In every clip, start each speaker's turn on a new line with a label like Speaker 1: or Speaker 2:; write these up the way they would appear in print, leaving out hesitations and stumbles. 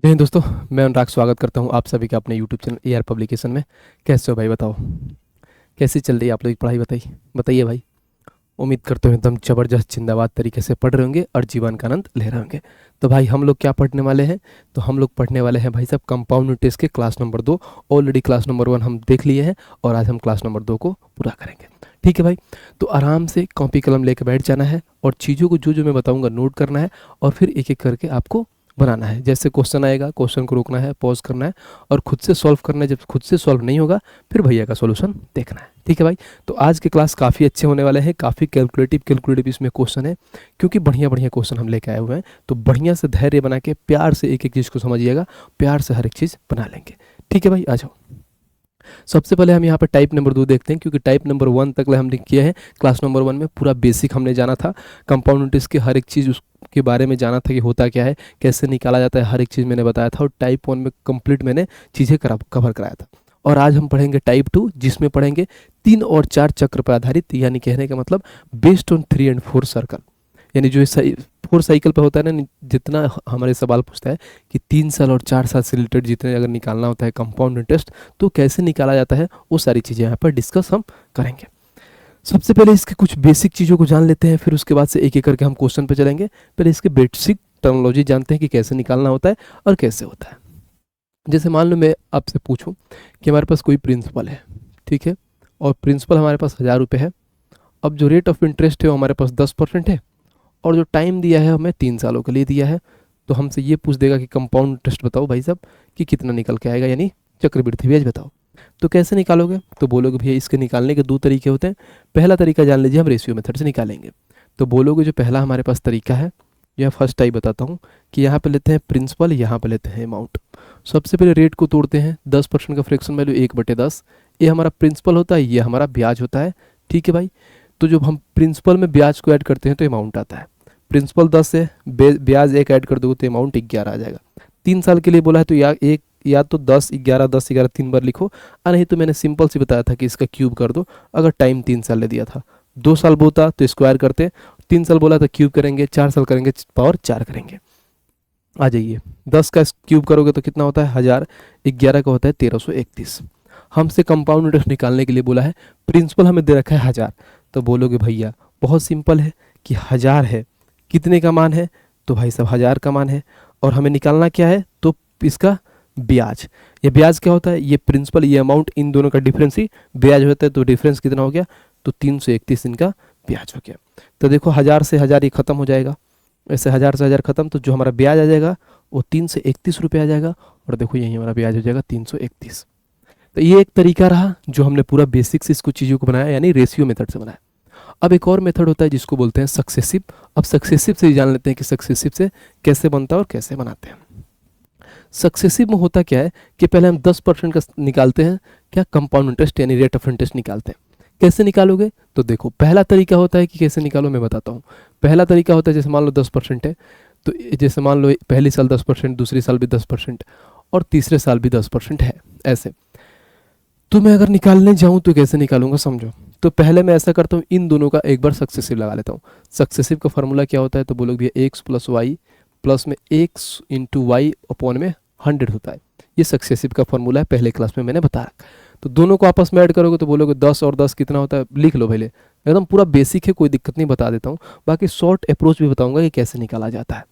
Speaker 1: जय हिंद दोस्तों। मैं अनुराग स्वागत करता हूं आप सभी का अपने यूट्यूब चैनल AR पब्लिकेशन में। कैसे हो भाई, बताओ कैसी चल रही है आप लोग की पढ़ाई? बताइए बताइए भाई। उम्मीद करते हो एकदम जबरदस्त जिंदाबाद तरीके से पढ़ रहे होंगे और जीवन का आनंद ले रहे होंगे। तो भाई हम लोग क्या पढ़ने वाले हैं? तो हम लोग पढ़ने वाले हैं भाई साहब कंपाउंड इंटरेस्ट के class number 2। Already class number 1 हम देख लिए हैं और आज हम क्लास नंबर 2 को पूरा करेंगे। ठीक है भाई, तो आराम से कॉपी कलम लेकर बैठ जाना है और चीज़ों को जो जो मैं बताऊंगा नोट करना है और फिर एक एक करके आपको बनाना है। जैसे क्वेश्चन आएगा क्वेश्चन को रोकना है, पॉज करना है और खुद से सॉल्व करना है। जब खुद से सॉल्व नहीं होगा फिर भैया का सॉल्यूशन देखना है। ठीक है भाई, तो आज के क्लास काफ़ी अच्छे होने वाले हैं, काफ़ी कैलकुलेटिव इसमें क्वेश्चन है क्योंकि बढ़िया बढ़िया क्वेश्चन हम लेके आए हुए हैं। तो बढ़िया से धैर्य बना के प्यार से एक एक चीज़ को समझिएगा, प्यार से हर एक चीज़ बना लेंगे। ठीक है भाई, आ जाओ। सबसे पहले हम यहाँ पे टाइप नंबर 2 देखते हैं क्योंकि टाइप नंबर 1 तक हमने किया है। क्लास नंबर 1 में पूरा बेसिक हमने जाना था, कंपाउंड इंटरेस्ट की हर एक चीज़ उसके बारे में जाना था कि होता क्या है, कैसे निकाला जाता है, हर एक चीज़ मैंने बताया था और टाइप 1 में कंप्लीट मैंने चीज़ें कवर कराया था। और आज हम पढ़ेंगे टाइप 2 जिसमें पढ़ेंगे 3 और 4 चक्र पर आधारित, यानी कहने का मतलब बेस्ड ऑन 3 एंड 4 सर्कल। यानी जो सही 4 साइकिल पे होता है ना, जितना हमारे सवाल पूछता है कि 3 साल और 4 साल से रिलेटेड जितने अगर निकालना होता है कंपाउंड इंटरेस्ट तो कैसे निकाला जाता है, वो सारी चीज़ें यहाँ पर डिस्कस हम करेंगे। सबसे पहले इसके कुछ बेसिक चीज़ों को जान लेते हैं, फिर उसके बाद से एक एक करके हम क्वेश्चन पे चलेंगे। पहले इसके बेसिक टर्मिनोलॉजी जानते हैं कि कैसे निकालना होता है और कैसे होता है। जैसे मान लो मैं आपसे पूछूं कि हमारे पास कोई प्रिंसिपल है, ठीक है, और प्रिंसिपल हमारे पास 1000 रुपये है। अब जो रेट ऑफ इंटरेस्ट है वो हमारे पास 10% है और जो टाइम दिया है हमें 3 सालों के लिए दिया है। तो हमसे ये पूछ देगा कि कंपाउंड इंटरेस्ट बताओ भाई साहब कि कितना निकल के आएगा, यानी चक्रवृद्धि ब्याज बताओ। तो कैसे निकालोगे? तो बोलोगे भैया इसके निकालने के 2 तरीके होते हैं। पहला तरीका जान लीजिए, हम रेशियो मेथड से निकालेंगे। तो बोलोगे जो पहला हमारे पास तरीका है, यह फर्स्ट टाइप बताता हूँ कि यहाँ पे लेते हैं प्रिंसिपल, यहाँ पे लेते हैं अमाउंट। सबसे पहले रेट को तोड़ते हैं, 10% का फ्रैक्शन वैल्यू 1/10। ये हमारा प्रिंसिपल होता है, ये हमारा ब्याज होता है। ठीक है भाई, तो जब हम प्रिंसिपल में ब्याज को ऐड करते हैं तो अमाउंट आता है। प्रिंसिपल 10 है, ब्याज 1 ऐड कर दोगे तो अमाउंट 11 आ जाएगा। 3 साल के लिए बोला है तो या तो 10 11 3 बार लिखो, नहीं तो मैंने सिंपल सी बताया था कि इसका क्यूब कर दो। अगर टाइम 3 साल ले दिया था, 2 साल बोलता तो स्क्वायर करते, 3 साल बोला तो क्यूब करेंगे, 4 साल करेंगे पावर 4 करेंगे। आ जाइए, 10 का क्यूब करोगे तो कितना होता है 1000, 11 का होता है 1331। हमसे कंपाउंड इंटरेस्ट निकालने के लिए बोला है, प्रिंसिपल हमें दे रखा है 1000। तो बोलोगे भैया बहुत सिंपल है कि 1000 है, कितने का मान है? तो भाई साहब 1000 का मान है और हमें निकालना क्या है? तो इसका ब्याज। ये ब्याज क्या होता है? ये प्रिंसिपल ये अमाउंट, इन दोनों का डिफरेंस ही ब्याज होता है। तो डिफरेंस कितना हो गया? तो 331 इनका ब्याज हो गया। तो देखो 1000 से 1000 ये खत्म हो जाएगा, ऐसे 1000 से 1000 खत्म, तो जो हमारा ब्याज आ जाएगा वो 331 रुपये आ जाएगा। और देखो यही हमारा ब्याज हो जाएगा 331। तो ये एक तरीका रहा जो हमने पूरा बेसिक से इसको चीज़ों को बनाया, यानी रेशियो मेथड से बनाया। अब एक और मेथड होता है जिसको बोलते हैं सक्सेसिव। अब सक्सेसिव से जान लेते हैं कि सक्सेसिव से कैसे बनता है और कैसे बनाते हैं। सक्सेसिव में होता क्या है कि पहले हम 10% का निकालते हैं, क्या कंपाउंड इंटरेस्ट यानी रेट ऑफ इंटरेस्ट निकालते हैं। कैसे निकालोगे? तो देखो पहला तरीका होता है कि कैसे निकालो, मैं बताता हूँ। पहला तरीका होता है जैसे मान लो 10% है, तो जैसे मान लो पहली साल 10%, दूसरी साल भी 10% और तीसरे साल भी 10% है, ऐसे। तो मैं अगर निकालने जाऊँ तो कैसे निकालूंगा समझो। तो पहले मैं ऐसा करता हूँ, इन दोनों का एक बार सक्सेसिव लगा लेता हूँ। सक्सेसिव का फॉर्मूला क्या होता है? तो बोलोगे एक्स प्लस वाई प्लस में एक्स इंटू वाई अपॉन में 100 होता है। ये सक्सेसिव का फॉर्मूला है, पहले क्लास में मैंने बताया। तो दोनों को आपस में ऐड करोगे तो बोलोगे 10 और 10 कितना होता है, लिख लो पहले। एकदम पूरा बेसिक है, कोई दिक्कत नहीं, बता देता हूँ। बाकी शॉर्ट अप्रोच भी बताऊंगा कि कैसे निकाला जाता है।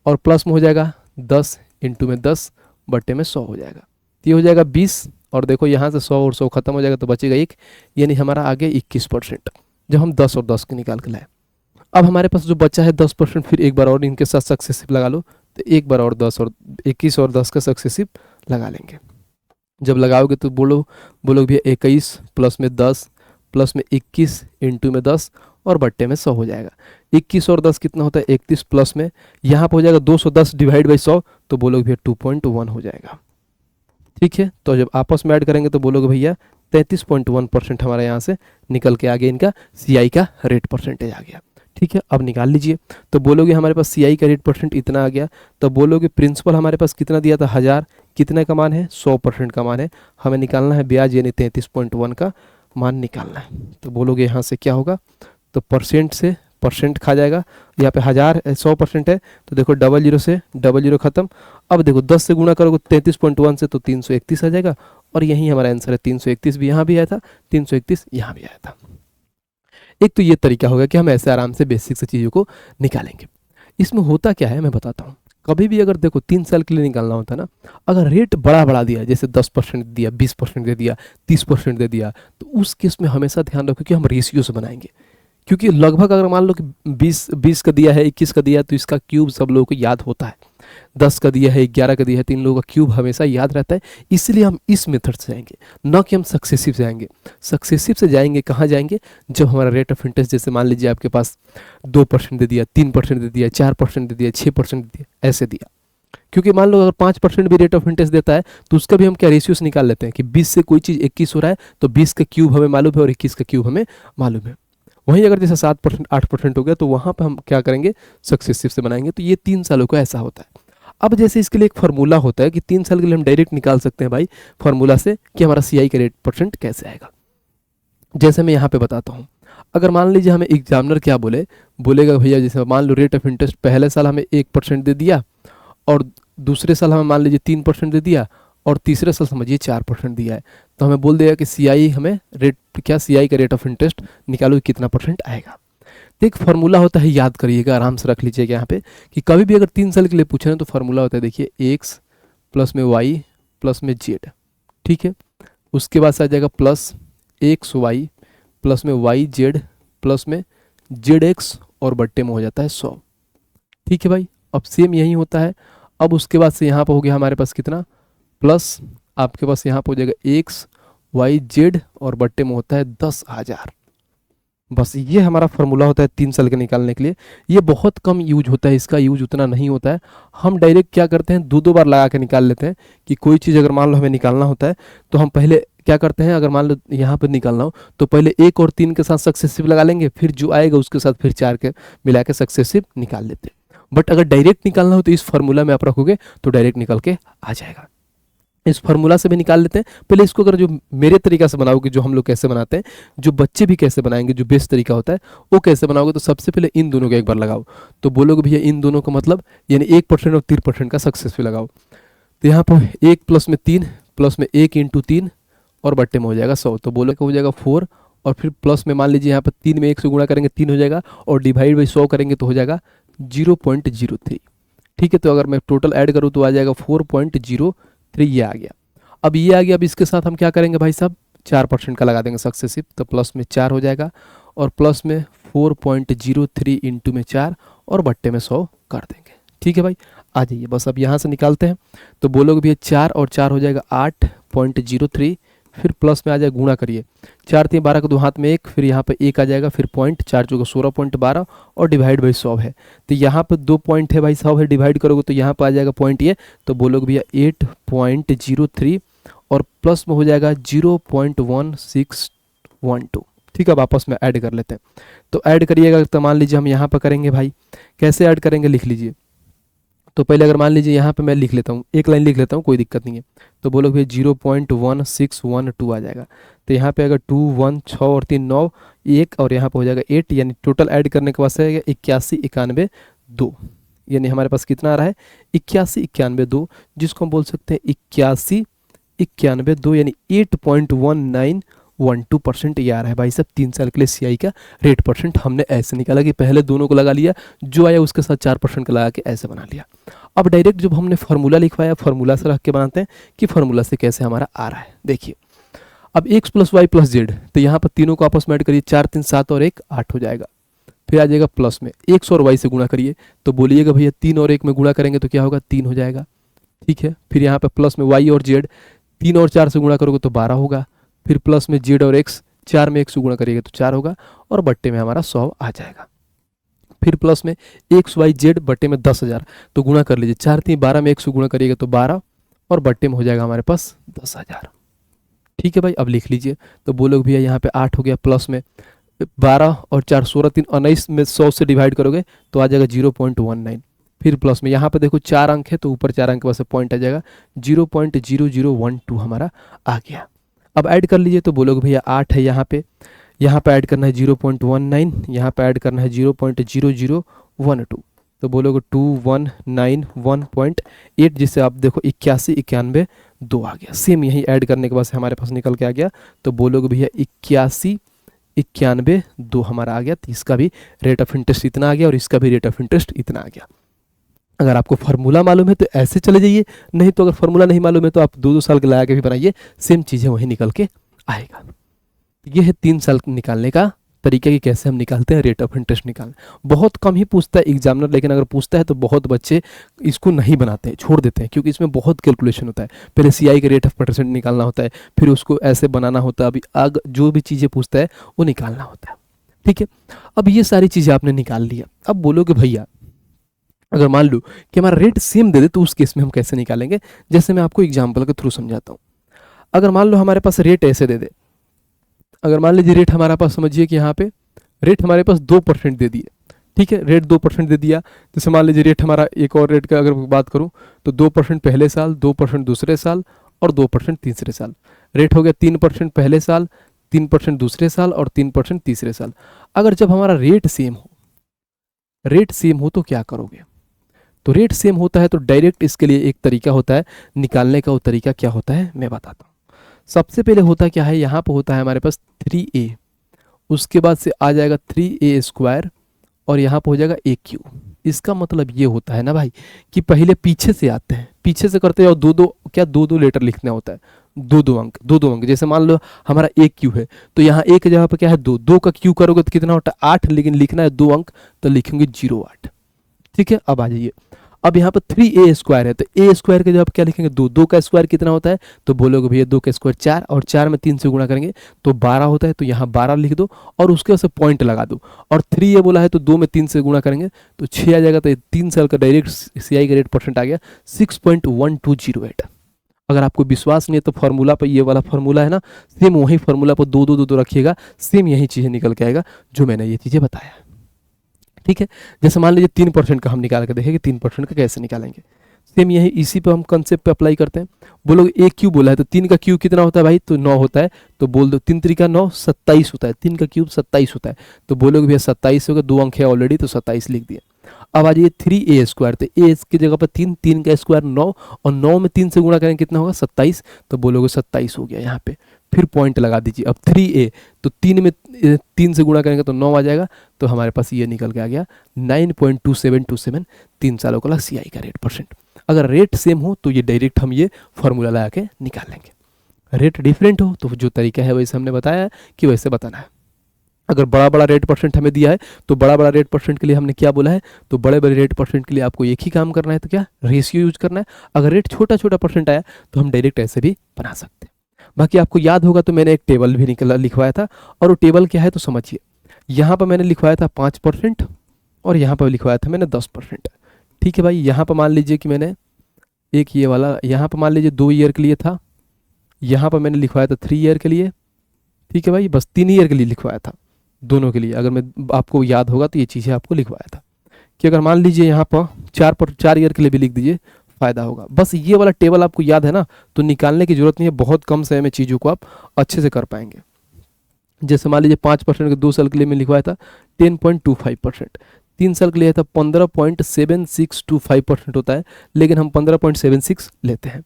Speaker 1: और प्लस में हो जाएगा 10 इंटू में 10 बट्टे में 100 हो जाएगा, ये हो जाएगा 20। और देखो यहाँ से 100 और 100 खत्म हो जाएगा तो बचेगा 1, यानी हमारा आगे 21%, जब हम 10 और 10 के निकाल के लाए। अब हमारे पास जो बचा है 10%, फिर एक बार और इनके साथ सक्सेसिव लगा लो, तो एक बार और 10 और 21 और 10 का सक्सेसिव लगा लेंगे। जब लगाओगे तो बोलोगे भैया 21 प्लस में 10 प्लस में 21 इंटू में 10 और बट्टे में 100 हो जाएगा। 21 और 10 कितना होता है 31, प्लस में यहाँ पर हो जाएगा 210 डिवाइड बाई 100, तो बोलोगे भैया 2.1 हो जाएगा। ठीक है, तो जब आपस में ऐड करेंगे तो बोलोगे भैया 33.1% हमारे यहाँ से निकल के आ गया, इनका CI का रेट परसेंटेज आ गया। ठीक है, अब निकाल लीजिए। तो बोलोगे हमारे पास CI का रेट परसेंट इतना आ गया। तो बोलोगे प्रिंसिपल हमारे पास कितना दिया था 1000, कितने का मान है 100% का मान है, हमें निकालना है ब्याज यानी 33.1 का मान निकालना है। तो बोलोगे यहाँ से क्या होगा, तो परसेंट से परसेंट खा जाएगा। यहाँ पे 100% है तो देखो 00 से 00 खत्म। अब देखो 10 से गुणा करोगे 33.1 से तो 331 आ जाएगा और यही हमारा आंसर है। 331 भी यहाँ भी आया था, 331 यहाँ भी आया था। एक तो ये तरीका होगा कि हम ऐसे आराम से बेसिक से चीज़ों को निकालेंगे। इसमें होता क्या है मैं बताता हूँ। कभी भी अगर देखो 3 साल के लिए निकालना होता है ना, अगर रेट बड़ा बढ़ा दिया जैसे 10% दिया, 20% दे दिया, 30% दे दिया, तो उस केस में हमेशा ध्यान रखो कि हम रेशियो से बनाएंगे। क्योंकि लगभग अगर मान लो कि 20 का दिया है, 21 का दिया है, तो इसका क्यूब सब लोगों को याद होता है। 10 का दिया है, 11 का दिया है, तो इन लोगों का क्यूब हमेशा याद रहता है। इसलिए हम इस मेथड से जाएंगे, न कि हम सक्सेसिव से जाएंगे। सक्सेसिव से जाएंगे कहाँ जाएंगे, जब हमारा रेट ऑफ इंटरेस्ट जैसे मान लीजिए आपके पास 2% दे दिया, 3% दे दिया, 4% दे दिया, 6% दे दिया, ऐसे दिया। क्योंकि मान लो अगर 5% भी रेट ऑफ इंटरेस्ट देता है तो उसका भी हम क्या रेशियो से निकाल लेते हैं कि 20 से कोई चीज़ 21 हो रहा है तो 20 का क्यूब हमें मालूम है और 21 का क्यूब हमें मालूम है। वहीं अगर जैसे 7% 8% हो गया तो वहाँ पर हम क्या करेंगे, सक्सेसिव से बनाएंगे। तो ये 3 सालों को ऐसा होता है। अब जैसे इसके लिए एक फार्मूला होता है कि 3 साल के लिए हम डायरेक्ट निकाल सकते हैं भाई फार्मूला से कि हमारा CI का रेट परसेंट कैसे आएगा। जैसे मैं यहाँ पे बताता हूँ, अगर मान लीजिए हमें एग्जामिनर क्या बोलेगा भैया, जैसे मान लो रेट ऑफ इंटरेस्ट पहले साल हमें 1% दे दिया और दूसरे साल हमें मान लीजिए 3% दे दिया और तीसरे साल समझिए 4% दिया है, तो हमें बोल देगा कि CI हमें CI का रेट ऑफ इंटरेस्ट निकालो कितना परसेंट आएगा। तो एक फार्मूला होता है, याद करिएगा, आराम से रख लीजिएगा यहाँ पे कि कभी भी अगर 3 साल के लिए पूछे ना तो फार्मूला होता है, देखिए x प्लस में y प्लस में z, ठीक है। उसके बाद से आ जाएगा प्लस xy प्लस में yz प्लस में zx और बट्टे में हो जाता है 100, ठीक है भाई। अब सेम यही होता है। अब उसके बाद से यहाँ पर हो गया हमारे पास कितना, प्लस आपके पास यहाँ पर हो जाएगा x y z और बट्टे में होता है 10,000। बस ये हमारा फार्मूला होता है 3 साल के निकालने के लिए। ये बहुत कम यूज होता है, इसका यूज उतना नहीं होता है। हम डायरेक्ट क्या करते हैं, दो बार लगा के निकाल लेते हैं कि कोई चीज़ अगर मान लो हमें निकालना होता है तो हम पहले क्या करते हैं, अगर मान लो यहाँ पर निकालना हो तो पहले 1 और 3 के साथ सक्सेसिव लगा लेंगे, फिर जो आएगा उसके साथ फिर 4 के मिला के सक्सेसिव निकाल लेते हैं। बट अगर डायरेक्ट निकालना हो तो इस फार्मूला में आप रखोगे तो डायरेक्ट निकल के आ जाएगा। इस फार्मूला से भी निकाल लेते हैं। पहले इसको अगर जो मेरे तरीका से बनाओगे, जो हम लोग कैसे बनाते हैं, जो बच्चे भी कैसे बनाएंगे, जो बेस्ट तरीका होता है वो कैसे बनाओगे, तो सबसे पहले इन दोनों का एक बार लगाओ। तो बोलोगे भैया इन दोनों का मतलब यानी 1% और 3% का सक्सेसफुल लगाओ। तो यहाँ पर 1 प्लस में 3 प्लस में 1 इंटू 3 और बट्टे में हो जाएगा 100। तो बोलोगे हो जाएगा 4 और फिर प्लस में मान लीजिए यहाँ पर 3 में 1 से गुणा करेंगे 3 हो जाएगा और डिवाइड बाई 100 करेंगे तो हो जाएगा 0.03, ठीक है। तो अगर मैं टोटल ऐड करूँ तो आ जाएगा 4.03, ये आ गया। अब ये आ गया। अब इसके साथ हम क्या करेंगे भाई साहब, 4% का लगा देंगे सक्सेसिव, तो प्लस में 4 हो जाएगा और प्लस में 4.03 इंटू में 4 और बट्टे में 100 कर देंगे, ठीक है भाई। आ जाइए बस अब यहाँ से निकालते हैं। तो बोलोगे भैया 4 और 4 हो जाएगा 8.03, फिर प्लस में आ जाएगा, गुणा करिए 4 3 12 का 2 हाथ में 1, फिर यहाँ पे 1 आ जाएगा, फिर पॉइंट 4 चौका 16.12 और डिवाइड बाई 100 है। तो यहाँ पे 2 पॉइंट है भाई, 100 है, डिवाइड करोगे तो यहाँ पे आ जाएगा पॉइंट ये, तो बोलोगे भैया 8.03 और प्लस में हो जाएगा 0.1612, ठीक है। अब आपस में ऐड कर लेते हैं। तो ऐड करिएगा तो मान लीजिए हम यहाँ पर करेंगे भाई, कैसे ऐड करेंगे लिख लीजिए। तो पहले अगर मान लीजिए यहाँ पे मैं लिख लेता हूँ, एक लाइन लिख लेता हूँ, कोई दिक्कत नहीं है। तो बोलो भैया 0.1612 आ जाएगा। तो यहाँ पे अगर 2 1 6 और 3 9 1 और यहाँ पे हो जाएगा 8, यानी टोटल ऐड करने के बाद से 81 91 2, यानी हमारे पास कितना आ रहा है 81 91 2, जिसको हम बोल सकते हैं 81 91 2, यानी 8.1912% ये आ रहा है भाई साहब 3 साल के लिए CI का रेट परसेंट। हमने ऐसे निकाला कि पहले दोनों को लगा लिया, जो आया उसके साथ 4% का लगा के ऐसे बना लिया। अब डायरेक्ट जब हमने फार्मूला लिखवाया, फार्मूला से रख के बनाते हैं कि फार्मूला से कैसे हमारा आ रहा है। देखिए अब x plus Y plus Z, तो यहाँ पर तीनों को आपस में ऐड करिए, 4 3 7 और 1 8 हो जाएगा। फिर आ जाएगा प्लस में x और y से गुणा करिए, तो बोलिएगा भैया 3 और 1 में गुणा करेंगे तो क्या होगा 3 हो जाएगा, ठीक है। फिर यहाँ पे प्लस में y और z, 3 और 4 से गुणा करोगे तो 12 होगा। फिर प्लस में z और x, 4 में 1 से गुणा करिएगा तो 4 होगा और बट्टे में हमारा 100 आ जाएगा। फिर प्लस में एक्स वाई जेड बट्टे में 10,000, तो गुणा कर लीजिए, 4 3 12 में 1 से गुणा करिएगा तो 12 और बट्टे में हो जाएगा हमारे पास 10,000, ठीक है भाई। अब लिख लीजिए। तो बोलोगे भैया यहाँ पे 8 हो गया, प्लस में 12 और 4 16 3 19 में 100 से डिवाइड करोगे तो आ जाएगा 0.19। फिर प्लस में यहाँ पे देखो 4 अंक है तो ऊपर 4 अंक के पास पॉइंट आ जाएगा, 0.0012 हमारा आ गया। अब ऐड कर लीजिए। तो बोलोगे भैया 8 है यहाँ पे, यहाँ पे ऐड करना है 0.19, यहाँ पे ऐड करना है 0.0012, तो बोलोगे 2191.8, जिससे आप देखो 8191.2 आ गया। सेम यही ऐड करने के बाद से हमारे पास निकल के आ गया, तो बोलोगे भैया 8191.2 हमारा आ गया। तो इसका भी रेट ऑफ इंटरेस्ट इतना आ गया और इसका भी रेट ऑफ इंटरेस्ट इतना आ गया। अगर आपको फार्मूला मालूम है तो ऐसे चले जाइए, नहीं तो अगर फार्मूला नहीं मालूम है तो आप 2-2 साल के लगा के भी बनाइए, सेम चीज़ें वहीं निकल के आएगा। ये है 3 साल निकालने का तरीका कि कैसे हम निकालते हैं रेट ऑफ इंटरेस्ट निकालना। बहुत कम ही पूछता है एग्जामिनर, लेकिन अगर पूछता है तो बहुत बच्चे इसको नहीं बनाते हैं, छोड़ देते हैं, क्योंकि इसमें बहुत कैलकुलेशन होता है। पहले सीआई का रेट ऑफ परसेंट निकालना होता है, फिर उसको ऐसे बनाना होता है, अभी आग जो भी चीज़ें पूछता है वो निकालना होता है। ठीक है, अब ये सारी चीज़ें आपने निकाल लिया। अब बोलोगे भैया अगर मान लो कि हमारा रेट सेम दे दे तो उस केस में हम कैसे निकालेंगे। जैसे मैं आपको एग्जाम्पल के थ्रू समझाता हूँ। अगर मान लो हमारे पास रेट ऐसे दे दे, अगर मान लीजिए रेट हमारे पास, समझिए कि यहाँ पे रेट हमारे पास 2% दे दिए। ठीक है, रेट 2% दे दिया। जैसे मान लीजिए रेट हमारा, एक और रेट का अगर बात करूँ तो 2% पहले साल, 2% दूसरे साल और 2% तीसरे साल। रेट हो गया 3% पहले साल, 3% दूसरे साल और 3% तीसरे साल। अगर जब हमारा रेट सेम हो तो क्या करोगे? तो रेट सेम होता है तो डायरेक्ट इसके लिए एक तरीका होता है निकालने का। वो तरीका क्या होता है मैं बताता हूँ। सबसे पहले होता क्या है, यहाँ पर होता है हमारे पास 3a, उसके बाद से आ जाएगा 3a² और यहाँ पर हो जाएगा AQ। इसका मतलब ये होता है ना भाई कि पहले पीछे से आते हैं, पीछे से करते हैं और दो लेटर लिखना होता है, दो अंक। जैसे मान लो हमारा AQ है तो यहाँ एक जगह पर क्या है 2 का Q करोगे तो कितना होता है 8, लेकिन लिखना है 2 अंक तो लिखेंगे 08। ठीक है, अब आ जाइए। अब यहाँ पर 3a² है तो a² के जब क्या लिखेंगे 2 का स्क्वायर कितना होता है, तो बोलोगे भैया 2 का स्क्वायर 4 और 4 में 3 से गुणा करेंगे तो 12 होता है, तो यहाँ 12 लिख दो और उसके बाद से पॉइंट लगा दो। और 3a बोला है तो 2 में 3 से गुणा करेंगे तो 6 आ जाएगा। तो 3 साल का डायरेक्ट सीआई का रेट परसेंट आ गया 6.1208। अगर आपको विश्वास नहीं है तो फार्मूला पर, ये वाला फार्मूला है ना, सेम वही फार्मूला पर 2 रखिएगा, सेम यही चीज़ें निकल के आएगा जो मैंने ये चीज़ें बताया। ठीक है, जैसे मान लीजिए 3% का हम निकाल के देखेंगे 3% का कैसे निकालेंगे। सेम यही इसी पे हम कंसेप्ट पे अप्लाई करते हैं। बोलो AQ बोला है तो 3 का क्यू कितना होता है भाई, तो 9 होता है। तो बोल दो 3 3 9 27 होता है, 3 का क्यूब 27 होता है। तो बोलोगे भैया 27 होगा, 2 अंक है ऑलरेडी तो 27 लिख दिए। अब आ जाइए 3a², तो a की जगह पर 3 का स्क्वायर 9 और 9 में 3 से गुणा करेंगे कितना होगा 27, तो बोलोगे 27 हो गया यहाँ पे। फिर पॉइंट लगा दीजिए। अब 3a तो 3 में 3 से गुणा करेंगे तो 9 आ जाएगा, तो हमारे पास ये निकल के आ गया 9.2727 3 सालों का सीआई का रेट परसेंट। अगर रेट सेम हो तो ये डायरेक्ट हम ये फॉर्मूला लगा के निकाल लेंगे। रेट डिफरेंट हो तो जो तरीका है वैसे हमने बताया कि वैसे बताना है। अगर बड़ा रेट परसेंट हमें दिया है तो बड़ा रेट परसेंट के लिए हमने क्या बोला है, तो बड़े रेट परसेंट के लिए आपको एक ही काम करना है, तो क्या रेशियो यूज करना है। अगर रेट छोटा परसेंट आया तो हम डायरेक्ट ऐसे भी बना सकते हैं। बाकी आपको याद होगा तो मैंने एक टेबल भी लिखवाया था, और वो टेबल क्या है तो समझिए। यहाँ पर मैंने लिखवाया था 5% और यहाँ पर लिखवाया था मैंने 10%। ठीक है भाई, यहाँ पर मान लीजिए कि मैंने एक ये वाला यहाँ पर मान लीजिए 2 ईयर के लिए था, यहाँ पर मैंने लिखवाया था 3 ईयर के लिए। ठीक है भाई, बस 3 ईयर के लिए लिखवाया था दोनों के लिए। अगर मैं आपको याद होगा तो ये चीज़ें आपको लिखवाया था कि अगर मान लीजिए यहाँ पर 4 ईयर के लिए भी लिख दीजिए, फ़ायदा होगा। बस ये वाला टेबल आपको याद है ना, तो निकालने की जरूरत नहीं है, बहुत कम समय में चीज़ों को आप अच्छे से कर पाएंगे। जैसे मान लीजिए 5% के 2 साल के लिए मैं लिखवाया था 10.25%, 3 साल के लिए था 15.7625% होता है, लेकिन हम 15.76 लेते हैं।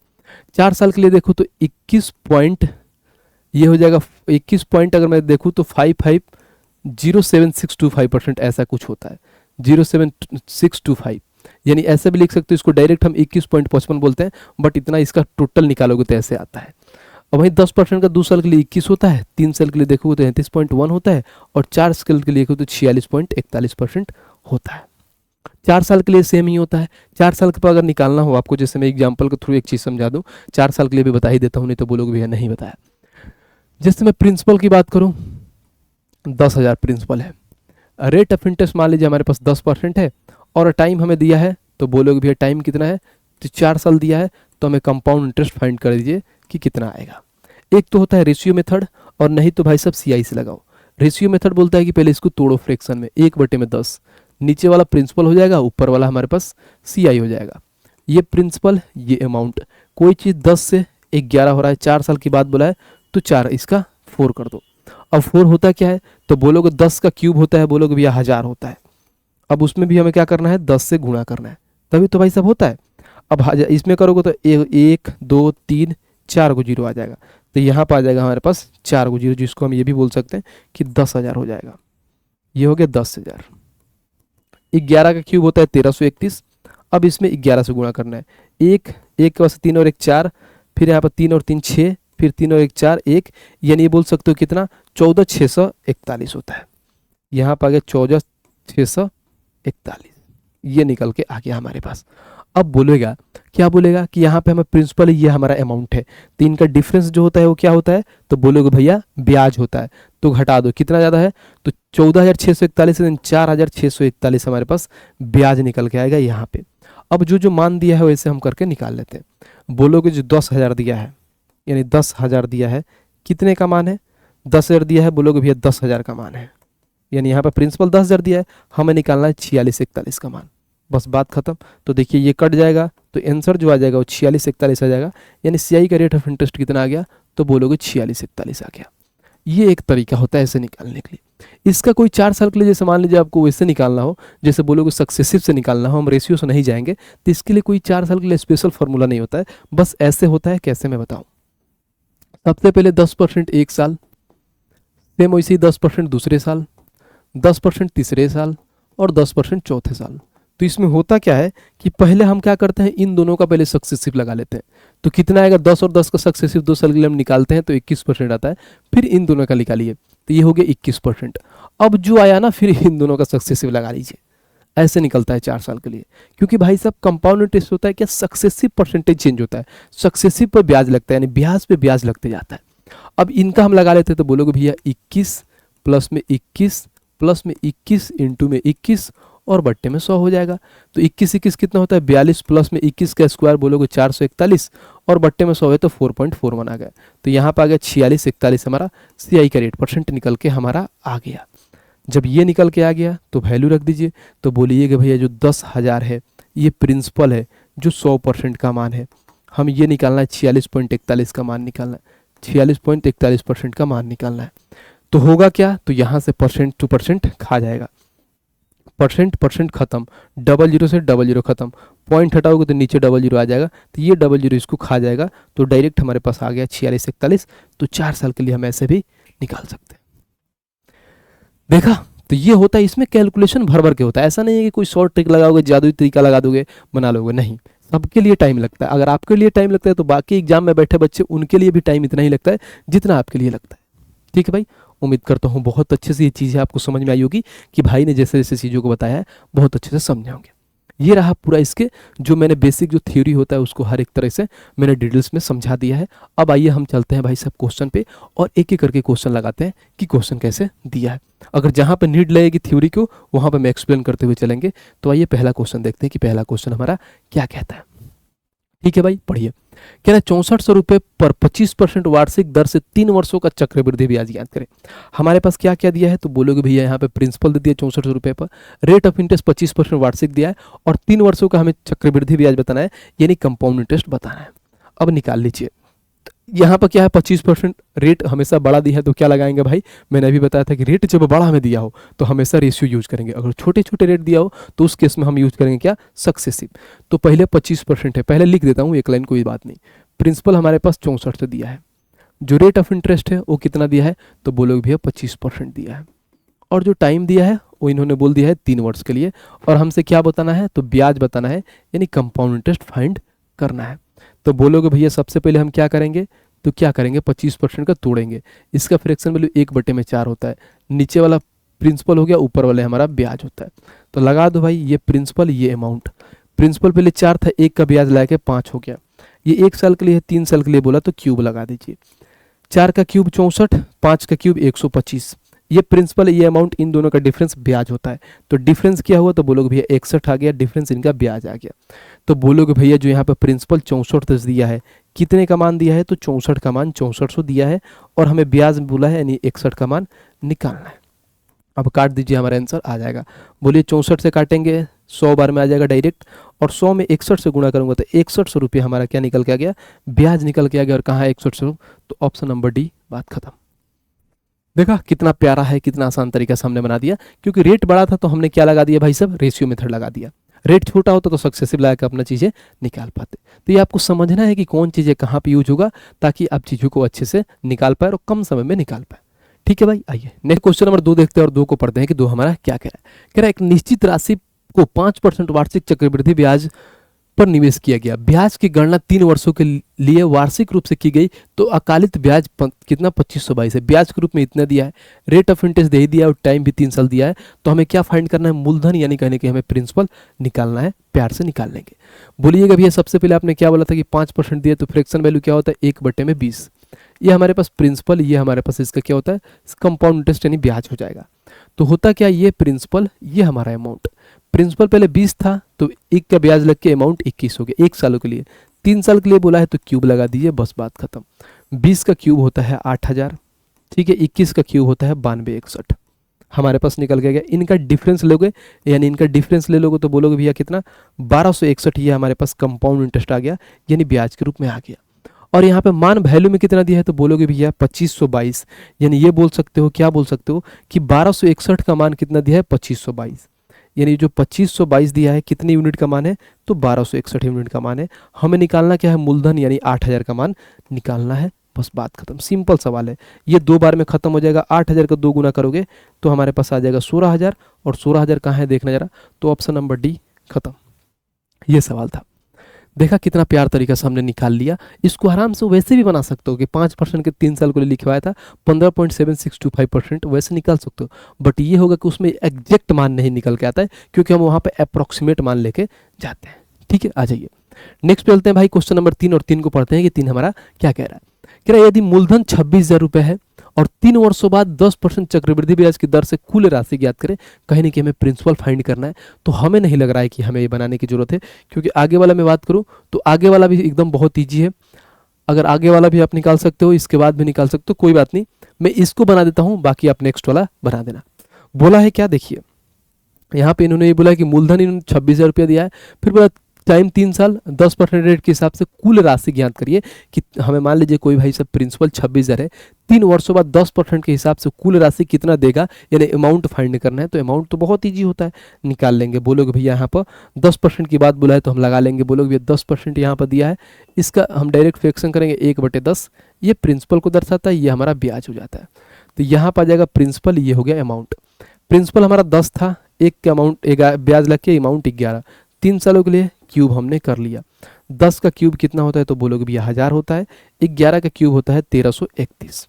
Speaker 1: 4 साल के लिए देखो तो 21 पॉइंट ये हो जाएगा 21 पॉइंट, अगर मैं देखूँ तो 0.7625% ऐसा कुछ होता है, 0.7625, यानी ऐसे भी लिख सकते हो इसको। डायरेक्ट हम 21.55 बोलते हैं, बट इतना इसका टोटल निकालोगे तो ऐसे आता है। और वहीं 10% का 2 साल के लिए 21 होता है, 3 साल के लिए देखोगे तो 33.1 होता है, और 4 साल के लिए देखो तो 46.41% होता है। 4 साल के लिए सेम ही होता है। 4 साल के बाद अगर निकालना हो आपको, जैसे मैं एग्जाम्पल के थ्रू एक चीज़ समझा दूँ, 4 साल के लिए भी बता ही देता हूँ, नहीं तो बोलोगे भैया नहीं बताया। जैसे मैं प्रिंसिपल की बात करूँ, 10,000 प्रिंसिपल है, रेट ऑफ इंटरेस्ट मान लीजिए हमारे पास 10% है, और टाइम हमें दिया है, तो बोलोगे भैया टाइम कितना है, तो 4 साल दिया है, तो हमें कंपाउंड इंटरेस्ट फाइंड कर दीजिए कि कितना आएगा। एक तो होता है रेशियो मेथड, और नहीं तो भाई सब सीआई से लगाओ। रेशियो मेथड बोलता है कि पहले इसको तोड़ो फ्रैक्शन में, 1/10, नीचे वाला प्रिंसिपल हो जाएगा, ऊपर वाला हमारे पास सीआई हो जाएगा। ये प्रिंसिपल, ये अमाउंट, कोई चीज़ 10 से 11 हो रहा है, 4 साल की बात बोला है तो 4 इसका 4 कर दो। अब 4 होता क्या है, तो बोलोगे 10 का क्यूब होता है, बोलोगे भैया 1000 होता है। अब उसमें भी हमें क्या करना है, 10 से गुणा करना है, तभी तो भाई सब होता है। अब इसमें करोगे तो 1 2 3 4 को जीरो आ जाएगा, तो यहाँ पर आ जाएगा हमारे पास 4 को जीरो, जिसको हम ये भी बोल सकते हैं कि 10,000 हो जाएगा। ये हो गया 10,000। 11 का क्यूब होता है 1331। अब इसमें 11 से गुणा करना है, एक एक के पास 3 और 1 4, फिर यहाँ पर 3 और 3 6, फिर 3 और 1 4 1, यानी ये बोल सकते हो कितना, 14,641 होता है। यहाँ पर आ गया 14,641, ये निकल के आ गया हमारे पास। अब बोलेगा, क्या बोलेगा कि यहाँ पे हमें प्रिंसिपल, ये हमारा अमाउंट है, तो इनका डिफरेंस जो होता है वो क्या होता है, तो बोलोगे भैया ब्याज होता है। तो घटा दो, कितना ज़्यादा है, तो 14,641 से 4,641 हमारे पास ब्याज निकल के आएगा यहाँ पे। अब जो जो मान दिया है वैसे हम करके निकाल लेते हैं। बोलोगे जो 10,000 दिया है, यानी 10,000 दिया है, कितने का मान है, 10,000 दिया है, बोलोगे भैया 10,000 का मान है, यानी यहाँ पर प्रिंसिपल 10,000 दिया है, हमें निकालना है 4641 का मान, बस बात खत्म। तो देखिए ये कट जाएगा, तो आंसर जो आ जाएगा वो 4641 आ जाएगा, यानी सीआई का रेट ऑफ इंटरेस्ट कितना आ गया, तो बोलोगे 4641 आ गया। ये एक तरीका होता है ऐसे निकालने के लिए। इसका कोई 4 साल के लिए, जैसे मान लीजिए आपको वैसे निकालना हो, जैसे बोलोगे सक्सेसिव से निकालना हो, हम रेशियो से नहीं जाएंगे, तो इसके लिए कोई 4 साल के लिए स्पेशल फार्मूला नहीं होता है, बस ऐसे होता है। कैसे मैं बताऊं, सबसे पहले 10% एक साल, सेम वैसे ही 10% दूसरे साल, 10% तीसरे साल और 10% चौथे साल। तो इसमें होता क्या है कि पहले हम क्या करते हैं, इन दोनों का पहले सक्सेसिव लगा लेते हैं, तो कितना आएगा, 10 और 10 का सक्सेसिव 2 साल के लिए हम निकालते हैं तो 21% आता है, फिर इन दोनों का निकालिए तो ये हो गया 21%। अब जो आया ना, फिर इन दोनों का सक्सेसिव लगा लीजिए, ऐसे निकलता है 4 साल के लिए। क्योंकि भाई साहब कंपाउंड इंटरेस्ट होता है क्या, सक्सेसिव परसेंटेज चेंज होता है, सक्सेसिव पर ब्याज लगता है, यानी ब्याज पे ब्याज लगते जाता है। अब इनका हम लगा लेते हैं, तो बोलोगे भैया 21 प्लस में 21 प्लस में 21 इंटू में 21 और बट्टे में 100 हो जाएगा। तो 21 कितना होता है, 42 प्लस में 21 का स्क्वायर बोलोगे 441 और बट्टे में 100 है तो 4.41 आ गया। तो यहाँ पर आ गया 4641 हमारा सीआई का रेट परसेंट निकल के हमारा आ गया। जब ये निकल के आ गया तो वैल्यू रख दीजिए। तो बोलिए कि भैया जो 10,000 है ये प्रिंसिपल है, जो 100% का मान है, हम ये निकालना है 46.41 का मान निकालना है, 46.41% का मान निकालना है। तो होगा क्या, तो यहाँ से परसेंट टू परसेंट खा जाएगा, परसेंट खत्म, 00 से 00 खत्म, पॉइंट हटाओगे तो नीचे 00 आ जाएगा, तो ये 00 इसको खा जाएगा, तो डायरेक्ट हमारे पास आ गया 4641। तो 4 साल के लिए हम ऐसे भी निकाल सकते हैं। देखा, तो ये होता है, इसमें कैलकुलेशन भर भर के होता है, ऐसा नहीं है कि कोई शॉर्ट ट्रिक लगाओगे, जादुई तरीका लगा दोगे बना लोगे, नहीं, सबके लिए टाइम लगता है। अगर आपके लिए टाइम लगता है तो बाकी एग्जाम में बैठे बच्चे उनके लिए भी टाइम इतना ही लगता है जितना आपके लिए लगता है। ठीक है भाई, उम्मीद करता हूँ बहुत अच्छे से ये चीज़ें आपको समझ में आई होगी कि भाई ने जैसे जैसे चीज़ों को बताया है बहुत अच्छे से समझे होंगे। ये रहा पूरा इसके जो मैंने बेसिक जो थ्योरी होता है उसको हर एक तरह से मैंने डिटेल्स में समझा दिया है। अब आइए हम चलते हैं भाई साहब क्वेश्चन पे और एक एक करके क्वेश्चन लगाते हैं कि क्वेश्चन कैसे दिया है। अगर जहाँ पर नीड लगेगी थ्योरी को वहाँ पर मैं एक्सप्लेन करते हुए चलेंगे। तो आइए पहला क्वेश्चन देखते हैं कि पहला क्वेश्चन हमारा क्या कहता है। ठीक है भाई, पढ़िए। कह रहा है 6400 रुपये पर 25% वार्षिक दर से 3 वर्षों का चक्रवृद्धि ब्याज ज्ञात करें। हमारे पास क्या क्या दिया है, तो बोलोगे भैया यहाँ पे प्रिंसिपल दे दिया 6400 रुपये पर, रेट ऑफ इंटरेस्ट 25% वार्षिक दिया है और 3 वर्षों का हमें चक्रवृद्धि ब्याज बताना है, यानी कंपाउंड इंटरेस्ट बताना है। अब निकाल लीजिए, यहाँ पर क्या है 25% रेट हमेशा बड़ा दिया है तो क्या लगाएंगे भाई, मैंने अभी बताया था कि रेट जब बड़ा हमें दिया हो तो हमेशा रेशियो यूज करेंगे, अगर छोटे छोटे रेट दिया हो तो उस केस में हम यूज करेंगे क्या, सक्सेसिव। तो पहले 25% है, पहले लिख देता हूँ एक लाइन, कोई बात नहीं। प्रिंसिपल हमारे पास 64 से दिया है, जो रेट ऑफ इंटरेस्ट है वो कितना दिया है, तो बोलोगे भैया 25% दिया है, और जो टाइम दिया है वो इन्होंने बोल दिया है 3 वर्ष के लिए, और हमसे क्या बताना है, तो ब्याज बताना है, यानी कंपाउंड इंटरेस्ट फाइंड करना है। तो बोलोगे भैया सबसे पहले हम क्या करेंगे, तो क्या करेंगे 25% का तोड़ेंगे, इसका फ्रैक्शन वैल्यू 1/4 होता है, नीचे वाला प्रिंसिपल हो गया, ऊपर वाले हमारा ब्याज होता है। तो लगा दो भाई, ये प्रिंसिपल ये अमाउंट, प्रिंसिपल पहले 4 था, 1 का ब्याज लगा के 5 हो गया, ये 1 साल के लिए है, 3 साल के लिए बोला तो क्यूब लगा दीजिए, 4 का क्यूब 64, 5 का क्यूब 125, ये प्रिंसिपल ये अमाउंट, इन दोनों का डिफरेंस ब्याज होता है। तो डिफरेंस क्या हुआ, तो बोलोगे भैया 61 आ गया, डिफरेंस इनका ब्याज आ गया। तो बोलोगे भैया जो यहाँ पे प्रिंसिपल 64 दिया है, कितने का मान दिया है, तो 64 का मान 6400 दिया है, और हमें ब्याज बोला है यानी 61 का मान निकालना है। अब काट दीजिए, हमारा आंसर आ जाएगा। बोलिए 64 से काटेंगे 100 बार में आ जाएगा डायरेक्ट, और 100 में 61 से गुणा करूंगा तो 6100 रुपये हमारा क्या निकल के आ गया, ब्याज निकल के आ गया। और कहाँ है 6100, तो ऑप्शन नंबर डी, बात खत्म। देखा कितना प्यारा है, कितना आसान तरीका से हमने बना दिया। क्योंकि रेट बड़ा था तो हमने क्या लगा दिया भाई साहब, रेशियो मेथड लगा दिया। रेट छोटा होता तो सक्सेसिव लगा के अपना चीज़ें निकाल पाते। तो ये आपको समझना है कि कौन चीज़ें कहाँ पे यूज होगा, ताकि आप चीज़ों को अच्छे से निकाल पाए और कम समय में निकाल पाए। ठीक है भाई, आइए नेक्स्ट क्वेश्चन नंबर 2 देखते हैं और 2 को पढ़ते हैं कि 2 हमारा क्या कह रहा है। कह रहा है एक निश्चित राशि को 5% वार्षिक चक्रवृद्धि ब्याज पर निवेश किया गया। ब्याज की गणना 3 वर्षों के लिए वार्षिक रूप से की गई तो अकालित ब्याज कितना 2522 है। ब्याज के रूप में इतना दिया है, रेट ऑफ इंटरेस्ट दे ही दिया और टाइम भी 3 साल दिया है। तो हमें क्या फाइंड करना है, मूलधन यानी कहने कि हमें प्रिंसिपल निकालना है। प्यार से निकाल लेंगे। बोलिएगा भैया सबसे पहले आपने क्या बोला था कि 5% दिया तो फ्रैक्शन वैल्यू क्या होता है 1/20। ये हमारे पास प्रिंसिपल, ये हमारे पास इसका क्या होता है कंपाउंड इंटरेस्ट यानी ब्याज हो जाएगा। तो होता क्या, ये प्रिंसिपल, ये हमारा अमाउंट। प्रिंसिपल पहले 20 था तो 1 का ब्याज लग के अमाउंट 21 हो गया 1 सालों के लिए। 3 साल के लिए बोला है तो क्यूब लगा दीजिए, बस बात खत्म। 20 का क्यूब होता है 8000, ठीक है। 21 का क्यूब होता है 9261, हमारे पास निकल के गया। इनका डिफरेंस लोगे यानी इनका डिफरेंस ले लोगे तो बोलोगे भैया कितना 1261, ये हमारे पास कंपाउंड इंटरेस्ट आ गया यानी ब्याज के रूप में आ गया। और यहाँ पे मान वैल्यू में कितना दिया है तो बोलोगे भैया 2522, यानी ये बोल सकते हो, क्या बोल सकते हो कि 1261 का मान कितना दिया है 2522, यानी जो 2522 दिया है कितनी यूनिट का मान है तो 1261 यूनिट का मान है। हमें निकालना क्या है, मूलधन यानी 8000 का मान निकालना है, बस बात खत्म। सिंपल सवाल है, ये 2 बार में खत्म हो जाएगा। 8000 का 2 गुना करोगे तो हमारे पास आ जाएगा 16000, और 16000 कहाँ है देखना जरा, तो ऑप्शन नंबर डी खत्म। ये सवाल था। देखा कितना प्यार तरीका से हमने निकाल लिया। इसको आराम से वैसे भी बना सकते हो कि 5% के 3 साल के लिए लिखवाया था 15.7625%, वैसे निकाल सकते हो। बट ये होगा कि उसमें एग्जैक्ट मान नहीं निकल के आता है, क्योंकि हम वहाँ पे अप्रोक्सीमेट मान लेके जाते हैं। ठीक है, आ जाइए नेक्स्ट पे चलते हैं भाई। क्वेश्चन नंबर 3 और 3 को पढ़ते हैं कि 3 हमारा क्या कह रहा है। कह रहा है यदि मूलधन 26,000 रुपये है और 3 वर्षों बाद 10% चक्रवृद्धि ब्याज की दर से कुल राशि ज्ञात करें। कहीं नहीं कि हमें प्रिंसिपल फाइंड करना है, तो हमें नहीं लग रहा है कि हमें ये बनाने की जरूरत है, क्योंकि आगे वाला मैं बात करूं तो आगे वाला भी एकदम बहुत ईजी है। अगर आगे वाला भी आप निकाल सकते हो, इसके बाद भी निकाल सकते हो, कोई बात नहीं। मैं इसको बना देता हूं, बाकी आप नेक्स्ट वाला बना देना। बोला है क्या, देखिए यहाँ पे इन्होंने ये बोला कि मूलधन इन्होंने 26,000 रुपया दिया है, फिर बोला टाइम 3 साल 10% रेट के हिसाब से कुल राशि ज्ञात करिए। कि हमें मान लीजिए कोई भाई सब प्रिंसिपल 26,000 है, 3 वर्षों बाद 10% के हिसाब से कुल राशि कितना देगा, यानी अमाउंट फाइंड करना है। तो अमाउंट तो बहुत ईजी होता है, निकाल लेंगे। बोलोगे भैया यहाँ पर 10% की बात बोला है तो हम लगा लेंगे। बोलोगे भैया 10% यहाँ पर दिया है, इसका हम डायरेक्ट फ्रैक्शन करेंगे 1/10। ये प्रिंसिपल को दर्शाता है, ये हमारा ब्याज हो जाता है। तो यहाँ पर आ जाएगा प्रिंसिपल, ये हो गया अमाउंट। प्रिंसिपल हमारा 10 था, एक का अमाउंट ब्याज लग के अमाउंट 11, 3 सालों के लिए क्यूब हमने कर लिया। 10 का क्यूब कितना होता है तो बोलोगे भैया 1000 होता है। 11 का क्यूब होता है 1331।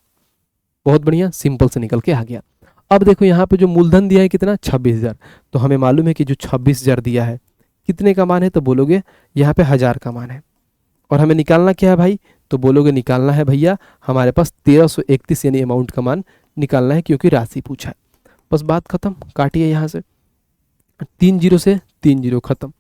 Speaker 1: बहुत बढ़िया, सिंपल से निकल के आ गया। अब देखो यहाँ पे जो मूलधन दिया है कितना 26,000, तो हमें मालूम है कि जो 26,000 दिया है कितने का मान है तो बोलोगे यहाँ पे 1000 का मान है। और हमें निकालना क्या है भाई, तो बोलोगे निकालना है भैया हमारे पास 1331 यानी अमाउंट का मान निकालना है, क्योंकि राशि पूछा है। बस बात खत्म, काटिए यहाँ से 3 जीरो से 3 जीरो खत्म।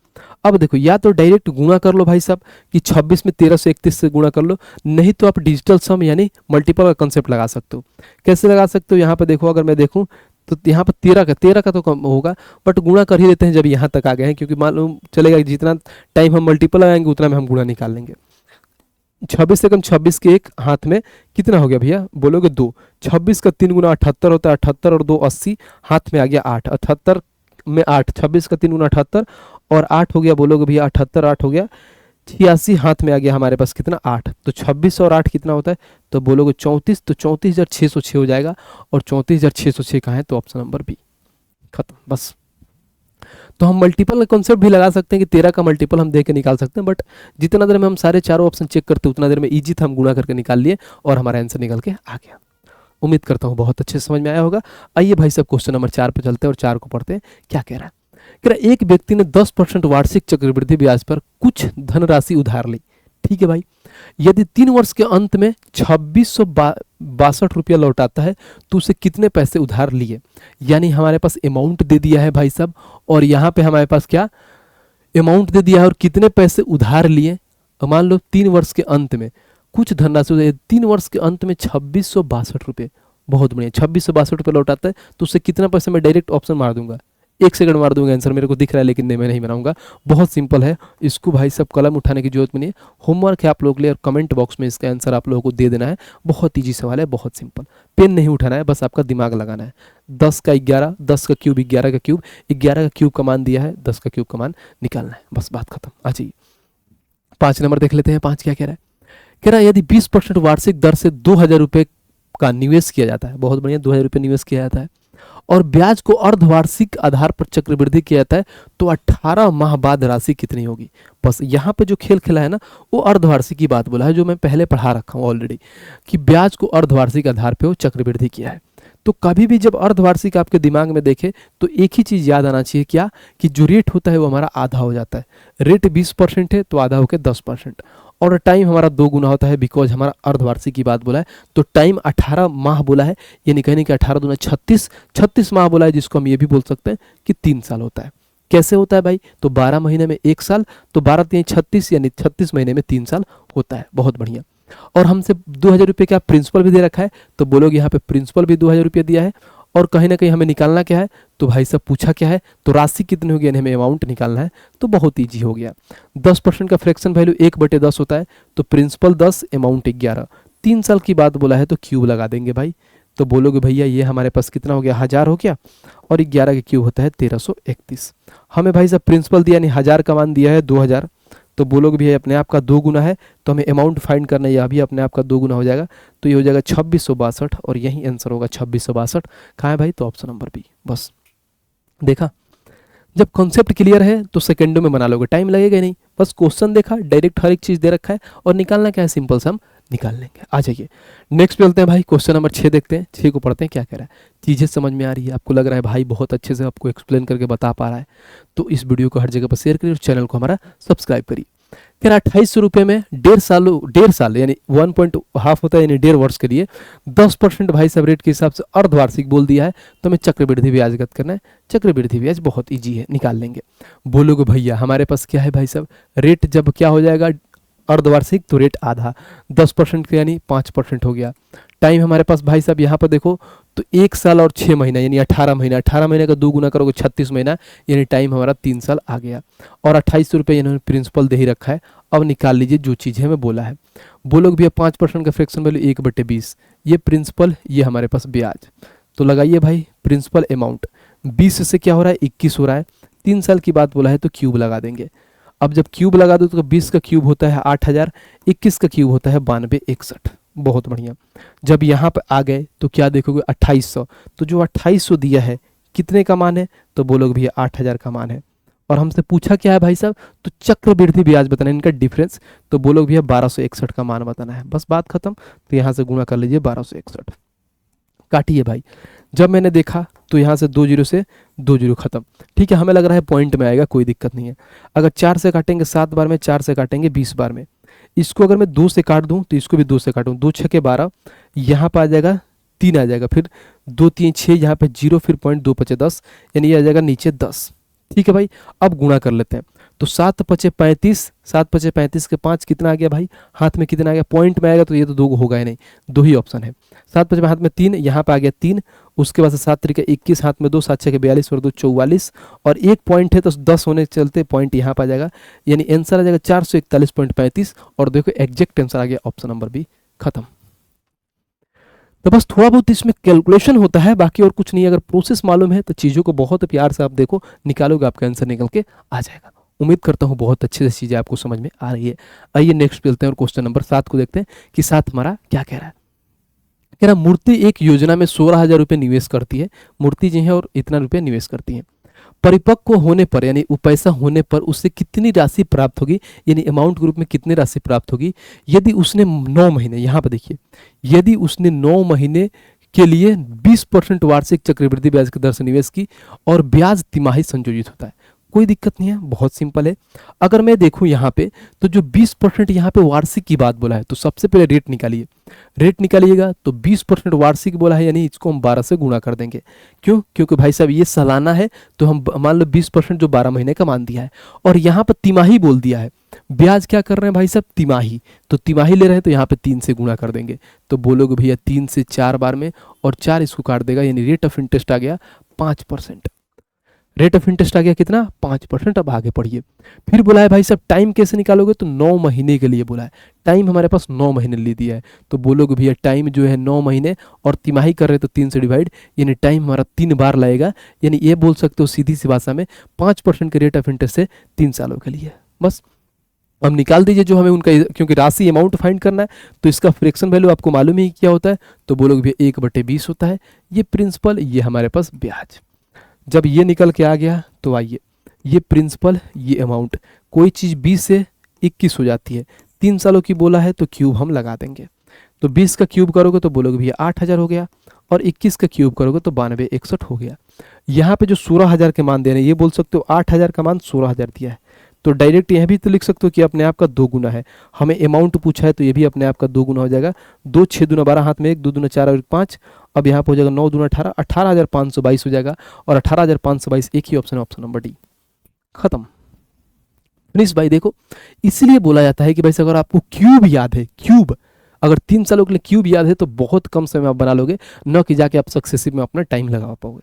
Speaker 1: अब देखो या तो डायरेक्ट गुणा कर लो भाई साहब कि 26 में 1331 से गुणा कर लो, नहीं तो आप डिजिटल सम यानी मल्टीपल का कंसेप्ट लगा सकते हो। कैसे लगा सकते हो, यहाँ पे देखो, अगर मैं देखूँ तो यहाँ पर 13 का तो कम होगा, बट गुणा कर ही लेते हैं जब यहाँ तक आ गए हैं, क्योंकि मालूम चलेगा कि जितना टाइम हम मल्टीपल लगाएंगे उतना में हम गुणा निकाल लेंगे। 26 से कम 26 के एक हाथ में कितना हो गया भैया, बोलोगे 2। 26 का 3 गुना 78 होता है, 78 और 2 80, हाथ में आ गया 8। 78 में 8, 26 का 3 गुना 78 और 8 हो गया, बोलोगे भैया 78 8 हो गया 86, हाथ में आ गया हमारे पास कितना 8। तो 26 और 8 कितना होता है तो बोलोगे 34, तो 34,606 हो जाएगा। और 34,606 कहाँ है तो ऑप्शन नंबर बी, खत्म बस। तो हम मल्टीपल का कॉन्सेप्ट भी लगा सकते हैं कि 13 का मल्टीपल हम दे के निकाल सकते हैं, बट जितना देर में हम सारे चारों ऑप्शन चेक करते उतना देर में ईजी था, हम गुणा करके निकाल लिए और हमारा आंसर निकल के आ गया। उम्मीद करता हूँ बहुत अच्छे से समझ में आया होगा। आइए भाई साहब क्वेश्चन नंबर 4 पे चलते हैं और 4 को पढ़ते हैं। क्या कह रहा है, कह रहा है एक व्यक्ति ने 10% वार्षिक चक्रवृद्धि ब्याज पर कुछ धनराशि उधार ली। ठीक है भाई, यदि 3 वर्ष के अंत में 2662 रुपया लौटाता है तो उसे कितने पैसे उधार लिए। यानी हमारे पास अमाउंट दे दिया है भाई साहब, और यहाँ पे हमारे पास क्या अमाउंट दे दिया है और कितने पैसे उधार लिए। मान लो 3 वर्ष के अंत में कुछ धनराशि, 3 वर्ष के अंत में 2662 रुपये, बहुत बढ़िया। 2662 रुपये लौटाता है तो उससे कितना पैसे, मैं डायरेक्ट ऑप्शन मार दूंगा 1 सेकंड मार दूंगा आंसर, मेरे को दिख रहा है लेकिन नहीं, मैं नहीं बनाऊंगा। बहुत सिंपल है, इसको भाई सब कलम उठाने की जरूरत नहीं है, होमवर्क है आप लोग के लिए, और कमेंट बॉक्स में इसका आंसर आप लोगों को दे देना है। बहुत ईजी सवाल है, बहुत सिंपल, पेन नहीं उठाना है, बस आपका दिमाग लगाना है। 10 का 11, 10 का क्यूब 11 का क्यूब, 11 का क्यूब का मान दिया है, 10 का क्यूब का मान निकालना है, बस बात खत्म। आ जाइए 5 नंबर देख लेते हैं। 5 क्या कह रहा है? कह रहा है यदि 20% वार्षिक दर से 2,000 रुपये का निवेश किया जाता है, बहुत बढ़िया, 2,000 रुपये निवेश किया जाता है, और ब्याज को अर्धवार्षिक आधार पर चक्रवृद्धि किया जाता है, तो 18 माह बाद राशि कितनी होगी? बस यहाँ पे जो खेल खेला है ना, वो अर्धवार्षिक की बात बोला है, जो मैं पहले पढ़ा रखा हूँ ऑलरेडी, कि ब्याज को अर्धवार्षिक आधार पे वो चक्रवृद्धि किया है। तो कभी भी जब अर्धवार्षिक आपके दिमाग में देखे तो एक ही चीज याद आना चाहिए, क्या? कि जो रेट होता है वो हमारा आधा हो जाता है। रेट 20% है तो आधा होकर 10%, और टाइम हमारा 2 गुना होता है, बिकॉज हमारा अर्धवार्षिक की बात बोला है। तो टाइम 18 माह बोला है, यानी कहने कि 18 दूना 36, 36 माह बोला है, जिसको हम ये भी बोल सकते हैं कि 3 साल होता है। कैसे होता है भाई? तो 12 महीने में 1 साल, तो 12 3 36, यानी 36 महीने में 3 साल होता है। बहुत बढ़िया। और हमसे 2,000 रुपये का प्रिंसिपल भी दे रखा है, तो बोलोगे यहाँ पे प्रिंसिपल भी 2,000 रुपये दिया है, और कहीं ना कहीं हमें निकालना क्या है? तो भाई सब पूछा क्या है? तो राशि कितनी होगी, यानी हमें अमाउंट निकालना है। तो बहुत ईजी हो गया। 10% का फ्रैक्शन वैल्यू 1/10 होता है, तो प्रिंसिपल 10, अमाउंट 11, 3 साल की बात बोला है तो क्यूब लगा देंगे भाई। तो बोलोगे भैया ये हमारे पास कितना हो गया? 1000 हो गया, और 11 का क्यूब होता है 1331। हमें भाई साहब प्रिंसिपल दिया, यानी 1000 का मान दिया है 2000, तो बोलोगे भैया अपने आप का 2 गुना है, तो हमें अमाउंट फाइंड करना है, यह भी अपने आप का 2 गुना हो जाएगा, तो ये हो जाएगा 2662, और यही आंसर होगा 2662। कहाँ है भाई? तो ऑप्शन नंबर बी। बस देखा, जब कॉन्सेप्ट क्लियर है तो सेकंडों में बना लोगे, टाइम लगेगा ही नहीं। बस क्वेश्चन देखा, डायरेक्ट हर एक चीज दे रखा है, और निकालना क्या है? सिंपल से हम निकाल लेंगे। आ जाइए नेक्स्ट पे चलते हैं भाई, क्वेश्चन नंबर 6 देखते हैं। 6 को पढ़ते हैं, क्या कह रहा है? चीजें समझ में आ रही है? आपको लग रहा है भाई बहुत अच्छे से आपको एक्सप्लेन करके बता पा रहा है, तो इस वीडियो को हर जगह पर शेयर करिए और चैनल को हमारा सब्सक्राइब करिए। कह रहा 2800 रुपये में 1.5 साल यानी 1.5 होता है, यानी 1.5 वर्ष के लिए 10% भाई सब रेट के हिसाब से अर्धवार्षिक बोल दिया है, तो हमें चक्रवृद्धि ब्याजगत करना है। चक्रवृद्धि ब्याज बहुत ईजी है, निकाल लेंगे। बोलोगे भैया हमारे पास क्या है भाई साहब? रेट जब क्या हो जाएगा अर्धवार्षिक, तो रेट आधा, 10% का यानी 5% हो गया। टाइम हमारे पास भाई साहब यहाँ पर देखो, तो 1 साल और 6 महीना यानी 18 महीना, 18 महीने का 2 गुना करोगे 36 महीना, यानी टाइम हमारा 3 साल आ गया। और 2800 रुपये इन्होंने प्रिंसिपल दे ही रखा है। अब निकाल लीजिए जो चीज़ हमें बोला है। बोलोगे भैया 5% का फ्रैक्शन वैल्यू 1/20, ये प्रिंसिपल, ये हमारे पास ब्याज। तो लगाइए भाई प्रिंसिपल अमाउंट, 20 से क्या हो रहा है? 21 हो रहा है। 3 साल की बात बोला है तो क्यूब लगा देंगे। अब जब क्यूब लगा दो तो 20 का क्यूब होता है 8000, 21 का क्यूब होता है 9261। बहुत बढ़िया। जब यहाँ पर आ गए तो क्या देखोगे? 2800, तो जो 2800 दिया है कितने का मान है? तो बोलोगे भैया 8000 का मान है। और हमसे पूछा क्या है भाई साहब? तो चक्रवृद्धि ब्याज बताना है, इनका डिफरेंस, तो बोलोगे भैया 1261 का मान बताना है। बस बात खत्म। तो यहाँ से गुणा कर लीजिए 1261, काटिए भाई। जब मैंने देखा तो यहाँ से 2 जीरो से 2 जीरो खत्म। ठीक है, हमें लग रहा है पॉइंट में आएगा, कोई दिक्कत नहीं है। अगर 4 से काटेंगे 7 बार में, 4 से काटेंगे 20 बार में। इसको अगर मैं 2 से काट दूं तो इसको भी 2 से काटूं, 2 6 12, यहाँ पर आ जाएगा 3 आ जाएगा, फिर 2 3 6, यहाँ पे 0, फिर पॉइंट 2 5 10, यानी ये आ जाएगा नीचे 10। ठीक है भाई, अब गुणा कर लेते हैं। तो 7 5 35, 7 5 35 के 5 कितना आ गया भाई? हाथ में कितना आ गया? पॉइंट में आएगा तो ये तो 2 होगा ही नहीं, 2 ही ऑप्शन है। 7 5 हाथ में 3, यहाँ पे आ गया 3, उसके बाद से 7 3 21, हाथ में 2, 7 6 42 और 2 44, और 1 पॉइंट है तो 10 होने के चलते पॉइंट यहाँ पर आ जाएगा, यानी आंसर आ जाएगा 441.35। और देखो एग्जैक्ट आंसर आ गया ऑप्शन नंबर बी। खत्म। तो बस थोड़ा बहुत इसमें कैलकुलेशन होता है, बाकी और कुछ नहीं। अगर प्रोसेस मालूम है तो चीज़ों को बहुत प्यार से आप देखो, निकालोगे आपका आंसर निकल के आ जाएगा। उम्मीद करता हूँ बहुत अच्छे से चीज़ें आपको समझ में आ रही है। आइए नेक्स्ट चलते हैं और क्वेश्चन नंबर 7 को देखते हैं कि 7 हमारा क्या कह रहा है। कह रहा मूर्ति एक योजना में 16,000 रुपये निवेश करती है। मूर्ति जी है और इतना रुपये निवेश करती है। परिपक्व होने पर यानी वो पैसा होने पर उससे कितनी राशि प्राप्त होगी, यानी अमाउंट के रूप में कितनी राशि प्राप्त होगी, यदि उसने 9 महीने, यहाँ पर देखिए, यदि उसने 9 महीने के लिए 20% वार्षिक चक्रवृद्धि ब्याज की दर से निवेश की और ब्याज तिमाही संयोजित होता है। कोई दिक्कत नहीं है, बहुत सिंपल है। अगर मैं देखूं यहाँ पे तो जो 20% यहाँ पे वार्षिक की बात बोला है, तो सबसे पहले रेट निकालिए। रेट निकालिएगा तो 20% वार्षिक बोला है, यानी इसको हम 12 से गुणा कर देंगे। क्यों? क्योंकि भाई साहब ये सालाना है, तो हम मान लो 20% जो 12 महीने का मान दिया है, और यहाँ पर तिमाही बोल दिया है। ब्याज क्या कर रहे हैं भाई साहब? तिमाही, तो तिमाही ले रहे हैं तो यहाँ पे 3 से गुणा कर देंगे। तो बोलोगे भैया 3 से 4 बार में, और 4 इसको काट देगा, यानी रेट ऑफ इंटरेस्ट आ गया 5%। रेट ऑफ इंटरेस्ट आ गया कितना 5%। अब आगे पढ़िए, फिर बोला है भाई साहब टाइम कैसे निकालोगे, तो 9 महीने के लिए बोला है। टाइम हमारे पास 9 महीने ले दिया है, तो बोलोगे भैया टाइम जो है 9 महीने और तिमाही कर रहे तो 3 से डिवाइड, यानी टाइम हमारा 3 बार लगेगा। यानी ये बोल सकते हो सीधी सी भाषा में 5% के रेट ऑफ इंटरेस्ट से 3 सालों के लिए। बस अब निकाल दीजिए जो हमें उनका, क्योंकि राशि अमाउंट फाइंड करना है तो इसका फ्रैक्शन वैल्यू आपको मालूम ही क्या होता है, तो बोलोगे भैया 1/20 होता है। ये प्रिंसिपल, ये हमारे पास ब्याज। जब ये निकल के आ गया तो आइए, ये प्रिंसिपल ये अमाउंट, कोई चीज़ 20 से 21 हो जाती है, 3 सालों की बोला है तो क्यूब हम लगा देंगे। तो 20 का क्यूब करोगे तो बोलोगे भैया 8,000 हो गया, और 21 का क्यूब करोगे तो 9261 हो गया। यहाँ पे जो 16,000 के मान दे रहे हैं, ये बोल सकते हो 8,000 का मान 16,000 दिया है, तो डायरेक्ट यह भी तो लिख सकते हो कि अपने आप का 2 गुना है। हमें अमाउंट पूछा है तो ये भी अपने आप का 2 गुना हो जाएगा। 2 6 दूना 12, हाथ में 1, 2 दूना 4 और 5। अब यहाँ पे हो जाएगा 9 दूना 18, 18,522 हो जाएगा, और 18,522 एक ही ऑप्शन है, ऑप्शन नंबर डी। खत्म। फिनिश भाई। देखो इसलिए बोला जाता है कि भाई अगर आपको क्यूब याद है, क्यूब अगर 3 सालों के लिए क्यूब याद है तो बहुत कम समय में आप बना लोगे, न कि जाके आप सक्सेसिव में अपना टाइम लगा पाओगे।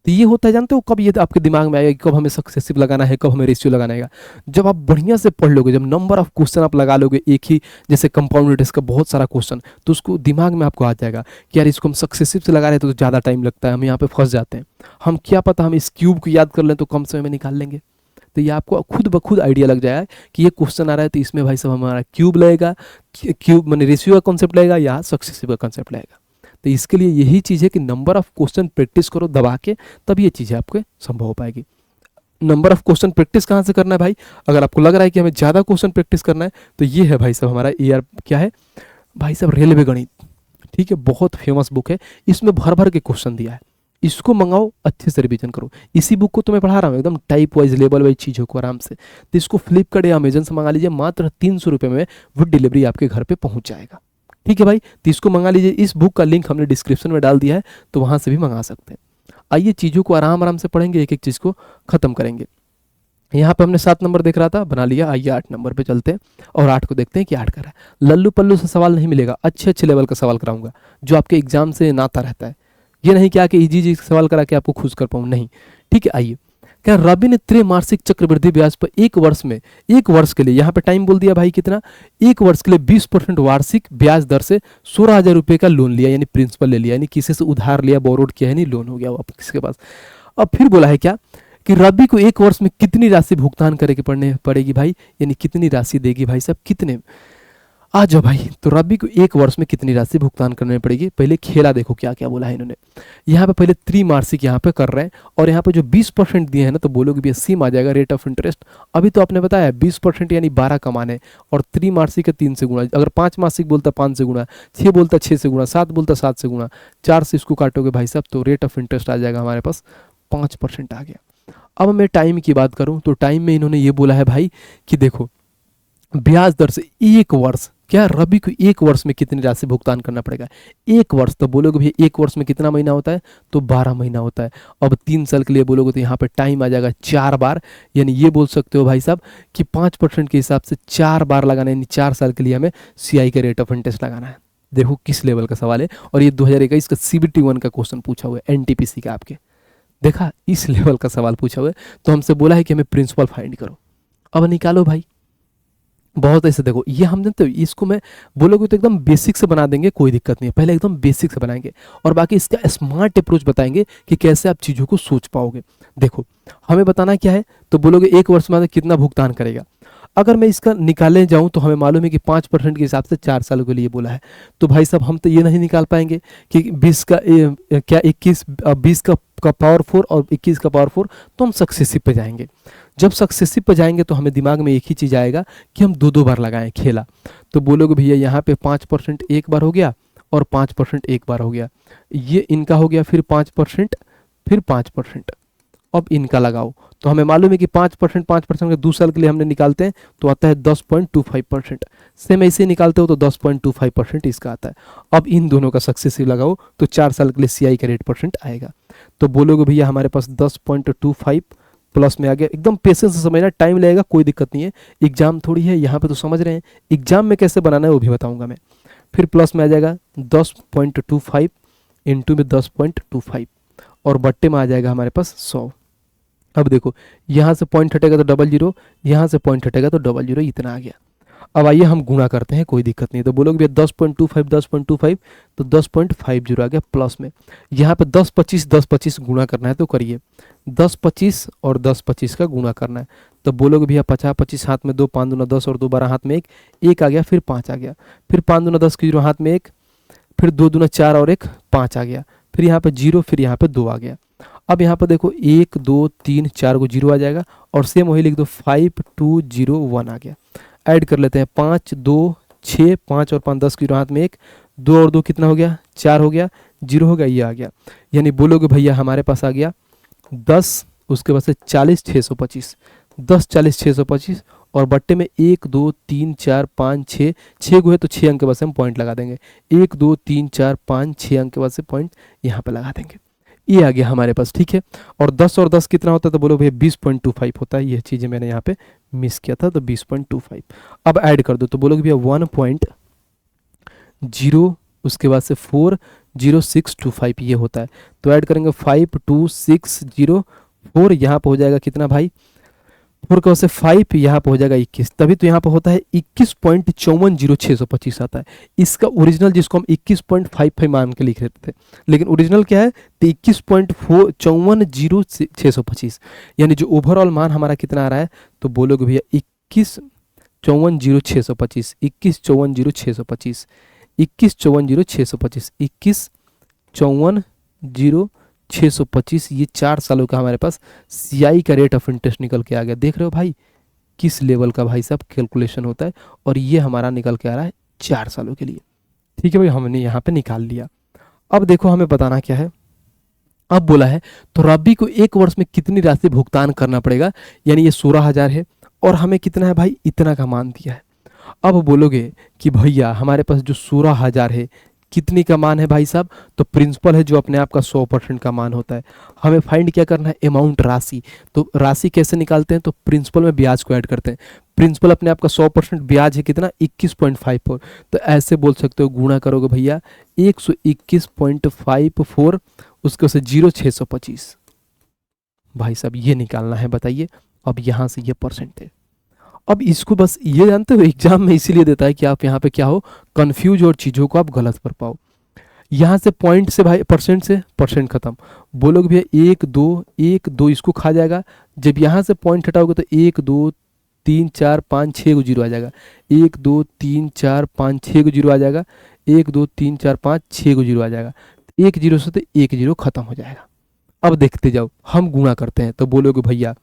Speaker 1: तो ये होता है, जानते हो कब ये आपके दिमाग में आएगा कि कब हमें सक्सेसिव लगाना है, कब हमें रेशियो लगाना है। जब आप बढ़िया से पढ़ लोगे, जब नंबर ऑफ क्वेश्चन आप लगा लोगे एक ही, जैसे कंपाउंड इंटरेस्ट का बहुत सारा क्वेश्चन, तो उसको दिमाग में आपको आ जाएगा कि यार इसको हम सक्सेसिव से लगा रहे हैं तो ज़्यादा टाइम लगता है, हम यहाँ पे फंस जाते हैं। हम क्या पता हम इस क्यूब को याद कर लें तो कम समय में निकाल लेंगे। तो ये आपको खुद ब खुद आइडिया लग जाएगा कि ये क्वेश्चन आ रहा है तो इसमें भाई साहब हमारा क्यूब लगेगा, क्यूब मैंने रेशियो का कॉन्सेप्ट लगेगा या सक्सेसिव का कॉन्सेप्ट लगेगा। तो इसके लिए यही चीज़ है कि नंबर ऑफ क्वेश्चन प्रैक्टिस करो दबा के, तब ये चीज़ें आपको संभव हो पाएगी। नंबर ऑफ क्वेश्चन प्रैक्टिस कहाँ से करना है भाई, अगर आपको लग रहा है कि हमें ज़्यादा क्वेश्चन प्रैक्टिस करना है तो ये है भाई साहब हमारा ER क्या है भाई साहब, रेलवे गणित। ठीक है, बहुत फेमस बुक है, इसमें भर भर के क्वेश्चन दिया है। इसको मंगाओ, अच्छे से रिवीजन करो। इसी बुक को तो मैं पढ़ा रहा हूँ एकदम टाइप वाइज, लेवल वाइज चीज़ों को आराम से। तो इसको फ्लिपकार्ट या अमेजन से मंगा लीजिए, मात्र 300 रुपये में विद डिलीवरी आपके घर पे पहुँच जाएगा। ठीक है भाई, तो इसको मंगा लीजिए। इस बुक का लिंक हमने डिस्क्रिप्शन में डाल दिया है, तो वहाँ से भी मंगा सकते हैं। आइए चीज़ों को आराम आराम से पढ़ेंगे, एक एक चीज़ को ख़त्म करेंगे। यहाँ पे हमने 7 नंबर देख रहा था, बना लिया। आइए 8 नंबर पे चलते हैं और 8 को देखते हैं कि 8 कर रहा है। लल्लू पल्लू से सवाल नहीं मिलेगा, अच्छे अच्छे लेवल का सवाल कराऊंगा जो आपके एग्जाम से नाता रहता है। ये नहीं कि आके इजी सवाल करा के आपको खुश कर पाऊँ, नहीं। ठीक है, आइए। क्या रवि ने त्रैमासिक चक्रवृद्धि ब्याज पर एक वर्ष में, एक वर्ष के लिए, यहाँ पे टाइम बोल दिया भाई कितना, एक वर्ष के लिए 20% वार्षिक ब्याज दर से 16,000 रुपये का लोन लिया, यानी प्रिंसिपल ले लिया, यानी किसी से उधार लिया, बोरोड किया है, नहीं लोन हो गया वो किसके पास। अब फिर बोला है क्या कि रवि को एक वर्ष में कितनी राशि भुगतान करके पड़ेगी भाई, यानी कितनी राशि देगी भाई साहब, कितने। आ जाओ भाई, तो रवि को एक वर्ष में कितनी राशि भुगतान करनी पड़ेगी। पहले खेला देखो क्या क्या बोला है इन्होंने। यहाँ पे पहले त्रैमासिक यहाँ पे कर रहे हैं, और यहाँ पे जो 20% दिए हैं ना, तो बोलोगे भी सीम आ जाएगा रेट ऑफ इंटरेस्ट। अभी तो आपने बताया 20% यानी 12 कमाने, और त्रैमासिक का 3 से गुणा, अगर 5 मासिक बोलता 5 से गुणा, 6 बोलता 6 से गुणा, 7 बोलता 7 से गुणा, 4 से इसको काटोगे भाई साहब तो रेट ऑफ इंटरेस्ट आ जाएगा हमारे पास 5% आ गया। अब मैं टाइम की बात करूँ तो टाइम में इन्होंने ये बोला है भाई कि देखो ब्याज दर से एक वर्ष, क्या रवि को एक वर्ष में कितनी राशि भुगतान करना पड़ेगा, एक वर्ष। तो बोलोगे भैया एक वर्ष में कितना महीना होता है, तो 12 महीना होता है। अब 3 साल के लिए बोलोगे तो यहाँ पे टाइम आ जाएगा 4 बार, यानी ये बोल सकते हो भाई साहब कि 5% के हिसाब से 4 बार लगाना है, यानी 4 साल के लिए हमें CI का रेट ऑफ इंटरेस्ट लगाना है। देखो किस लेवल का सवाल है, और ये 2021 का CBT 1 का क्वेश्चन पूछा हुआ है, NTPC का आपके। देखा, इस लेवल का सवाल पूछा हुआ है, तो हमसे बोला है कि हमें प्रिंसिपल फाइंड करो। अब निकालो भाई, बहुत ऐसे देखो, ये हम जानते हो, इसको मैं बोलोगे तो एकदम बेसिक से बना देंगे, कोई दिक्कत नहीं है। पहले एकदम बेसिक से बनाएंगे और बाकी इसका स्मार्ट अप्रोच बताएंगे कि कैसे आप चीज़ों को सोच पाओगे। देखो हमें बताना क्या है, तो बोलोगे एक वर्ष में कितना भुगतान करेगा। अगर मैं इसका निकालने जाऊं तो हमें मालूम है कि 5% के हिसाब से 4 सालों के लिए बोला है। तो भाई साहब हम तो ये नहीं निकाल पाएंगे कि 20 का क्या 21 20 का पावर 4 और 21 का पावर 4, तो हम सक्सेसिव पे जाएंगे। जब सक्सेसिव पे जाएंगे तो हमें दिमाग में एक ही चीज़ आएगा कि हम 2-2 बार लगाएं खेला। तो बोलोगे भैया यहाँ पे 5% एक बार हो गया और 5% एक बार हो गया, ये इनका हो गया, फिर 5%, फिर 5%। अब इनका लगाओ तो हमें मालूम है कि 5% के 2 साल के लिए हमने निकालते हैं तो आता है 10.25%। सेम ऐसे निकालते हो तो 10.25% इसका आता है। अब इन दोनों का सक्सेसिव लगाओ तो 4 साल के लिए CI का रेट % आएगा। तो बोलोगे भैया हमारे पास 10.25 प्लस में आ गया। एकदम पेशेंस से समझना, टाइम लगेगा, कोई दिक्कत नहीं है, एग्जाम थोड़ी है, यहाँ पे तो समझ रहे हैं। एग्जाम में कैसे बनाना है वो भी बताऊँगा मैं। फिर प्लस में आ जाएगा 10.25 इंटू में 10.25 और बट्टे में आ जाएगा हमारे पास 100। अब देखो यहाँ से पॉइंट हटेगा तो डबल जीरो, यहाँ से पॉइंट हटेगा तो डबल जीरो, इतना आ गया। अब आइए हम गुणा करते हैं, कोई दिक्कत नहीं। तो बोलोगे भैया 10.25 10.25 तो 10.50 आ गया प्लस में। यहाँ पे 10 25 गुणा करना है तो करिए, 10 25 और 10 25 का गुणा करना है। तो बोलोगे भैया 50 25 हाथ में 2, 5 दूना 10 और 2 12 हाथ में 1, 1 आ गया, फिर 5 आ गया, फिर 5 दूना 10 की 0 हाथ में 1, फिर 2 दूना 4 और 1 5 आ गया, फिर यहाँ पे 0, फिर यहाँ पे 2 आ गया। अब यहाँ पर देखो 1 2 3 4 को 0 आ जाएगा और सेम वही लिख दो 5 2 0 1 आ गया। ऐड कर लेते हैं 5 2 6, 5 और 5 10 की 0 हाथ में 1, 2 और 2 कितना हो गया 4 हो गया, 0 हो गया, ये आ गया। यानी बोलोगे भैया हमारे पास आ गया 10, उसके बाद से 40 625, 10 40 625 और बट्टे में 1 2 3 4 5 6, 6 को है तो 6 अंक के बाद से हम पॉइंट लगा देंगे, 1 2 3 4 5 6 अंक के बाद से पॉइंट यहाँ पे लगा देंगे। ये आ गया हमारे पास, ठीक है। और 10 और 10 कितना होता है तो बोलो भैया 20.25 होता है। ये चीज़ें मैंने यहाँ पे मिस किया था, तो 20.25। अब ऐड कर दो तो बोलोगे भैया 1.0, उसके बाद से 40625 ये होता है। तो ऐड करेंगे 52604, यहाँ पर हो जाएगा कितना भाई 4 का से 5, यहाँ पर हो जाएगा 21, तभी तो यहाँ पर होता है 21.540625 आता है। इसका ओरिजिनल जिसको हम 21.55 मान के लिख रहे थे, लेकिन ओरिजिनल क्या है तो 21.540625, यानी जो ओवरऑल मान हमारा कितना आ रहा है तो बोलोगे भैया 21.540625, 21.540625, 21.540625, 21.540625। ये 4 सालों का हमारे पास सीआई का रेट ऑफ इंटरेस्ट निकल के आ गया। देख रहे हो भाई किस लेवल का भाई साहब कैलकुलेशन होता है, और ये हमारा निकल के आ रहा है 4 सालों के लिए। ठीक है भाई, हमने यहाँ पे निकाल लिया। अब देखो हमें बताना क्या है। अब बोला है तो रबी को 1 वर्ष में कितनी राशि भुगतान करना पड़ेगा, यानी ये 16,000 है और हमें कितना है भाई इतना का मान दिया है। अब बोलोगे कि भैया हमारे पास जो 16,000 है कितनी का मान है भाई साहब, तो प्रिंसिपल है जो अपने आप का 100% का मान होता है। हमें फाइंड क्या करना है अमाउंट, राशि। तो राशि कैसे निकालते हैं तो प्रिंसिपल में ब्याज को ऐड करते हैं। प्रिंसिपल अपने आप का 100% ब्याज है कितना 21.54, तो ऐसे बोल सकते हो गुणा करोगे भैया 121.54, उसके से 0,625 भाई साहब ये निकालना है। बताइए अब यहाँ से ये परसेंट है। अब इसको बस ये जानते हो एग्जाम में इसीलिए देता है कि आप यहाँ पे क्या हो कंफ्यूज और चीज़ों को आप गलत कर पाओ। यहाँ से पॉइंट से भाई परसेंट से परसेंट खत्म, बोलोगे भैया 1 2 इसको खा जाएगा। जब यहाँ से पॉइंट हटाओगे तो 1 2 3 4 5 6 को 0 आ जाएगा, 1 2 3 4 5 6 को 0 आ जाएगा, 1 2 3 4 5 6 को 0 आ जाएगा। 1 0 से तो 1 0 खत्म हो जाएगा। अब देखते जाओ हम गुणा करते हैं तो बोलोगे भैया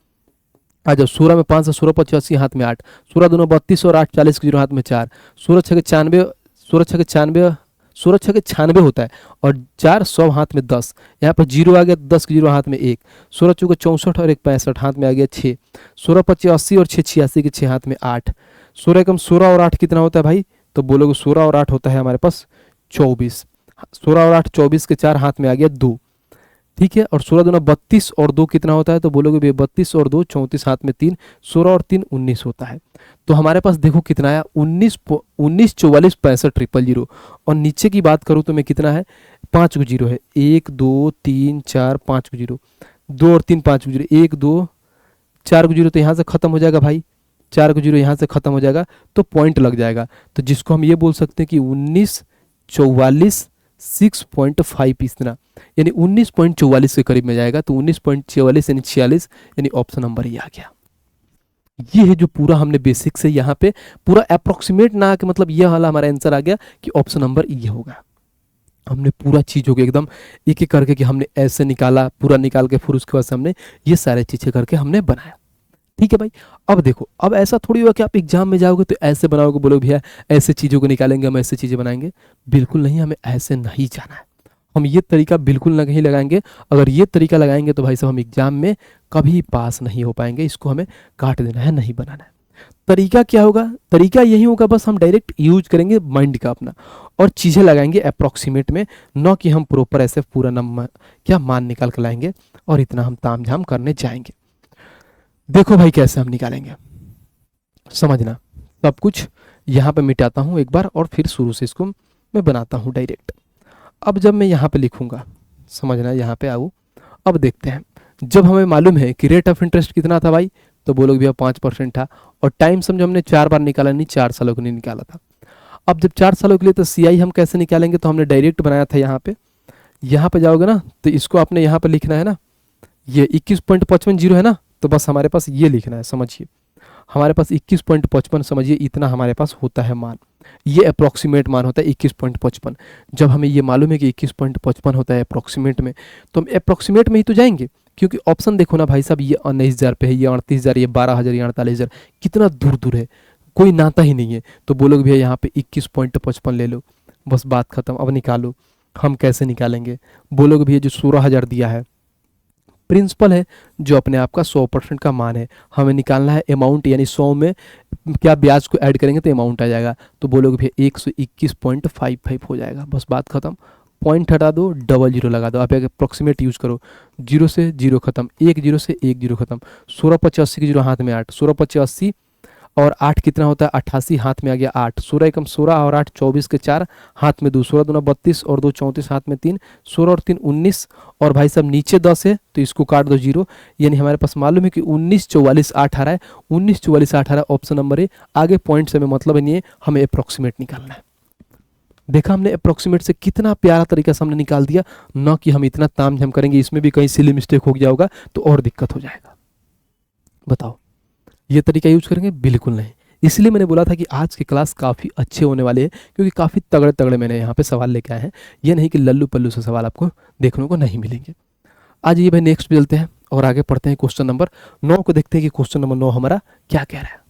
Speaker 1: आ जाओ 16 में 5 से 16 85 हाथ में 8, 16 दूना 32 और 8 40 की 0 हाथ में 4, 16 6 96, 16 6 96, 16 6 96 होता है और 4 100 हाथ में 10, यहाँ पर 0 आ गया 10 की 0 हाथ में 1, 16 चौके 64 और 1 65 हाथ में आ गया 6, 16 25 80 और 6 86 के 6 हाथ में 8, 16 एकम 16 और 8 कितना होता है भाई तो बोलोगे 16 और 8 होता है हमारे पास 24, 16 और 8 24 के 4 हाथ में आ गया 2, ठीक है। और 16 दूना 32 और 2 कितना होता है तो बोलोगे भैया 32 और 2 34 हाथ में 3, 16 और 3 19 होता है। तो हमारे पास देखो कितना आया 19 44 65 000। और नीचे की बात करूँ तो मैं कितना है 5 को 0 है, 1 2 3 4 5 को 0, 2 और 3 5 को 0, 1 2 4 को 0 तो यहाँ से खत्म हो जाएगा भाई, 4 को 0 यहाँ से खत्म हो जाएगा तो पॉइंट लग जाएगा। तो जिसको हम ये बोल सकते हैं कि 19 44 6.5 इतना, यानी 19.44 के करीब में जाएगा। तो 19.44 यानी 46, यानी ऑप्शन नंबर ये आ गया। ये है जो पूरा हमने बेसिक से यहाँ पे पूरा अप्रोक्सीमेट ना आके मतलब ये वाला हमारा आंसर आ गया कि ऑप्शन नंबर ये होगा। हमने पूरा चीज़ों को एकदम एक एक करके कि हमने ऐसे निकाला, पूरा निकाल के फिर उसके बाद हमने ये सारे चीज़ें करके हमने बनाया। ठीक है भाई। अब देखो अब ऐसा थोड़ी हुआ कि आप एग्जाम में जाओगे तो ऐसे बनाओगे, बोलोगे भैया ऐसे चीज़ों को निकालेंगे हम ऐसे चीज़ें बनाएंगे, बिल्कुल नहीं, हमें ऐसे नहीं जाना है। हम ये तरीका बिल्कुल नहीं लगाएंगे। अगर ये तरीका लगाएंगे तो भाई साहब हम एग्जाम में कभी पास नहीं हो पाएंगे। इसको हमें काट देना है, नहीं बनाना है। तरीका क्या होगा, तरीका यही होगा बस हम डायरेक्ट यूज करेंगे माइंड का अपना और चीज़ें लगाएंगे अप्रॉक्सीमेट में, न कि हम प्रॉपर ऐसे पूरा नंबर क्या मान निकाल कर लाएंगे और इतना हम ताम झाम करने जाएंगे। देखो भाई कैसे हम निकालेंगे, समझना सब कुछ। यहाँ पे मिटाता हूँ एक बार और फिर शुरू से इसको मैं बनाता हूँ डायरेक्ट। अब जब मैं यहाँ पे लिखूँगा, समझना यहाँ पे आऊँ। अब देखते हैं जब हमें मालूम है कि रेट ऑफ इंटरेस्ट कितना था भाई, तो बोलोगे भैया 5% था, और टाइम समझो हमने 4 बार निकाला, नहीं 4 सालों के लिए निकाला था। अब जब 4 सालों के लिए, तो CI हम कैसे निकालेंगे, तो हमने डायरेक्ट बनाया था यहाँ पे जाओगे ना, तो इसको आपने यहाँ पे लिखना है ना, ये 21.55 है ना, तो बस हमारे पास ये लिखना है, समझिए हमारे पास 21.55, समझिए इतना हमारे पास होता है मान। ये अप्रॉक्सीमेट मान होता है 21.55। जब हमें ये मालूम है कि 21.55 होता है अप्रॉक्सीमेट में, तो हम अप्रॉक्सीमेट में ही तो जाएंगे, क्योंकि ऑप्शन देखो ना भाई साहब, ये 19,000 पे है, ये 38,000, ये 12,000, ये 48,000, कितना दूर दूर है, कोई नाता ही नहीं है। तो बोलोगे भैया यहाँ पे 21.55 ले लो, बस बात खत्म। अब निकालो, हम कैसे निकालेंगे, बोलोगे भैया जो 16,000 दिया है प्रिंसिपल है, जो अपने आप का 100% का मान है, हमें निकालना है अमाउंट, यानी 100 में क्या ब्याज को ऐड करेंगे तो अमाउंट आ जाएगा। तो बोलोगे भैया 121.55 हो जाएगा, बस बात खत्म। पॉइंट हटा दो, डबल जीरो लगा दो, आप अप्रोक्सीमेट यूज करो, 0 से 0 खत्म, 1 0 से 1 0 खत्म, 16 की 0 हाथ में 8, 16 और 8 कितना होता है 88, हाथ में आ गया 8, 16 एकम 16 और 8 24 के 4, हाथ में 2, 16 दूना 32 और 2 34, हाथ में 3, 16 और 3 19, और भाई साहब नीचे 10 है तो इसको काट दो 0, यानी हमारे पास मालूम है कि 19 44 8 आ रहा है, 19 44 8 आ रहा है, ऑप्शन नंबर ए। आगे पॉइंट से हमें मतलब नहीं है, हमें अप्रोक्सीमेट निकालना है। देखा हमने अप्रोक्सीमेट से कितना प्यारा तरीका से हमने निकाल दिया, न कि हम इतना ताम झाम करेंगे, इसमें भी कहीं सिली मिस्टेक हो गया होगा तो और दिक्कत हो जाएगा। बताओ ये तरीका यूज करेंगे? बिल्कुल नहीं। इसलिए मैंने बोला था कि आज की क्लास काफ़ी अच्छे होने वाले हैं, क्योंकि काफ़ी तगड़े तगड़े मैंने यहाँ पे सवाल लेके आए हैं, ये नहीं कि लल्लू पल्लू से सवाल आपको देखने को नहीं मिलेंगे। आज ये भाई नेक्स्ट पे चलते हैं और आगे पढ़ते हैं क्वेश्चन नंबर 9 को, देखते हैं कि क्वेश्चन नंबर 9 हमारा क्या कह रहा है।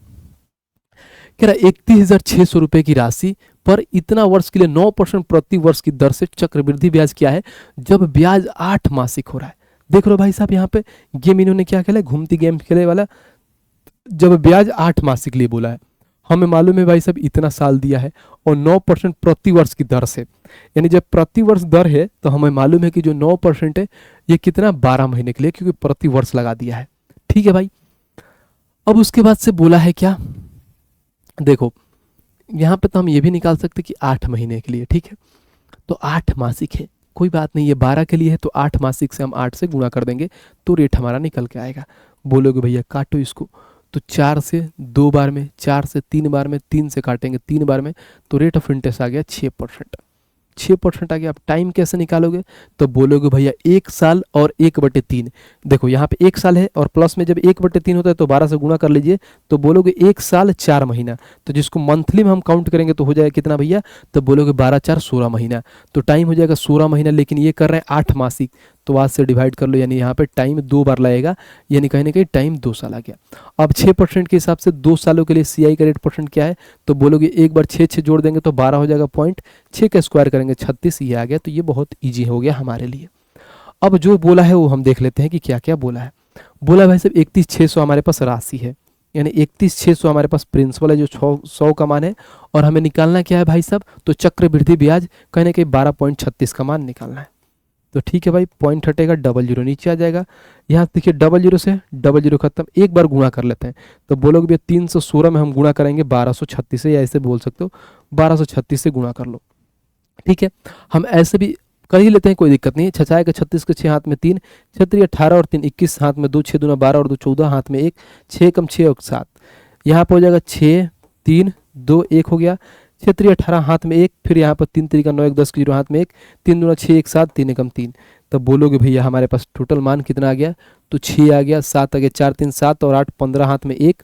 Speaker 1: कह रहा है 31,600 रुपये की राशि पर इतना वर्ष के लिए 9% प्रति वर्ष की दर से चक्रवृद्धि ब्याज क्या है जब ब्याज 8 मासिक हो रहा है। देख लो भाई साहब, यहाँ पे गेम इन्होंने क्या खेला है, घूमती गेम खेले वाला, जब ब्याज 8 मासिक के लिए बोला है, हमें मालूम है भाई साहब इतना साल दिया है और 9% प्रति वर्ष की दर से, यानी जब प्रति वर्ष दर है तो हमें मालूम है कि जो 9% है ये कितना 12 महीने के लिए, क्योंकि प्रति वर्ष लगा दिया है। ठीक है भाई, अब उसके बाद से बोला है क्या, देखो यहाँ पे तो हम ये भी निकाल सकते कि 8 महीने के लिए, ठीक है, तो 8 मासिक है, कोई बात नहीं, ये 12 के लिए है तो 8 मासिक से हम 8 से गुणा कर देंगे तो रेट हमारा निकल के आएगा। बोलोगे भैया काटो इसको, तो 4 से 2 बार में, 4 से 3 बार में, 3 से काटेंगे 3 बार में, तो रेट ऑफ इंटरेस्ट आ गया 6%। 6% आ गया। आप टाइम कैसे निकालोगे, तो बोलोगे भैया 1 साल और 1/3। देखो यहाँ पे 1 साल है और प्लस में जब 1/3 होता है तो 12 से गुणा कर लीजिए, तो बोलोगे 1 साल 4 महीना, तो जिसको मंथली में हम काउंट करेंगे तो हो जाएगा कितना भैया, तो बोलोगे 12 4 16 महीना, तो टाइम हो जाएगा 16 महीना, लेकिन ये कर रहे हैं 8 मासिक, तो आज से डिवाइड कर लो, यानी यहाँ पे टाइम 2 बार लगेगा, यानी कहीं ना कहीं टाइम 2 साल आ गया। अब 6% के हिसाब से 2 सालों के लिए CI का रेट परसेंट क्या है, तो बोलोगे एक बार 6 जोड़ देंगे तो 12 हो जाएगा पॉइंट, 6 का स्क्वायर करेंगे 36, ये आ गया, तो ये बहुत ईजी हो गया हमारे लिए। अब जो बोला है वो हम देख लेते हैं कि क्या क्या बोला है। बोला भाई साहब 31,600 हमारे पास राशि है, यानी 31,600 हमारे पास प्रिंसिपल है जो 100 का मान है, और हमें निकालना क्या है भाई साहब, तो चक्रवृद्धि ब्याज कहीं ना कहीं 12.36 का मान निकालना है। तो ठीक है भाई, पॉइंट हटेगा, डबल जीरो नीचे आ जाएगा, यहाँ देखिए डबल जीरो से डबल जीरो खत्म, एक बार गुणा कर लेते हैं, तो बोलोगे भैया 316 में हम गुणा करेंगे 1236 से, या ऐसे बोल सकते हो 1236 से गुणा कर लो। ठीक है, हम ऐसे भी कर ही लेते हैं, कोई दिक्कत नहीं है। 6 का 36 के 6 हाथ में 3, 6 18 और 3 21, हाथ में 2, 6 दूना 12 और 2 14, हाथ में 1, 6 कम 6 और 7, यहाँ पर हो जाएगा 6 3 2 1 हो गया, 6 18 हाथ में 1, फिर यहाँ पर 3 3 9 1 10 0 हाथ में 1, 3 दूना 6 1 7, 3 एकम 3, तब बोलोगे भैया हमारे पास टोटल मान कितना आ गया, तो 6 आ गया, 7 आ गया, 4 3 7 और 8 15 हाथ में 1,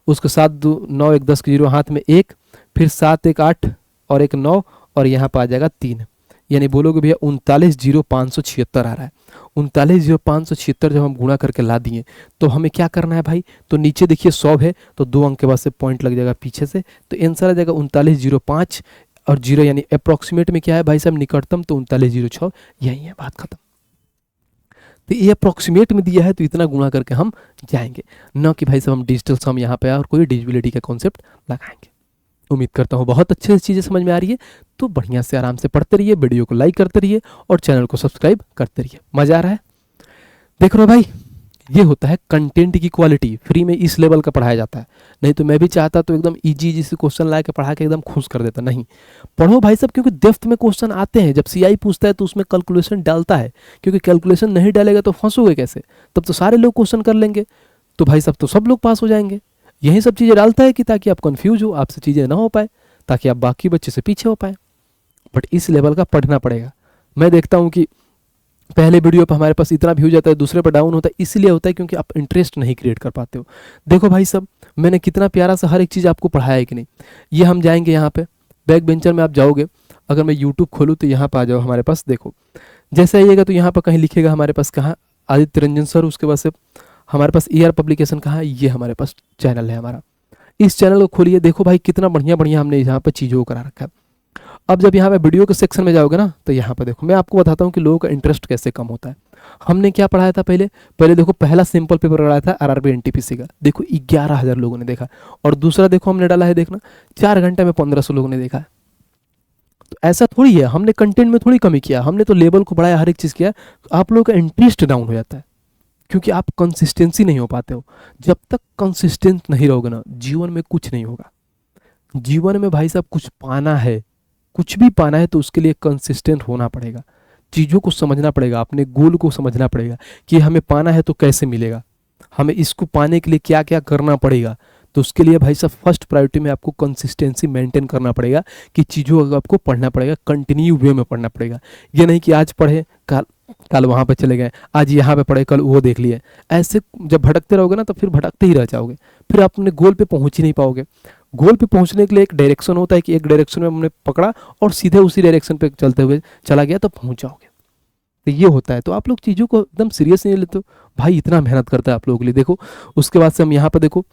Speaker 1: उसके साथ 2 9 1 10 0 हाथ में 1, फिर 7 1 8 और 1 9, और यहाँ पर आ जाएगा 3, यानी बोलोगे भैया 39,0576 आ रहा है। 39,0576 जब हम गुणा करके ला दिए तो हमें क्या करना है भाई, तो नीचे देखिए 100 है तो 2 अंक के बाद से पॉइंट लग जाएगा पीछे से, तो आंसर आ जाएगा 39,05 और 0, यानी अप्रोक्सीमेट में क्या है भाई साहब, निकटतम, तो 39,06, यही है, बात खत्म। तो ये अप्रोक्सीमेट में दिया है तो इतना गुणा करके हम जाएंगे, न कि भाई साहब हम डिजिटल सम यहाँ पे और कोई डिविजिबिलिटी का कॉन्सेप्ट लगाएंगे। उम्मीद करता हूँ बहुत अच्छे से चीज़ें समझ में आ रही है, तो बढ़िया से आराम से पढ़ते रहिए, वीडियो को लाइक करते रहिए और चैनल को सब्सक्राइब करते रहिए। मज़ा आ रहा है, देख रहे हो भाई, ये होता है कंटेंट की क्वालिटी। फ्री में इस लेवल का पढ़ाया जाता है। नहीं तो मैं भी चाहता तो एकदम इजी इजी से क्वेश्चन ला के पढ़ा के एकदम खुश कर देता। नहीं, पढ़ो भाई साहब, क्योंकि डेप्थ में क्वेश्चन आते हैं। जब सीआई पूछता है तो उसमें कैलकुलेशन डालता है, क्योंकि कैलकुलेशन नहीं डालेगा तो फंसोगे कैसे? तब तो सारे लोग क्वेश्चन कर लेंगे, तो भाई साहब तो सब लोग पास हो जाएंगे। यही सब चीज़ें डालता है कि ताकि आप कंफ्यूज हो, आपसे चीज़ें ना हो पाए, ताकि आप बाकी बच्चे से पीछे हो पाए। बट इस लेवल का पढ़ना पड़ेगा। मैं देखता हूँ कि पहले वीडियो पर हमारे पास इतना व्यू जाता है, दूसरे पर डाउन होता है। इसलिए होता है क्योंकि आप इंटरेस्ट नहीं क्रिएट कर पाते हो। देखो भाई साहब, मैंने कितना प्यारा सा हर एक चीज़ आपको पढ़ाया है कि नहीं। ये हम जाएंगे यहाँ पे बैक बेंचर में, आप जाओगे, अगर मैं यूट्यूब खोलूँ तो यहाँ पर आ जाओ हमारे पास। देखो जैसे आइएगा तो यहाँ पर कहीं लिखेगा हमारे पास कहाँ आदित्य रंजन सर, उसके बाद से हमारे पास ER पब्लिकेशन कहाँ है, ये हमारे पास चैनल है हमारा। इस चैनल को खोलिए, देखो भाई कितना बढ़िया बढ़िया हमने यहाँ पर चीज़ों को करा रखा है। अब जब यहाँ पे वीडियो के सेक्शन में जाओगे ना, तो यहाँ पर देखो मैं आपको बताता हूँ कि लोगों का इंटरेस्ट कैसे कम होता है। हमने क्या पढ़ाया था पहले? पहले देखो पहला सिंपल पेपर पढ़ाया था RRB NTPC का, देखो 11,000 लोगों ने देखा। और दूसरा देखो हमने डाला है, देखना 4 घंटे में 1500 लोगों ने देखा। तो ऐसा थोड़ी है, हमने कंटेंट में थोड़ी कमी किया, हमने तो लेवल को बढ़ाया, हर एक चीज़ किया। आप लोगों का इंटरेस्ट डाउन हो जाता है क्योंकि आप कंसिस्टेंसी नहीं हो पाते हो। जब तक कंसिस्टेंट नहीं रहोगे ना, जीवन में कुछ नहीं होगा। जीवन में भाई साहब कुछ पाना है, कुछ भी पाना है, तो उसके लिए कंसिस्टेंट होना पड़ेगा। चीज़ों को समझना पड़ेगा, अपने गोल को समझना पड़ेगा कि हमें पाना है तो कैसे मिलेगा, हमें इसको पाने के लिए क्या क्या करना पड़ेगा। तो उसके लिए भाई साहब फर्स्ट प्रायोरिटी में आपको कंसिस्टेंसी मेंटेन करना पड़ेगा कि चीज़ों को आपको पढ़ना पड़ेगा, कंटिन्यू वे में पढ़ना पड़ेगा। ये नहीं कि आज पढ़े कल वहाँ पे चले गए, आज यहाँ पे पढ़े कल वो देख लिए। ऐसे जब भटकते रहोगे ना तो फिर भटकते ही रह जाओगे, फिर आप अपने गोल पे पहुँच ही नहीं पाओगे। गोल पे पहुँचने के लिए एक डायरेक्शन होता है कि एक डायरेक्शन में हमने पकड़ा और सीधे उसी डायरेक्शन पे चलते हुए चला गया तो पहुँच जाओगे। तो ये होता है। तो आप लोग चीज़ों को एकदम सीरियस नहीं लेते हो। भाई इतना मेहनत करता है आप लोगों के लिए। देखो उसके बाद से हम यहाँ पर देखो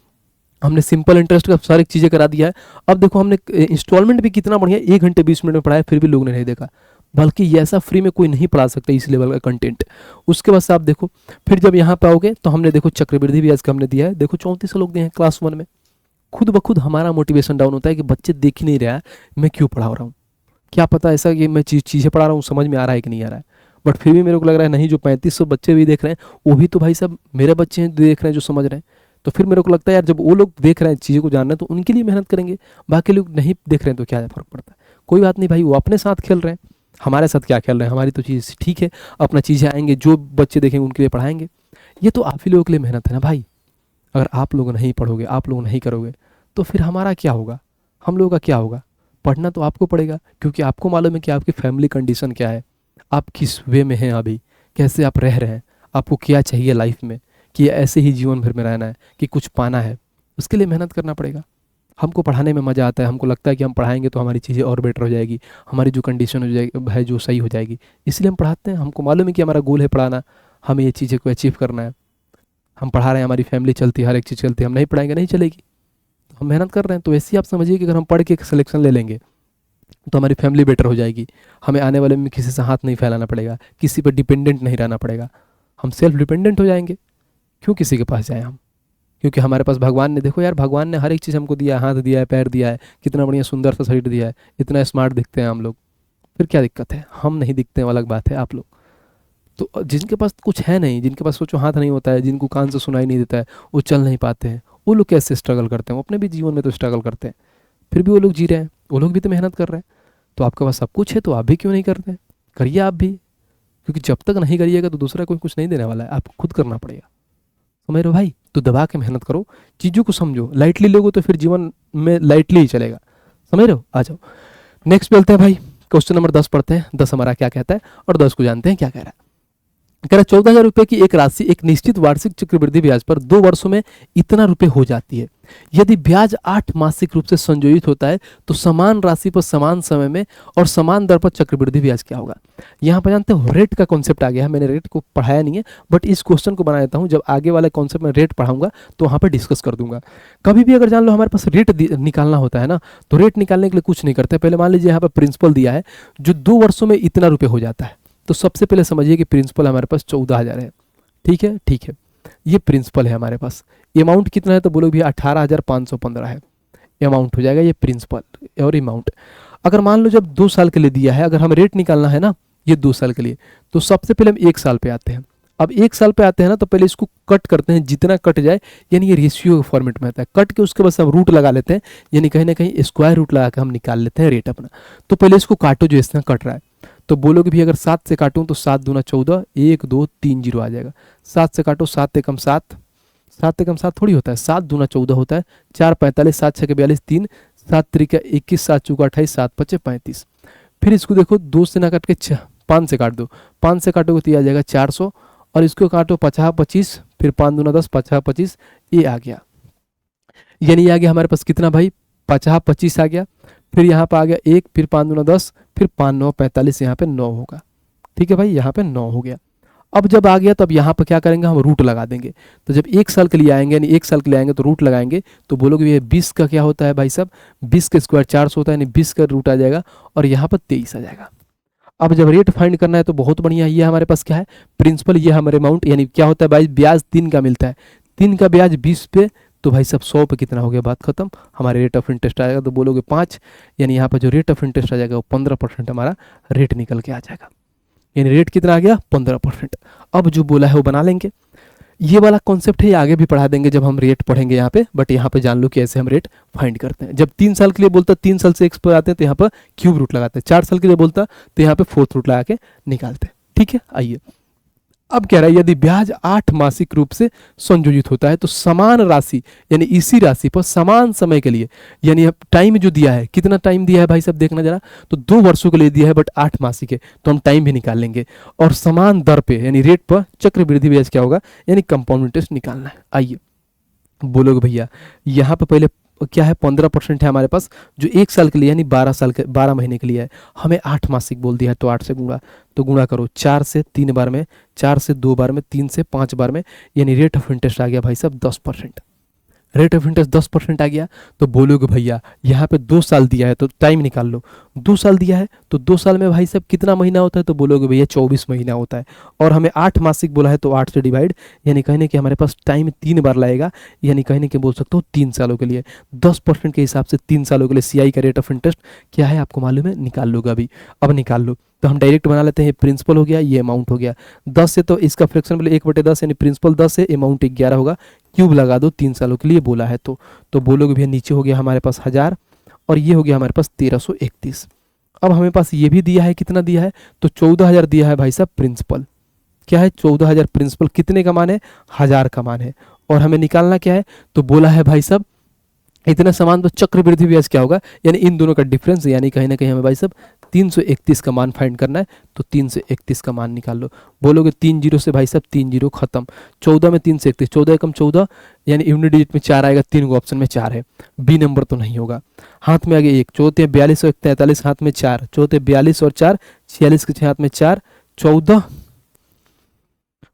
Speaker 1: हमने सिंपल इंटरेस्ट का सारी चीज़ें करा दिया है। अब देखो हमने इंस्टॉलमेंट भी कितना बढ़िया 1 घंटे 20 मिनट में पढ़ाया, फिर भी लोगों ने नहीं देखा। बल्कि ये ऐसा फ्री में कोई नहीं पढ़ा सकता इस लेवल का कंटेंट। उसके बाद से आप देखो फिर जब यहाँ पे आओगे तो हमने देखो चक्रवृद्धि ब्याज का हमने दिया है, देखो 3400 लोग दिए हैं क्लास 1 में। खुद ब खुद हमारा मोटिवेशन डाउन होता है कि बच्चे देख ही नहीं रहा है, मैं क्यों पढ़ा रहा हूँ। क्या पता ऐसा कि मैं चीज़ें पढ़ा रहा हूँ समझ में आ रहा है कि नहीं आ रहा है। बट फिर भी मेरे को लग रहा है नहीं, जो 3500 बच्चे भी देख रहे हैं वो भी तो भाई साहब मेरे बच्चे हैं, देख रहे हैं, जो समझ रहे हैं। तो फिर मेरे को लगता है यार जब वो लोग देख रहे हैं चीज़ों को जान रहे हैं तो उनके लिए मेहनत करेंगे। बाकी लोग नहीं देख रहे हैं तो क्या फ़र्क पड़ता है। कोई बात नहीं भाई, वो अपने साथ खेल रहे हैं, हमारे साथ क्या खेल रहे हैं। हमारी तो चीज़ ठीक है, अपना चीज़ें आएंगे, जो बच्चे देखेंगे उनके लिए पढ़ाएंगे। ये तो आप ही लोगों के लिए मेहनत है ना भाई। अगर आप लोग नहीं पढ़ोगे, आप लोग नहीं करोगे तो फिर हमारा क्या होगा, हम लोगों का क्या होगा। पढ़ना तो आपको पड़ेगा क्योंकि आपको मालूम है कि आपकी फैमिली कंडीशन क्या है, आप किस वे में हैं अभी, कैसे आप रह रहे हैं, आपको क्या चाहिए लाइफ में, कि ऐसे ही जीवन भर में रहना है कि कुछ पाना है। उसके लिए मेहनत करना पड़ेगा। हमको पढ़ाने में मज़ा आता है, हमको लगता है कि हम पढ़ाएंगे तो हमारी चीज़ें और बेटर हो जाएगी, हमारी जो कंडीशन हो जाएगी है जो सही हो जाएगी, इसलिए हम पढ़ाते हैं। हमको मालूम है कि हमारा गोल है पढ़ाना, हमें ये चीज़ें को अचीव करना है। हम पढ़ा रहे हैं, हमारी फैमिली चलती है, हर एक चीज़ चलती है, हम नहीं पढ़ाएंगे नहीं चलेगी। हम मेहनत कर रहे हैं तो ऐसे ही आप समझिए कि अगर हम पढ़ के एक सिलेक्शन ले लेंगे तो हमारी फैमिली बेटर हो जाएगी। हमें आने वाले में किसी से हाथ नहीं फैलाना पड़ेगा, किसी पर डिपेंडेंट नहीं रहना पड़ेगा, हम सेल्फ डिपेंडेंट हो जाएंगे। क्यों किसी के पास जाएं हम, क्योंकि हमारे पास भगवान ने, देखो यार भगवान ने हर एक चीज़ हमको दिया है, हाथ दिया है, पैर दिया है, कितना बढ़िया सुंदर सा शरीर दिया है, इतना स्मार्ट दिखते हैं हम लोग। फिर क्या दिक्कत है, हम नहीं दिखते हैं अलग बात है, आप लोग तो जिनके पास कुछ है नहीं, जिनके पास सोचो हाथ नहीं होता है, जिनको कान से सुनाई नहीं देता है, वो चल नहीं पाते हैं, वो लोग कैसे स्ट्रगल करते हैं। वो अपने भी जीवन में तो स्ट्रगल करते हैं, फिर भी वो लोग जी रहे हैं, वो लोग भी तो मेहनत कर रहे हैं। तो आपके पास सब कुछ है तो आप भी क्यों नहीं करते हैं, करिए आप भी। क्योंकि जब तक नहीं करिएगा तो दूसरा कोई कुछ नहीं देने वाला है, आपको खुद करना पड़ेगा। समझ रहे हो भाई। तो दबा के मेहनत करो, चीज़ों को समझो। लाइटली लोगो तो फिर जीवन में लाइटली ही चलेगा। समझ रहे हो। आ जाओ नेक्स्ट पे चलते हैं भाई। क्वेश्चन नंबर 10 पढ़ते हैं। 10 हमारा क्या कहता है और 10 को जानते हैं क्या कह रहा है। कह रहा 14,000 रुपये की एक राशि एक निश्चित वार्षिक चक्रवृद्धि ब्याज पर 2 वर्षों में इतना रुपये हो जाती है। यदि ब्याज 8 मासिक रूप से संयोजित होता है तो समान राशि पर समान समय में और समान दर पर चक्रवृद्धि ब्याज क्या होगा। यहाँ पर जानते हो रेट का कॉन्सेप्ट आ गया है। मैंने रेट को पढ़ाया नहीं है बट इस क्वेश्चन को बना देता हूँ, जब आगे वाले कॉन्सेप्ट में रेट पढ़ाऊंगा तो वहाँ पर डिस्कस कर दूंगा। कभी भी अगर जान लो हमारे पास रेट निकालना होता है ना, तो रेट निकालने के लिए कुछ नहीं करते। पहले मान लीजिए यहाँ पर प्रिंसिपल दिया है जो 2 वर्षों में इतना रुपये हो जाता है, तो सबसे पहले समझिए कि प्रिंसिपल हमारे पास 14,000 है। ठीक है, ठीक है, ये प्रिंसिपल है हमारे पास। अमाउंट कितना है तो बोलो भी 18,515 है अमाउंट हो जाएगा ये प्रिंसिपल और अमाउंट। अगर मान लो जब 2 साल के लिए दिया है, अगर हम रेट निकालना है ना ये 2 साल के लिए, तो सबसे पहले हम 1 साल पे आते हैं। अब 1 साल पे आते हैं ना, तो पहले इसको कट करते हैं, जितना कट जाए, यानी ये रेशियो फॉर्मेट में आता है। कट के उसके बाद हम रूट लगा लेते हैं, यानी कहीं ना कहीं स्क्वायर रूट लगा के हम निकाल लेते हैं रेट अपना। तो पहले इसको काटो जो इसमें कट रहा है। तो बोलोगे भी अगर 7 से काटूं तो 7 दूना 14, 1 2 3 0 आ जाएगा। 7 से काटो, 7 एकम 7, 7 एकम 7 थोड़ी होता है, 7 दूना 14 होता है, 4 45, 7 6 42, 3 7 त्रिका 21, 7 चौका 28, 7 पचे 35। फिर इसको देखो 2 से ना काट के 5 से काट दो, 5 से काटोगे तो ये आ जाएगा 400, और इसको काटो 50 25, फिर 5 दूना 10, 50 25, ये आ गया। यानी ये आ गया हमारे पास कितना भाई, 50 25 आ गया। फिर यहाँ पर आ गया 1, फिर 5 दूना 10, फिर 5 9 45, यहाँ पे 9 होगा। ठीक है भाई, यहाँ पे 9 हो गया। अब जब आ गया तो अब यहाँ पर क्या करेंगे, हम रूट लगा देंगे। तो जब 1 साल के लिए आएंगे, यानी 1 साल के लिए आएंगे तो रूट लगाएंगे, तो बोलोगे ये 20 का क्या होता है भाई साहब, 20 का स्क्वायर 400 होता है, यानी 20 का रूट आ जाएगा, और यहाँ पर 23 आ जाएगा। अब जब रेट फाइंड करना है तो बहुत बढ़िया, ये हमारे पास क्या है, प्रिंसिपल, ये हमारे अमाउंट, यानी क्या होता है भाई, ब्याज 3 का मिलता है, 3 का ब्याज 20 पे, तो भाई साहब 100 पे कितना हो गया, बात खत्म। हमारे रेट ऑफ इंटरेस्ट आएगा, तो बोलोगे 5, यानी यहाँ पर जो रेट ऑफ इंटरेस्ट आ जाएगा वो 15% हमारा रेट निकल के आ जाएगा। यानी रेट कितना आ गया, 15%। अब जो बोला है वो बना लेंगे। ये वाला कॉन्सेप्ट है, ये आगे भी पढ़ा देंगे जब हम रेट पढ़ेंगे यहाँ पे, बट यहाँ पे जान लो कि ऐसे हम रेट फाइंड करते हैं। जब 3 साल के लिए बोलता, 3 साल से x पर आते हैं तो यहाँ पर क्यूब रूट लगाते हैं, 4 साल के लिए बोलता तो यहाँ पे 4th रूट लगा के निकालते हैं। ठीक है, आइए अब कह रहा है यदि ब्याज 8 मासिक रूप से संयोजित होता है तो समान राशि, यानी इसी राशि पर समान समय के लिए, यानी अब टाइम जो दिया है, कितना टाइम दिया है भाई साहब देखना जरा, तो 2 वर्षों के लिए दिया है, बट 8 मासिक है, तो हम टाइम भी निकाल लेंगे। और समान दर पे, यानी रेट पर चक्रवृद्धि ब्याज क्या होगा, यानी कंपाउंड इंटरेस्ट निकालना है। आइए बोलोगे भैया यहाँ पे पहले क्या है, 15% है हमारे पास, जो 1 साल के लिए यानी 12 साल के 12 महीने के लिए है। हमें 8 मासिक बोल दिया है, तो 8 से गुणा, तो गुणा करो 4 से 3 बार में, 4 से 2 बार में, 3 से 5 बार में, यानी रेट ऑफ इंटरेस्ट आ गया भाई साहब 10%। रेट ऑफ इंटरेस्ट 10% आ गया। तो बोलोगे भैया यहाँ पे 2 साल दिया है, तो टाइम निकाल लो। 2 साल दिया है तो 2 साल में भाई साहब कितना महीना होता है, तो बोलोगे भैया 24 महीना होता है। और हमें 8 मासिक बोला है, तो 8 से डिवाइड, यानी कहने कि हमारे पास टाइम 3 बार लगेगा, यानी कहने के बोल सकते हो 3 सालों के लिए। 10% के हिसाब से 3 सालों के लिए सीआई का रेट ऑफ इंटरेस्ट क्या है आपको मालूम है, निकाल लोगे अभी। अब निकाल लो, तो हम डायरेक्ट बना लेते हैं, प्रिंसिपल हो गया, ये अमाउंट हो गया। 10 से तो इसका फ्रैक्शन बोले 1/10, यानी प्रिंसिपल 10 है, अमाउंट 11 होगा। क्यूब लगा दो, 3 सालों के लिए बोला है, तो बोलोगे भैया नीचे हो गया हमारे पास 1000, और ये हो गया हमारे पास 1331। अब हमें पास ये भी दिया है, कितना दिया है, तो 14000 दिया है भाई साहब प्रिंसिपल। क्या है, 14000 प्रिंसिपल, कितने का मान है, 1000 का मान है। और हमें निकालना क्या है, तो बोला है भाई साहब इतना समान, तो चक्रवृद्धि ब्याज क्या होगा, यानी इन दोनों का डिफरेंस, यानी कहीं ना कहीं हमें भाई साहब 331 का मान फाइंड करना है। तो 331 का मान निकाल लो। बोलोगे 3 0 से भाई साहब 3 0 खत्म। 14 में 3 से 31, 14 एकम 14, यानी यूनिट डिजिट में 4 आएगा, 3 ऑप्शन में 4 है, बी नंबर तो नहीं होगा। हाथ में आगे 1, 14 42 और 43, हाथ में 4, 14 42 और 4 46 के 6 हाथ में 4 14,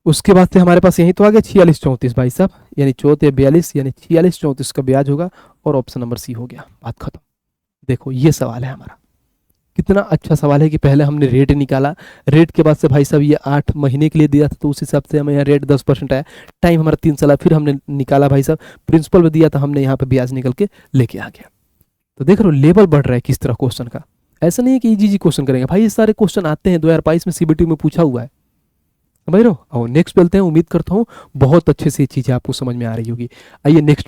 Speaker 1: उसके बाद से हमारे पास यही तो आ गया 46 34 भाई साहब, यानी 14 42, यानी 46 34 का ब्याज होगा, और ऑप्शन नंबर सी हो गया, बात खत्म। देखो ये सवाल है हमारा, कितना अच्छा सवाल है कि पहले हमने रेट निकाला, रेट के बाद से भाई साहब ये 8 महीने के लिए दिया था, तो उस हिसाब से हमें यहाँ रेट 10% आया, टाइम हमारा 3 साल, फिर हमने निकाला भाई साहब, प्रिंसिपल भी दिया था, हमने यहाँ पे ब्याज निकल के लेके आ गया। तो देख रहे हो लेवल बढ़ रहा है किस तरह क्वेश्चन का। ऐसा नहीं है कि इजी क्वेश्चन करेंगे भाई, ये सारे क्वेश्चन आते हैं, 2022 में सीबीटी में पूछा हुआ है भाई रो। और नेक्स्ट चलते हैं, उम्मीद करता हूँ बहुत अच्छे से ये चीज़ें आपको समझ में आ रही होगी। आइए नेक्स्ट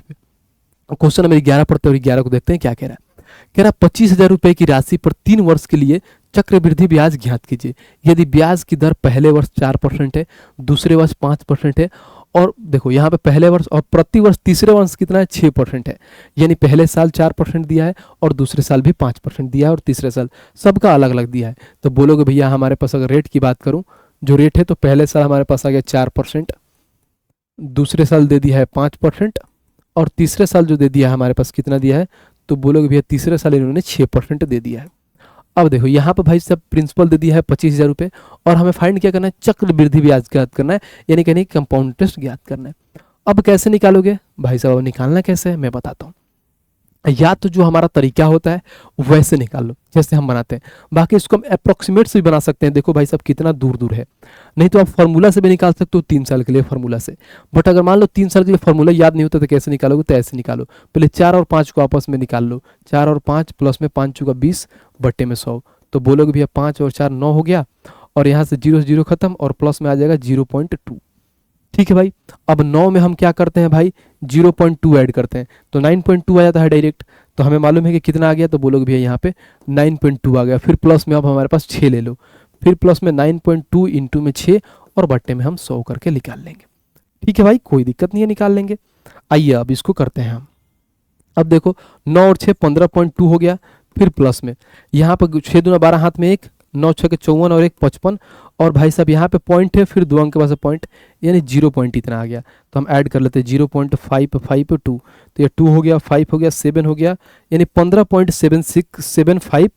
Speaker 1: क्वेश्चन नंबर 11 पढ़ते हैं, और 11 को देखते हैं क्या कह रहा है। कह रहा 25,000 रुपए की राशि पर 3 वर्ष के लिए चक्रवृद्धि ब्याज ज्ञात कीजिए। यदि ब्याज की दर पहले वर्ष 4% है, दूसरे वर्ष 5% है, और देखो यहाँ पे पहले वर्ष और प्रति वर्ष तीसरे वर्ष कितना है, 6% है, यानी पहले साल 4% दिया है, और दूसरे साल भी 5% दिया है, और तीसरे साल सबका अलग अलग दिया है। तो बोलोगे भैया हमारे पास अगर रेट की बात करूं, जो रेट है तो पहले साल हमारे पास आ गया 4%, दूसरे साल दे दिया है 5%, और तीसरे साल जो दे दिया है हमारे पास कितना दिया है, तो बोलोगे भैया तीसरे साल इन्होंने 6% दे दिया है। अब देखो यहाँ पे भाई सब प्रिंसिपल दे दिया है 25,000 रुपये, और हमें फाइंड क्या करना है, चक्रवृद्धि ब्याज ज्ञात करना है, यानी कहने कंपाउंड इंटरेस्ट ज्ञात करना है। अब कैसे निकालोगे भाई साहब, निकालना कैसे है मैं बताता हूँ। या तो जो हमारा तरीका होता है वैसे निकाल लो जैसे हम बनाते हैं, बाकी इसको हम अप्रोक्सीमेट से भी बना सकते हैं। देखो भाई साहब कितना दूर दूर है, नहीं तो आप फार्मूला से भी निकाल सकते हो 3 साल के लिए फार्मूला से। बट अगर मान लो 3 साल के लिए फार्मूला याद नहीं होता तो कैसे निकालोगे, तो ऐसे निकालो, पहले 4 और 5 को आपस में निकाल लो, 4 और 5 प्लस में 5 चौका 20 बट्टे में 100, तो बोलोगे भैया 5 और 4 9 हो गया, और यहाँ से 0 से 0 खत्म और प्लस में आ जाएगा 0.2। ठीक है भाई। अब 9 में हम क्या करते हैं भाई, 0.2 ऐड करते हैं तो 9.2 आ जाता है डायरेक्ट। तो हमें मालूम है कि कितना आ गया, तो बोलोगे भैया यहाँ पे 9.2 आ गया। फिर प्लस में अब हमारे पास 6 ले लो, फिर प्लस में 9.2 इंटू में 6 और बट्टे में हम 100 करके निकाल लेंगे। ठीक है भाई, कोई दिक्कत नहीं है, निकाल लेंगे। आइए अब इसको करते हैं हम। अब देखो 9 और 6 15.2 हो गया। फिर प्लस में यहाँ पर 6 दूना 12 हाथ में 1, 9 6 के 54 और 1 55 और भाई साहब यहाँ पे पॉइंट है, फिर 2 अंक के पास पॉइंट, यानी 0 पॉइंट इतना आ गया। तो हम ऐड कर लेते हैं 0.552, तो ये 2 हो गया, 5 हो गया, 7 हो गया, यानी 15.7675,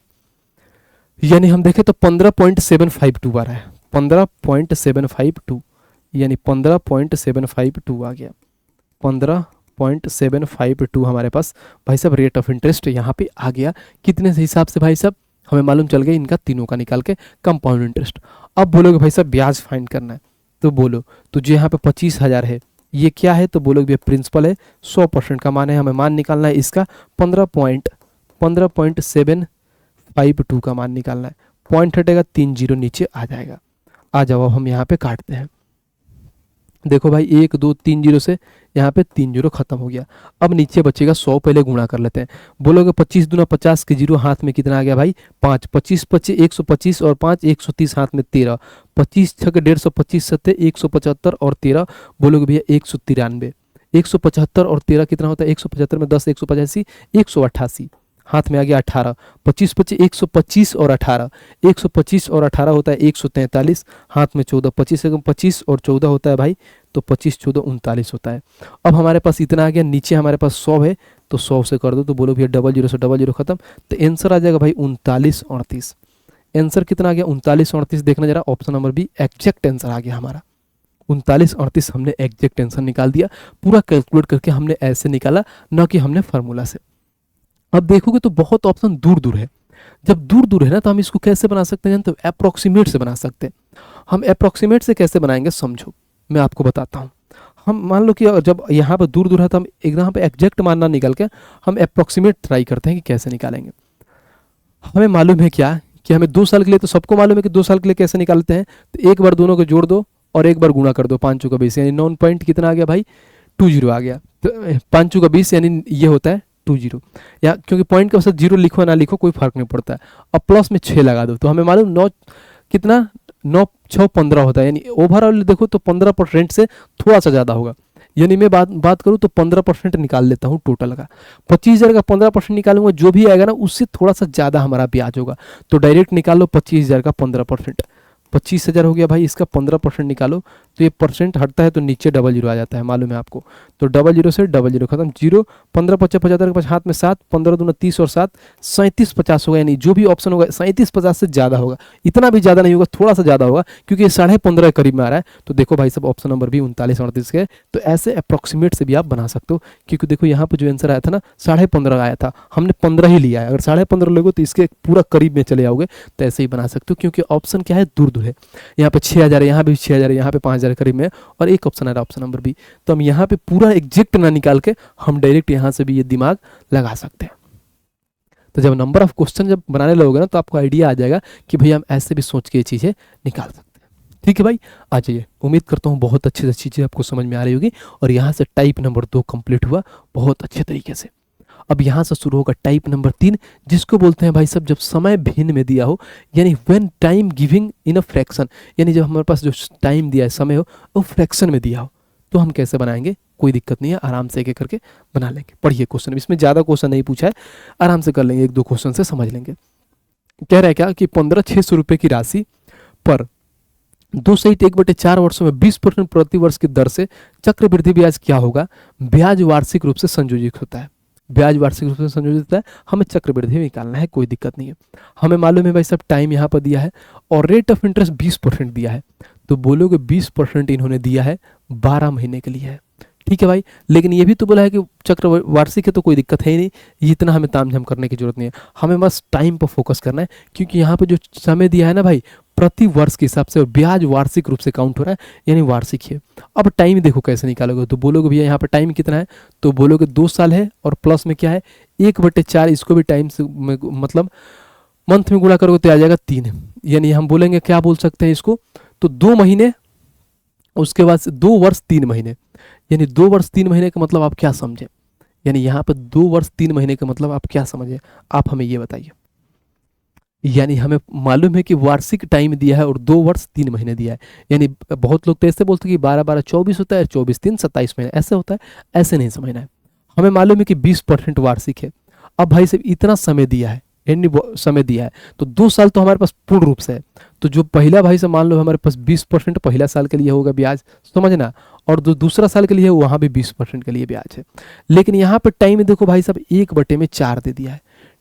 Speaker 1: यानी हम देखें तो 15.752 आ रहा है, 15.752, यानी 15.752 आ गया। 15.752 हमारे पास भाई साहब रेट ऑफ इंटरेस्ट यहाँ पे आ गया। कितने से हिसाब से भाई साहब, हमें मालूम चल गया इनका तीनों का निकाल के कंपाउंड इंटरेस्ट। अब बोलोगे भाई साहब ब्याज फाइंड करना है, तो बोलो तो जो यहाँ पे 25,000 है ये क्या है, तो बोलोगे भैया प्रिंसिपल है, 100% का मान है, हमें मान निकालना है इसका 15.752 का मान निकालना है। पॉइंट हटेगा 3 0 नीचे आ जाएगा। आ जाओ अब हम यहाँ पे काटते हैं। देखो भाई 1 2 3 0 से यहाँ पे 3 0 खत्म हो गया। अब नीचे बचेगा 100, पहले गुणा कर लेते हैं। बोलोगे 25 दूना 50 के 0 हाथ में कितना आ गया भाई 5, 25 25 125 और 5 130 हाथ में 13, 25 6 के 150, 25 सत्ते 175 और 13, बोलोगे भैया 193। 175 और 13 कितना होता है, 175 में 10 185, 188 हाथ में आ गया 18, 25 25 125 और 18, 125 और 18 होता है 143, हाथ में 14, 25 से 25 और 14 होता है भाई, तो 25 14 39 होता है। अब हमारे पास इतना आ गया, नीचे हमारे पास 100 है तो 100 से कर दो, तो बोलो भैया 00 से 00 खत्म, तो आंसर आ जाएगा भाई 39 38। आंसर कितना आ गया 39 38, देखना जरा option number B exact answer आ गया हमारा 39 38। हमने एग्जैक्ट आंसर निकाल दिया, पूरा कैलकुलेट करके हमने ऐसे निकाला, ना कि हमने फार्मूला से। अब देखोगे तो बहुत ऑप्शन दूर दूर है। जब दूर दूर है ना तो हम इसको कैसे बना सकते हैं, तो अप्रोक्सीमेट से बना सकते हैं। हम अप्रोक्सीमेट से कैसे बनाएंगे समझो, मैं आपको बताता हूँ। हम मान लो कि जब यहाँ पर दूर दूर है तो हम यहाँ पे एग्जैक्ट मानना निकल के हम अप्रोक्सीमेट ट्राई करते हैं कि कैसे निकालेंगे। हमें मालूम है क्या कि हमें 2 साल के लिए, तो सबको मालूम है कि 2 साल के लिए कैसे निकालते हैं, तो एक बार दोनों को जोड़ दो और एक बार गुणा कर दो, 5 चौका 20, यानी 9 पॉइंट कितना आ गया भाई 20 आ गया। तो 5 चौका 20 यानी ये होता है 20, या क्योंकि पॉइंट के साथ 0 लिखो ना लिखो कोई फर्क नहीं पड़ता है। अब प्लस में 6 लगा दो, तो हमें मालूम 9 कितना 9 6 15 होता है, यानी ओवरऑल देखो तो 15% से थोड़ा सा ज़्यादा होगा। यानी मैं बात करूँ तो 15% निकाल लेता हूँ टोटल का। 25,000 का 15% निकालूंगा, जो भी आएगा ना उससे थोड़ा सा ज़्यादा हमारा ब्याज होगा, तो डायरेक्ट निकाल लो 25,000 का 15%। 25,000 हो गया भाई, इसका 15% निकालो, तो ये परसेंट हटता है तो नीचे 00 आ जाता है, मालूम है आपको। तो 00 से 00 खत्म, 0 15 50 75 के पास हाथ में 7, 15 दूना 30 और 7 37 50 होगा, यानी जो भी ऑप्शन होगा 37 50 से ज़्यादा होगा, इतना भी ज़्यादा नहीं होगा, थोड़ा सा ज़्यादा होगा, क्योंकि ये 15.5 के करीब में आ रहा है। तो देखो भाई सब ऑप्शन नंबर भी 39 38 के, तो ऐसे अप्रॉक्सीमेट से भी आप बना सकते हो, क्योंकि देखो यहाँ पर जो आंसर आया था ना 15.5 आया था, हमने 15 ही लिया है। अगर 15.5 लोगे तो इसके पूरा करीब में चले जाओगे, तो ऐसे ही बना सकते हो, क्योंकि ऑप्शन क्या है दूर दूर है। यहाँ पे 6,000 है, यहाँ भी 6,000 है, यहाँ पे 5,000 करीब में, और एक ऑप्शन आ रहा है ऑप्शन नंबर बी। तो हम यहाँ पे पूरा एग्जैक्ट ना निकाल के हम डायरेक्ट यहाँ से भी ये दिमाग लगा सकते हैं। तो जब नंबर ऑफ क्वेश्चन जब बनाने लगोगे ना तो आपको आइडिया आ जाएगा कि भैया हम ऐसे भी सोच के ये चीज़ें निकाल सकते हैं। ठीक है भाई, आ जाइए। उम्मीद करता हूँ बहुत अच्छी अच्छी चीज़ें आपको समझ में आ रही होगी, और यहाँ से टाइप नंबर 2 कंप्लीट हुआ बहुत अच्छे तरीके से। अब यहाँ से शुरू होगा टाइप नंबर 3, जिसको बोलते हैं भाई सब जब समय भिन्न में दिया हो, यानी when time giving in a fraction, यानी जब हमारे पास जो टाइम दिया है समय हो वो फ्रैक्शन में दिया हो, तो हम कैसे बनाएंगे, कोई दिक्कत नहीं है, आराम से एक एक करके बना लेंगे। पढ़िए क्वेश्चन, इसमें ज़्यादा क्वेश्चन नहीं पूछा है, आराम से कर लेंगे, 1 2 क्वेश्चन से समझ लेंगे। कह रहा है क्या कि 15,600 रुपये की राशि पर 2 सहित 1/4 वर्षों में 20% प्रति वर्ष की दर से चक्रवृद्धि ब्याज क्या होगा। ब्याज वार्षिक रूप से संयोजित होता है, ब्याज वार्षिक रूप से संयोजित होता है, हमें चक्रवृद्धि निकालना है, कोई दिक्कत नहीं है। हमें मालूम है भाई सब टाइम यहाँ पर दिया है और रेट ऑफ इंटरेस्ट 20% दिया है, तो बोलोगे 20% इन्होंने दिया है 12 महीने के लिए है। ठीक है भाई, लेकिन ये भी तो बोला है कि चक्र वार्षिक है, तो कोई दिक्कत है ही नहीं, इतना हमें तामझाम करने की जरूरत नहीं है, हमें बस टाइम पर फोकस करना है, क्योंकि यहाँ पे जो समय दिया है ना भाई प्रति वर्ष के हिसाब से, और ब्याज वार्षिक रूप से काउंट हो रहा है, यानी वार्षिक है। अब टाइम देखो कैसे निकालोगे, तो बोलोगे भैया यहाँ पर टाइम कितना है, तो बोलोगे 2 साल है, और प्लस में क्या है 1/4, इसको भी टाइम से मतलब मंथ में गुणा करोगे तो आ जाएगा 3, यानी हम बोलेंगे क्या बोल सकते हैं इसको, तो 2 महीने, उसके बाद से 2 वर्ष 3 महीने, यानी 2 वर्ष 3 महीने का मतलब आप क्या समझे, यानी यहाँ पे 2 वर्ष 3 महीने का मतलब आप क्या समझे, आप हमें ये बताइए। यानी हमें मालूम है कि वार्षिक टाइम दिया है और 2 वर्ष 3 महीने दिया है। यानी बहुत लोग तो ऐसे बोलते हैं कि 12 12 24 होता है, 24 3 27 महीने ऐसे होता है, ऐसे नहीं समझना है। हमें मालूम है कि 20% वार्षिक है। अब भाई साहब इतना समय दिया है, यानी समय दिया है, तो 2 साल तो हमारे पास पूर्ण रूप से है। तो जो पहला भाई साहब मान लो हमारे पास 20% पहला साल के लिए होगा ब्याज, समझना, और जो दूसरा साल के लिए है वहाँ भी 20% के लिए ब्याज है। लेकिन यहाँ पर टाइम देखो भाई साहब 1/4 दे दिया है।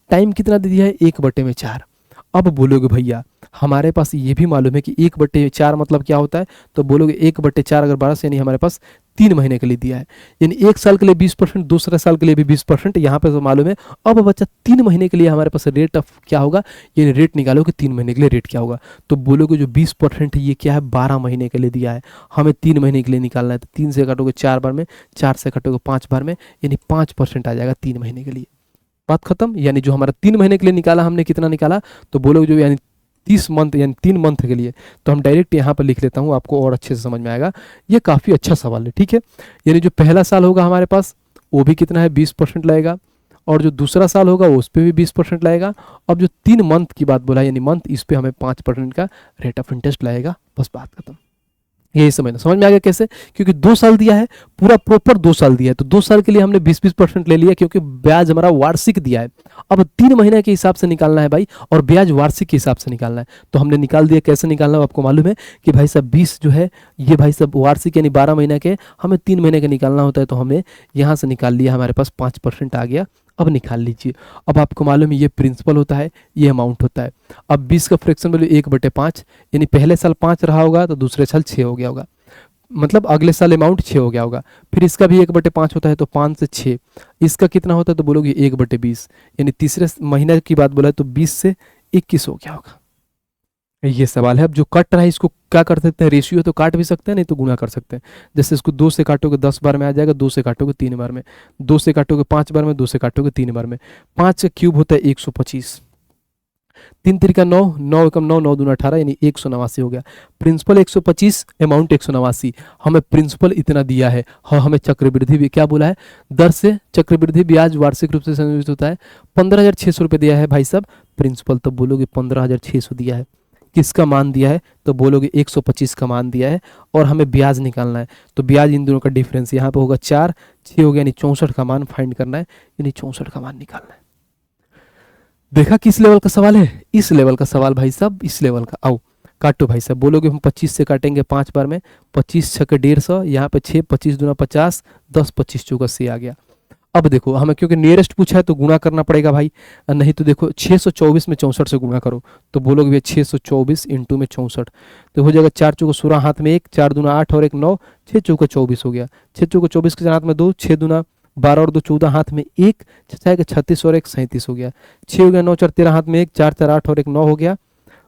Speaker 1: टाइम कितना दे दिया है, 1/4। अब बोलोगे भैया हमारे पास ये भी मालूम है कि 1/4 मतलब क्या होता है, तो बोलोगे 1/4 अगर 12 यानी हमारे पास 3 महीने के लिए दिया है, यानी 1 साल के लिए 20%, दूसरे साल के लिए भी 20%, यहाँ पे तो मालूम है। अब बच्चा 3 महीने के लिए हमारे पास रेट ऑफ क्या होगा, यानी रेट निकालो कि 3 महीने के लिए रेट क्या होगा। तो बोलोगे जो 20% है ये क्या है, 12 महीने के लिए दिया है, हमें 3 महीने के लिए निकालना है। तो 3 से काटोगे 4 बार में, 4 से काटोगे 5 बार में, यानी 5% आ जाएगा 3 महीने के लिए। बात खत्म। यानी जो हमारा 3 महीने के लिए निकाला, हमने कितना निकाला, तो बोलोगे जो यानी 30 मंथ यानी 3 मंथ के लिए। तो हम डायरेक्ट यहाँ पर लिख लेता हूँ, आपको और अच्छे से समझ में आएगा। ये काफ़ी अच्छा सवाल है, ठीक है। यानी जो पहला साल होगा हमारे पास वो भी कितना है, 20% लगेगा, और जो दूसरा साल होगा उस पर भी 20% लगेगा। अब जो 3 मंथ की बात बोला यानी मंथ, इस पर हमें 5% का रेट ऑफ इंटरेस्ट लगेगा। बस बात खत्म। यही समझ में आ गया कैसे, क्योंकि 2 साल दिया है, पूरा प्रॉपर 2 साल दिया है, तो 2 साल के लिए हमने 20% ले लिया, क्योंकि ब्याज हमारा वार्षिक दिया है। अब 3 महीने के हिसाब से निकालना है भाई, और ब्याज वार्षिक के हिसाब से निकालना है। तो हमने निकाल दिया, कैसे निकालना है आपको मालूम है कि भाई साहब 20 जो है ये भाई साहब वार्षिक यानी 12 महीने के, हमें 3 महीने का निकालना होता है, तो हमने यहाँ से निकाल लिया, हमारे पास 5% आ गया। अब निकाल लीजिए। अब आपको मालूम है ये प्रिंसिपल होता है, ये अमाउंट होता है। अब 20 का फ्रैक्शन वैल्यू 1/5, यानी पहले साल 5 रहा होगा तो दूसरे साल 6 हो गया होगा, मतलब अगले साल अमाउंट 6 हो गया होगा। फिर इसका भी 1/5 होता है, तो 5 से 6, इसका कितना होता है, तो बोलोगे 1/20, यानी तीसरे महीने की बात बोला है, तो 20 से 21 हो गया होगा। ये सवाल है। अब जो कट रहा है इसको क्या कर सकते हैं, रेशियो तो काट भी सकते हैं, नहीं तो गुणा कर सकते हैं। जैसे इसको 2 से काटोगे 10 बार में आ जाएगा, 2 से काटोगे 3 बार में, 2 से काटोगे 5 बार में, 2 से काटोगे 3 बार में। 5 का क्यूब होता है 125, 3 तिरिका 9, 9 एकम 9, 9 दूना 18, यानी 189 हो गया। Principal 125, amount 189। हमें प्रिंसिपल इतना दिया है, हाँ हमें चक्रवृद्धि भी क्या बोला है, दर से चक्रवृद्धि ब्याज वार्षिक रूप से संयोजित होता है। 15,600 रुपये दिया है भाई साहब प्रिंसिपल, तो बोलोगे 15,600 दिया है। किसका मान दिया है, तो बोलोगे 125 का मान दिया है, और हमें ब्याज निकालना है। तो ब्याज इन दोनों का डिफरेंस यहाँ पे होगा 4, 6 हो गया, यानी 64 का मान फाइंड करना है, यानी 64 का मान निकालना है। देखा किस लेवल का सवाल है, इस लेवल का सवाल भाई साहब, इस लेवल का। आओ काटो भाई साहब, बोलोगे हम 25 से काटेंगे 5 बार में, 25 6 के 150, यहाँ पे 6, 25 दूना 50, 10 25 चौका से आ गया। अब देखो हमें क्योंकि नियरेस्ट पूछा है तो गुणा करना पड़ेगा भाई, नहीं तो देखो 624 में 64 से गुणा करो, तो बोलोगे भैया 624 इंटू में 64, तो हो जाएगा 4 चौका 16 हाथ में 1, 4 दूना 8 और 1 9, 6 चौका 24 हो गया। 6 चौका 24 के हाथ में 2, 6 दूना 12 और 2 14 हाथ में 1, 6 36 और 1 37 हो गया। 6 हो गया, 9 4 13 हाथ में 1, 4 4 8 और 1 9 हो गया,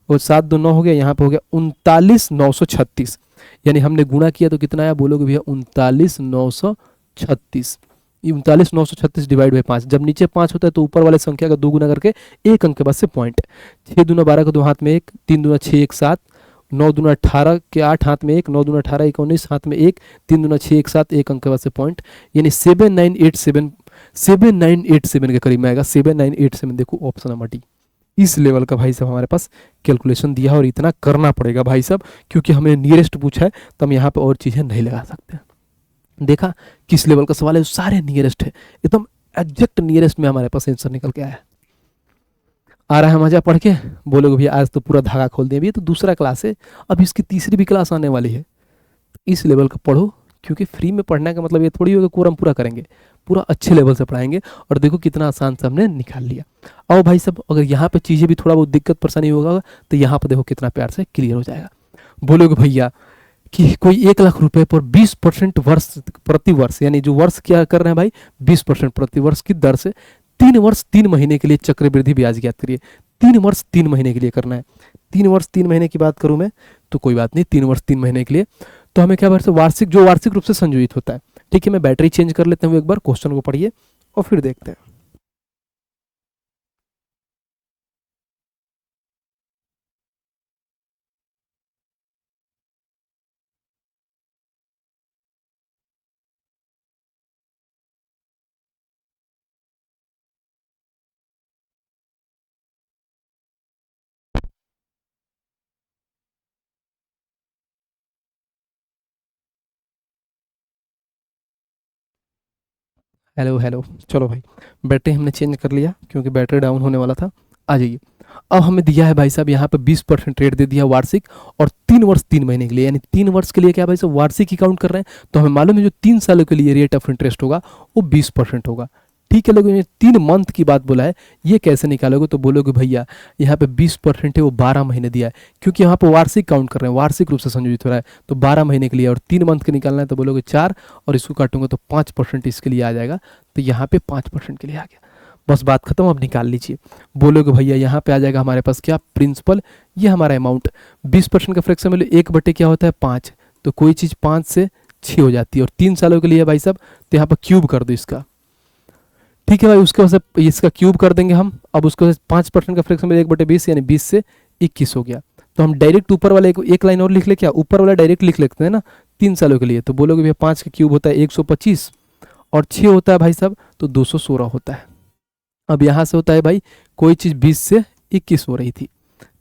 Speaker 1: और 7 2 9 हो गया। यहाँ पे हो गया 39,936, यानी हमने गुणा किया तो कितना आया, बोलोगे भैया 39,936। 39,936 डिवाइड बाई 5, जब नीचे 5 होता है तो ऊपर वाले संख्या का 2 गुना करके एक अंक के बाद से पॉइंट। 6 दूना 12 का 2 हाथ में 1, 3 दूना 6 1 7, 9 दूना 18 के 8 हाथ में 1, 9 दूना 18 19 हाथ में 1, 3 दूना 6 1 7, एक अंक के बाद से पॉइंट, यानी 7987 के करीब में आएगा। 7987 देखो ऑप्शन नंबर डी। इस लेवल का भाई साहब हमारे पास कैलकुलेशन दिया है, और इतना करना पड़ेगा भाई साहब, क्योंकि हमें नियरेस्ट पूछा है, तो हम यहाँ पे और चीज़ें नहीं लगा सकते। देखा किस लेवल का सवाल है, सारे नियरेस्ट है, एकदम एग्जैक्ट नियरेस्ट में हमारे पास आंसर निकल के आया है। आ रहा है मजा पढ़ के, बोलोगे भैया आज तो पूरा धागा खोल दिया। अभी तो दूसरा क्लास है, अब इसकी तीसरी भी क्लास आने वाली है। इस लेवल का पढ़ो, क्योंकि फ्री में पढ़ने का मतलब ये थोड़ी होगा कोर्स हम पूरा करेंगे, पूरा अच्छे लेवल से पढ़ाएंगे। और देखो कितना आसान से हमने निकाल लिया। आओ भाई साहब, अगर यहाँ पे चीज़ें भी थोड़ा बहुत दिक्कत परेशानी होगा तो यहाँ पे देखो कितना प्यार से क्लियर हो जाएगा। बोलोगे भैया कि कोई 1 लाख रुपए पर 20% वर्ष प्रति वर्ष, यानी जो वर्ष क्या कर रहे हैं भाई, 20% प्रति वर्ष की दर से 3 वर्ष 3 महीने के लिए चक्रवृद्धि ब्याज ज्ञात करिए। 3 वर्ष 3 महीने के लिए करना है। 3 वर्ष 3 महीने की बात करूं मैं, तो कोई बात नहीं, 3 वर्ष 3 महीने के लिए तो हमें क्या वार्षिक, जो वार्षिक रूप से संयोजित होता है। ठीक है, मैं बैटरी चेंज कर लेता हूँ, एक बार क्वेश्चन को पढ़िए और फिर देखते हैं। Hello hello. चलो भाई, बैटरी हमने चेंज कर लिया क्योंकि बैटरी डाउन होने वाला था। आ जाइए। अब हमें दिया है भाई साहब यहाँ पे 20% रेट दे दिया वार्षिक, और 3 वर्ष 3 महीने के लिए, यानी 3 वर्ष के लिए क्या भाई साहब वार्षिक ही काउंट कर रहे हैं। तो हमें मालूम है जो 3 सालों के लिए रेट ऑफ इंटरेस्ट होगा वो 20% होगा। ठीक है, लेकिन ये 3 मंथ की बात बोला है, ये कैसे निकालोगे? तो बोलोगे भैया यहाँ पे 20% है वो 12 महीने दिया है, क्योंकि यहाँ पे वार्षिक काउंट कर रहे हैं, वार्षिक रूप से संयोजित हो रहा है, तो 12 महीने के लिए, और 3 मंथ के निकालना है तो बोलोगे 4, और इसको काटूंगा तो 5% इसके लिए आ जाएगा। तो यहाँ पे 5% के लिए आ गया। बस बात खत्म, अब निकाल लीजिए। बोलोगे भैया यहाँ पे आ जाएगा हमारे पास क्या, प्रिंसिपल, ये हमारा अमाउंट 20% का फ्रैक्शन वैल्यू 1/, क्या होता है 5, तो कोई चीज़ 5 से 6 हो जाती है, और 3 सालों के लिए भाई साहब, तो यहाँ पर क्यूब कर दो इसका। ठीक है भाई, उसके बाद से इसका क्यूब कर देंगे हम। अब उसको 5% का फ्रैक्शन वैल्यू 1/20, यानी 20 से 21 हो गया। तो हम डायरेक्ट ऊपर वाले एक लाइन और लिख ले, क्या ऊपर वाला डायरेक्ट लिख लेते हैं ना 3 सालों के लिए। तो बोलोगे भैया 5 का क्यूब होता है 125, और 6 होता है भाई साहब तो 216 होता है। अब यहाँ से होता है भाई कोई चीज़ 20 से 21 हो रही थी,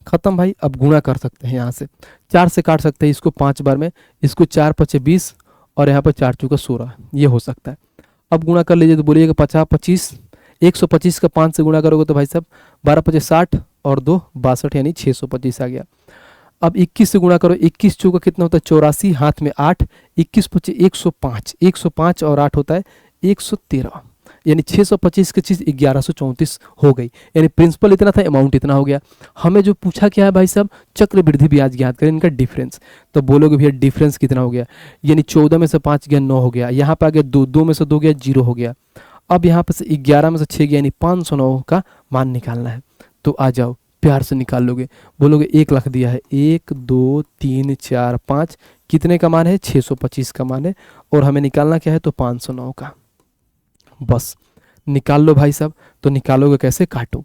Speaker 1: खत्म भाई। अब गुणा कर सकते हैं, यहाँ से 4 से काट सकते हैं इसको 5 बार में, इसको 4 पचे 20, और यहाँ पर 4 चौका 16, ये हो सकता है। अब गुणा कर लीजिए तो बोलिएगा 50 25, 125 का 5 से गुणा करोगे तो भाई साहब 12 पचे 60, और 2 62, यानी 625 आ गया। अब 21 से गुणा करो, 21 चौका कितना होता है 84, हाथ में 8, 21 पचे 105, 105 और 8 होता है 113, यानी 625 की चीज़ 1134 हो गई। यानी प्रिंसिपल इतना था, अमाउंट इतना हो गया। हमें जो पूछा क्या है भाई साहब, चक्रवृद्धि ब्याज ज्ञात करें, इनका डिफरेंस। तो बोलोगे भैया डिफरेंस कितना हो गया, यानी 14 में से 5 गया 9 हो गया, यहाँ पे आ गया 2, 2 में से 2 गया 0 हो गया। अब यहाँ पे से 11 में से 6 गया, यानी 509 का मान निकालना है। तो आ जाओ, प्यार से निकाल लोगे। बोलोगे 1 लाख दिया है, 1 2 3 4 5, कितने का मान है 625 का मान है, और हमें निकालना क्या है तो 509 का। बस निकाल लो भाई साहब। तो निकालोगे कैसे, काटो।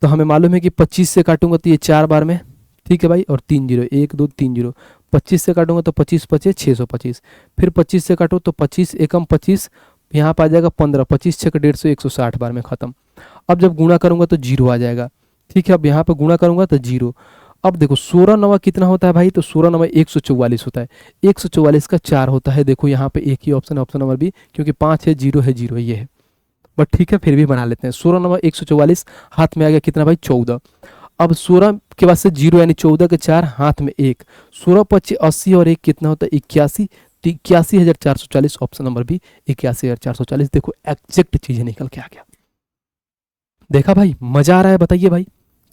Speaker 1: तो हमें मालूम है कि 25 से काटूंगा तो ये 4 बार में, ठीक है भाई, और 3 0, 1 2 3 0, 25 से काटूंगा तो 25 पचे 625, फिर 25 से काटो तो 25 एकम 25, यहाँ पर आ जाएगा 15, 25 6 150, 160 बार में खत्म। अब जब गुणा करूंगा तो 0 आ जाएगा। ठीक है, अब यहाँ पर गुणा करूंगा तो 0। अब देखो 16 नवा कितना होता है भाई, तो 16 नवा 144 होता है, 144 का 4 होता है। देखो यहाँ पे एक ही ऑप्शन है, ऑप्शन नंबर बी, क्योंकि 5 है 0 है 0 ये है, बट ठीक है फिर भी बना लेते हैं। 16 नंबर 144, हाथ में आ गया कितना भाई 14। अब 16 के बाद से 0, यानी 14 के 4, हाथ में 1, 16 पच्चीस 80, और 1 कितना होता है 81, 81,440, ऑप्शन नंबर बी 81,440। देखो एग्जैक्ट चीज़ निकल के आ गया। देखा भाई, मजा आ रहा है? बताइए भाई,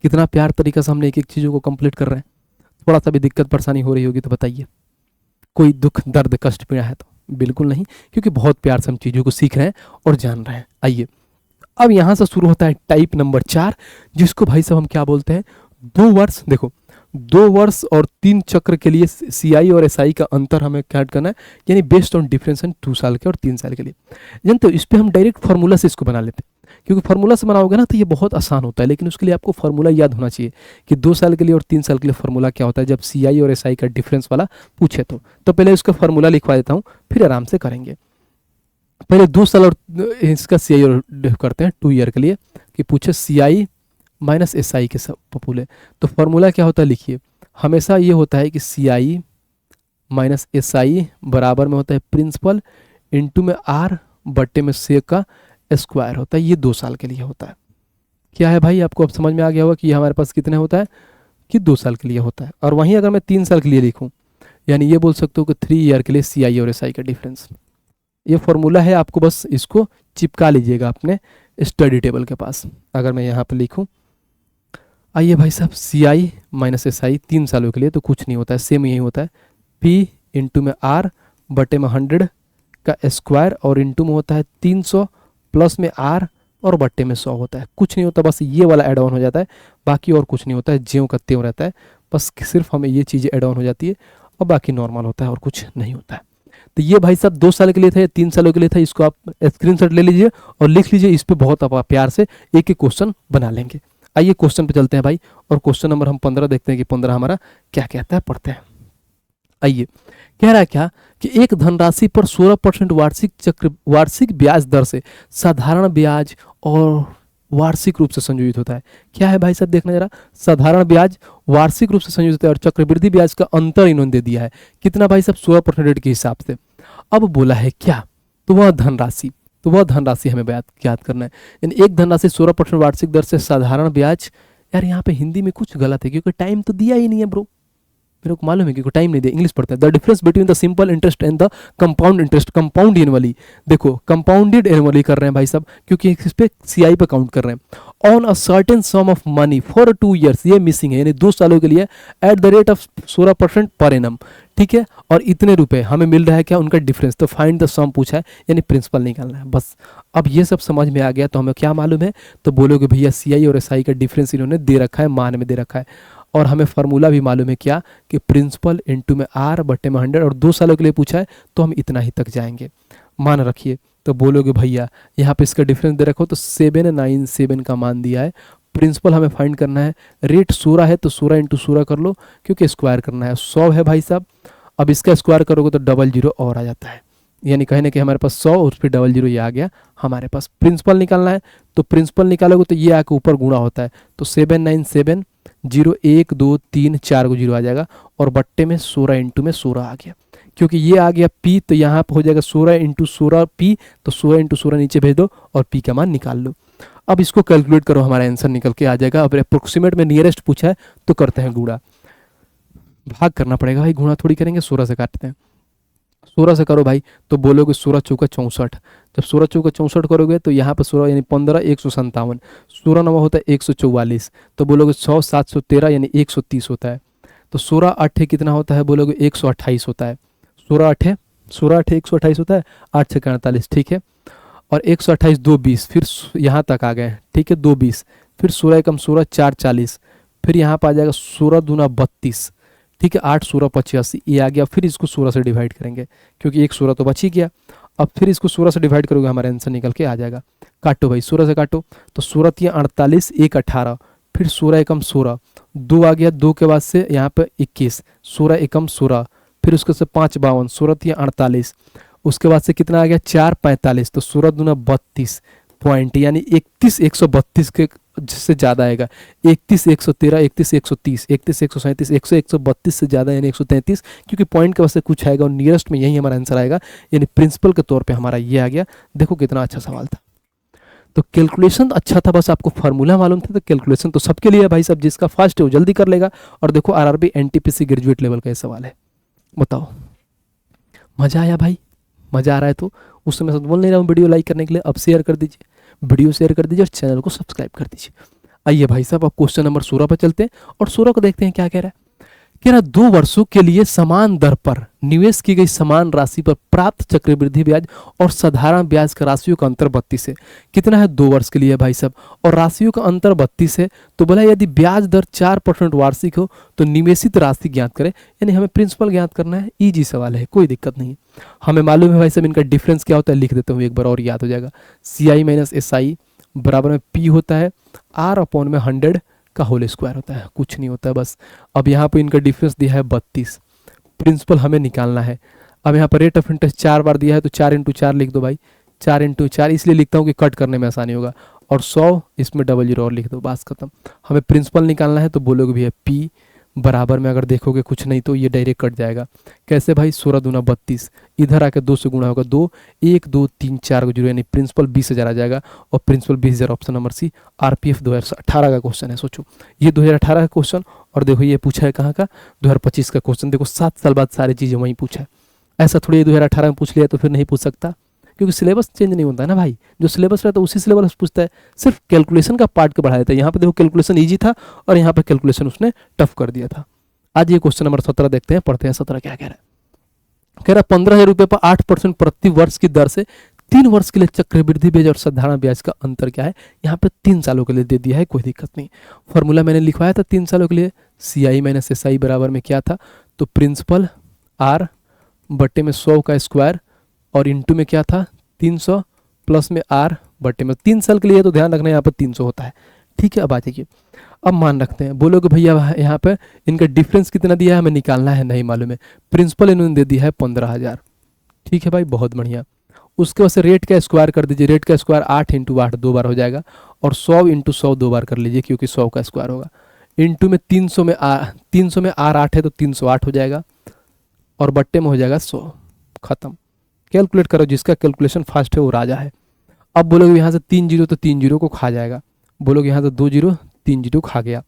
Speaker 1: कितना प्यार तरीका से हमने एक एक चीज़ों को कंप्लीट कर रहे हैं। थोड़ा सा भी दिक्कत परेशानी हो रही होगी तो बताइए, कोई दुख दर्द कष्ट पीड़ा है तो? बिल्कुल नहीं, क्योंकि बहुत प्यार से हम चीज़ों को सीख रहे हैं और जान रहे हैं। आइए, अब यहाँ से शुरू होता है टाइप नंबर 4, जिसको भाई साहब हम क्या बोलते हैं, 2 वर्ष। देखो 2 वर्ष और 3 चक्र के लिए CI और SI का अंतर हमें क्या करना है, यानी बेस्ड ऑन डिफरेंस 2 साल के और 3 साल के लिए। जानते हो, इस पर हम डायरेक्ट फार्मूला से इसको बना लेते हैं, क्योंकि फार्मूला से बनाओगे ना तो ये बहुत आसान होता है, लेकिन उसके लिए आपको फार्मूला याद होना चाहिए कि 2 साल के लिए और 3 साल के लिए फार्मूला क्या होता है जब CI और SI का डिफरेंस वाला पूछे तो पहले उसका फार्मूला लिखवा देता हूँ, फिर आराम से करेंगे। पहले 2 साल और इसका CI और करते हैं 2 ईयर के लिए, कि पूछे CI माइनस SI के सब पपूले। तो फार्मूला क्या होता है लिखिए, हमेशा ये होता है कि CI माइनस SI बराबर में होता है प्रिंसिपल इंटू में R बट्टे में से का स्क्वायर होता है। ये 2 साल के लिए होता है। क्या है भाई, आपको अब समझ में आ गया होगा कि हमारे पास कितने होता है कि 2 साल के लिए होता है। और वहीं अगर मैं 3 साल के लिए लिखूं, यानी ये बोल सकते हो कि 3 ईयर के लिए CI और SI का डिफरेंस। ये फॉर्मूला है, आपको बस इसको चिपका लीजिएगा अपने स्टडी टेबल के पास। अगर मैं यहाँ पर लिखूँ, आइए भाई साहब, CI माइनस SI 3 सालों के लिए तो कुछ नहीं होता है, सेम यही होता है, P इंटू में R बटे में 100 का स्क्वायर, और इंटू में होता है 300 प्लस में R और बट्टे में 100 होता है। कुछ नहीं होता, बस ये वाला एड ऑन हो जाता है, बाकी और कुछ नहीं होता है, ज्यों का त्यों रहता है। बस सिर्फ हमें ये चीज़ें एड ऑन हो जाती है और बाकी नॉर्मल होता है और कुछ नहीं होता है। तो ये भाई साहब 2 साल के लिए था या 3 सालों के लिए था, इसको आप स्क्रीनशॉट ले लीजिए और लिख लीजिए। इस पर बहुत आप प्यार से एक एक क्वेश्चन बना लेंगे। आइए क्वेश्चन पे चलते हैं भाई, और क्वेश्चन नंबर हम 15 देखते हैं कि 15 हमारा क्या कहता है, पढ़ते हैं। आइए, कह रहा है क्या कि एक धनराशि पर 16% वार्षिक ब्याज दर से साधारण ब्याज और वार्षिक रूप से संयोजित होता है। क्या है भाई साहब, देखना जरा, साधारण ब्याज वार्षिक रूप से संयोजित होता है और चक्रवृद्धि ब्याज का अंतर इन्होंने दे दिया है। कितना भाई साहब, 16% रेट के हिसाब से। अब बोला है क्या, तो वह धनराशि तो वह धनराशि हमें ज्ञात करना है। यानी एक धनराशि 16% वार्षिक दर से साधारण ब्याज। यार यहाँ पे हिंदी में कुछ गलत है क्योंकि टाइम तो दिया ही नहीं है ब्रो, मेरे को मालूम है कि टाइम नहीं दिया, इंग्लिश पढ़ते हैं। The difference between the simple interest and the compound interest, compound annually, देखो कंपाउंडेड एनुअली कर रहे हैं भाई साहब क्योंकि इस पे सीआई पे काउंट कर रहे हैं। On a certain some of money for 2 years, ये मिसिंग है, यानी 2 सालों के लिए at the rate of 16% per annum, ठीक है। और इतने रुपए हमें मिल रहा है क्या, उनका डिफरेंस, तो फाइंड द सम पूछा है, यानी प्रिंसिपल निकालना है बस। अब ये सब समझ में आ गया तो हमें क्या मालूम है, तो बोलोगे भैया सीआई और एसआई का डिफरेंस इन्होंने दे रखा है, मान में दे रखा है। और हमें फार्मूला भी मालूम है क्या, कि प्रिंसिपल इंटू में आर बट्टे में 100, और 2 सालों के लिए पूछा है तो हम इतना ही तक जाएंगे, मान रखिए। तो बोलोगे भैया यहाँ पे इसका डिफरेंस दे रखो, तो 797 का मान दिया है। प्रिंसिपल हमें फाइंड करना है, रेट 16 है तो 16 इंटू 16 कर लो क्योंकि स्क्वायर करना है। 100 है भाई साहब, अब इसका स्क्वायर करोगे तो 00 और आ जाता है, यानी कहने कि हमारे पास 100 और फिर 00 ये आ गया हमारे पास। प्रिंसिपल निकालना है तो प्रिंसिपल निकालोगे तो ये आके ऊपर गुणा होता है, तो 797 0 1 2 3 4 को 0 आ जाएगा, और बट्टे में 16 इंटू में 16 आ गया, क्योंकि ये आ गया पी तो यहाँ पर हो जाएगा 16 इंटू 16 पी, तो 16 इंटू 16 नीचे भेज दो और पी का मान निकाल लो। अब इसको कैलकुलेट करो, हमारा आंसर निकल के आ जाएगा। अब अप्रोक्सीमेट में नियरेस्ट पूछा है तो करते हैं गुणा, भाग करना पड़ेगा भाई, गुणा थोड़ी करेंगे, 16 से काटते हैं। 16 से करो भाई, तो बोलोगे 16 चौका 64, जब 16 चौका 64 करोगे तो यहाँ पर 16 यानी 15 157, 16 नवा होता है 144, तो बोलोगे 100 713 यानी 130 होता है। तो 16 8 कितना होता है, बोलोगे 128 होता है। 16 8 128 होता है, 8 6 48, ठीक है। और 128 2 20, फिर यहाँ तक आ गए, ठीक है, 2 20, फिर 16 एकम 16 4 40, फिर यहाँ पर आ जाएगा 16 दूना 32, ठीक है, 8 16 85, ये आ गया। फिर इसको 16 से डिवाइड करेंगे क्योंकि एक 16 तो बच ही गया। अब फिर इसको 16 से डिवाइड करोगे, हमारा आंसर निकल के आ जाएगा। काटो भाई, 16 से काटो, तो 16 3 48 1 18, फिर 16 एकम 16, 2 आ गया, 2 के बाद से यहाँ पे 21, 16 एकम 16, फिर उसके से 5 52, 16 3 48, उसके बाद से कितना आ गया 4 45, तो 16 दूना 32 पॉइंट, यानी 31 132 के से ज़्यादा आएगा। 31 113, 31 130, 31 137, 100 132 से ज़्यादा यानी 133, क्योंकि पॉइंट के वजह से कुछ आएगा और नियरेस्ट में यही हमारा आंसर आएगा, यानी प्रिंसिपल के तौर पे हमारा ये आ गया। देखो कितना अच्छा सवाल था। तो कैलकुलेशन अच्छा था, बस आपको फार्मूला मालूम था, तो कैलकुलेशन तो सबके लिए है भाई साहब, जिसका फास्ट है वो जल्दी कर लेगा। और देखो आरआरबी एनटीपीसी ग्रेजुएट लेवल का ये सवाल है, बताओ मज़ा आया भाई? मज़ा आ रहा है तो उस समय से बोल नहीं रहा हूँ वीडियो लाइक करने के लिए, अब शेयर कर दीजिए, वीडियो शेयर कर दीजिए और चैनल को सब्सक्राइब कर दीजिए। आइए भाई साहब, अब क्वेश्चन नंबर 16 पर चलते हैं और 16 को देखते हैं क्या कह रहा है। कह रहा 2 वर्षों के लिए समान दर पर निवेश की गई समान राशि पर प्राप्त चक्रवृद्धि ब्याज और साधारण ब्याज का राशियों का अंतर 32 है। कितना है? 2 वर्ष के लिए भाई साहब, और राशियों का अंतर 32 है। तो बोला यदि ब्याज दर 4% वार्षिक हो तो निवेशित राशि ज्ञात करें, यानी हमें प्रिंसिपल ज्ञात करना है। इजी सवाल है, कोई दिक्कत नहीं है। हमें मालूम है भाई साहब इनका डिफरेंस क्या होता है, लिख देता हूँ एक बार और याद हो जाएगा। CI माइनस SI बराबर में P होता है R अपॉन में 100 का होल स्क्वायर होता है, कुछ नहीं होता है बस। अब यहाँ पे इनका डिफरेंस दिया है 32, प्रिंसिपल हमें निकालना है। अब यहाँ पर रेट ऑफ इंटरेस्ट 4 बार दिया है तो 4 × 4 लिख दो भाई, 4 × 4 इसलिए लिखता हूँ कि कट करने में आसानी होगा, और 100 इसमें 00 और लिख दो, बस खत्म। हमें प्रिंसिपल निकालना है तो बोलोगे भैया P बराबर में, अगर देखोगे कुछ नहीं तो ये डायरेक्ट कट जाएगा। कैसे भाई? 16 दूना 32, इधर आकर 2 से गुणा होगा, 2 1 2 3 4 को 0, यानी प्रिंसिपल 20,000 आ जाएगा। और principal 20,000 option number C. RPF 2018 का क्वेश्चन है, सोचो ये 2018 का क्वेश्चन, और देखो ये पूछा है कहाँ का, 2025 का क्वेश्चन। देखो 7 साल बाद सारी चीज़ें वहीं पूछा है, ऐसा थोड़ी 2018 में पूछ लिया तो फिर नहीं पूछ सकता, क्योंकि सिलेबस चेंज नहीं होता है ना भाई। जो सिलेबस रहता है उसी सिलेबस पूछता है, सिर्फ कैलकुलेशन का पार्ट का बढ़ा देता है। यहाँ पे देखो कैलकुलेशन इजी था और यहाँ पे कैलकुलेशन उसने टफ कर दिया था। आज ये क्वेश्चन नंबर 17 देखते हैं, पढ़ते हैं 17 क्या कह रहा है। कह रहा 15,000 रुपये पर 8% प्रति वर्ष की दर से 3 वर्ष के लिए चक्रवृद्धि ब्याज और साधारण ब्याज का अंतर क्या है। यहाँ पे 3 सालों के लिए दे दिया है, कोई दिक्कत नहीं। फॉर्मूला मैंने लिखवाया था 3 सालों के लिए, CI माइनस SI बराबर में क्या था, तो प्रिंसिपल R बट्टे में 100 का स्क्वायर और इंटू में क्या था 300 प्लस में R बट्टे में 3 साल के लिए, तो ध्यान रखना यहाँ पर 300 होता है, ठीक है। अब आ जाइए, अब मान रखते हैं। बोलोगे भैया यहाँ पे इनका डिफरेंस कितना दिया है, हमें निकालना है, नहीं मालूम है। प्रिंसिपल इन्होंने दे दिया है 15,000, ठीक है भाई, बहुत बढ़िया। उसके बाद से रेट का स्क्वायर कर दीजिए, रेट का स्क्वायर 8 × 8 2 बार हो जाएगा, और 100 × 100 2 बार कर लीजिए क्योंकि 100 का स्क्वायर होगा। इंटू में 300 में R 8 है तो 308 हो जाएगा, और बट्टे में हो जाएगा 100, खत्म। कैलकुलेट करो, जिसका कैलकुलेशन फास्ट है वो राजा है। अब बोलोगे यहाँ से 3 जीरो, तो 3 जीरो को खा जाएगा। बोलोगे यहाँ से 2 जीरो, 3 जीरो खा गया।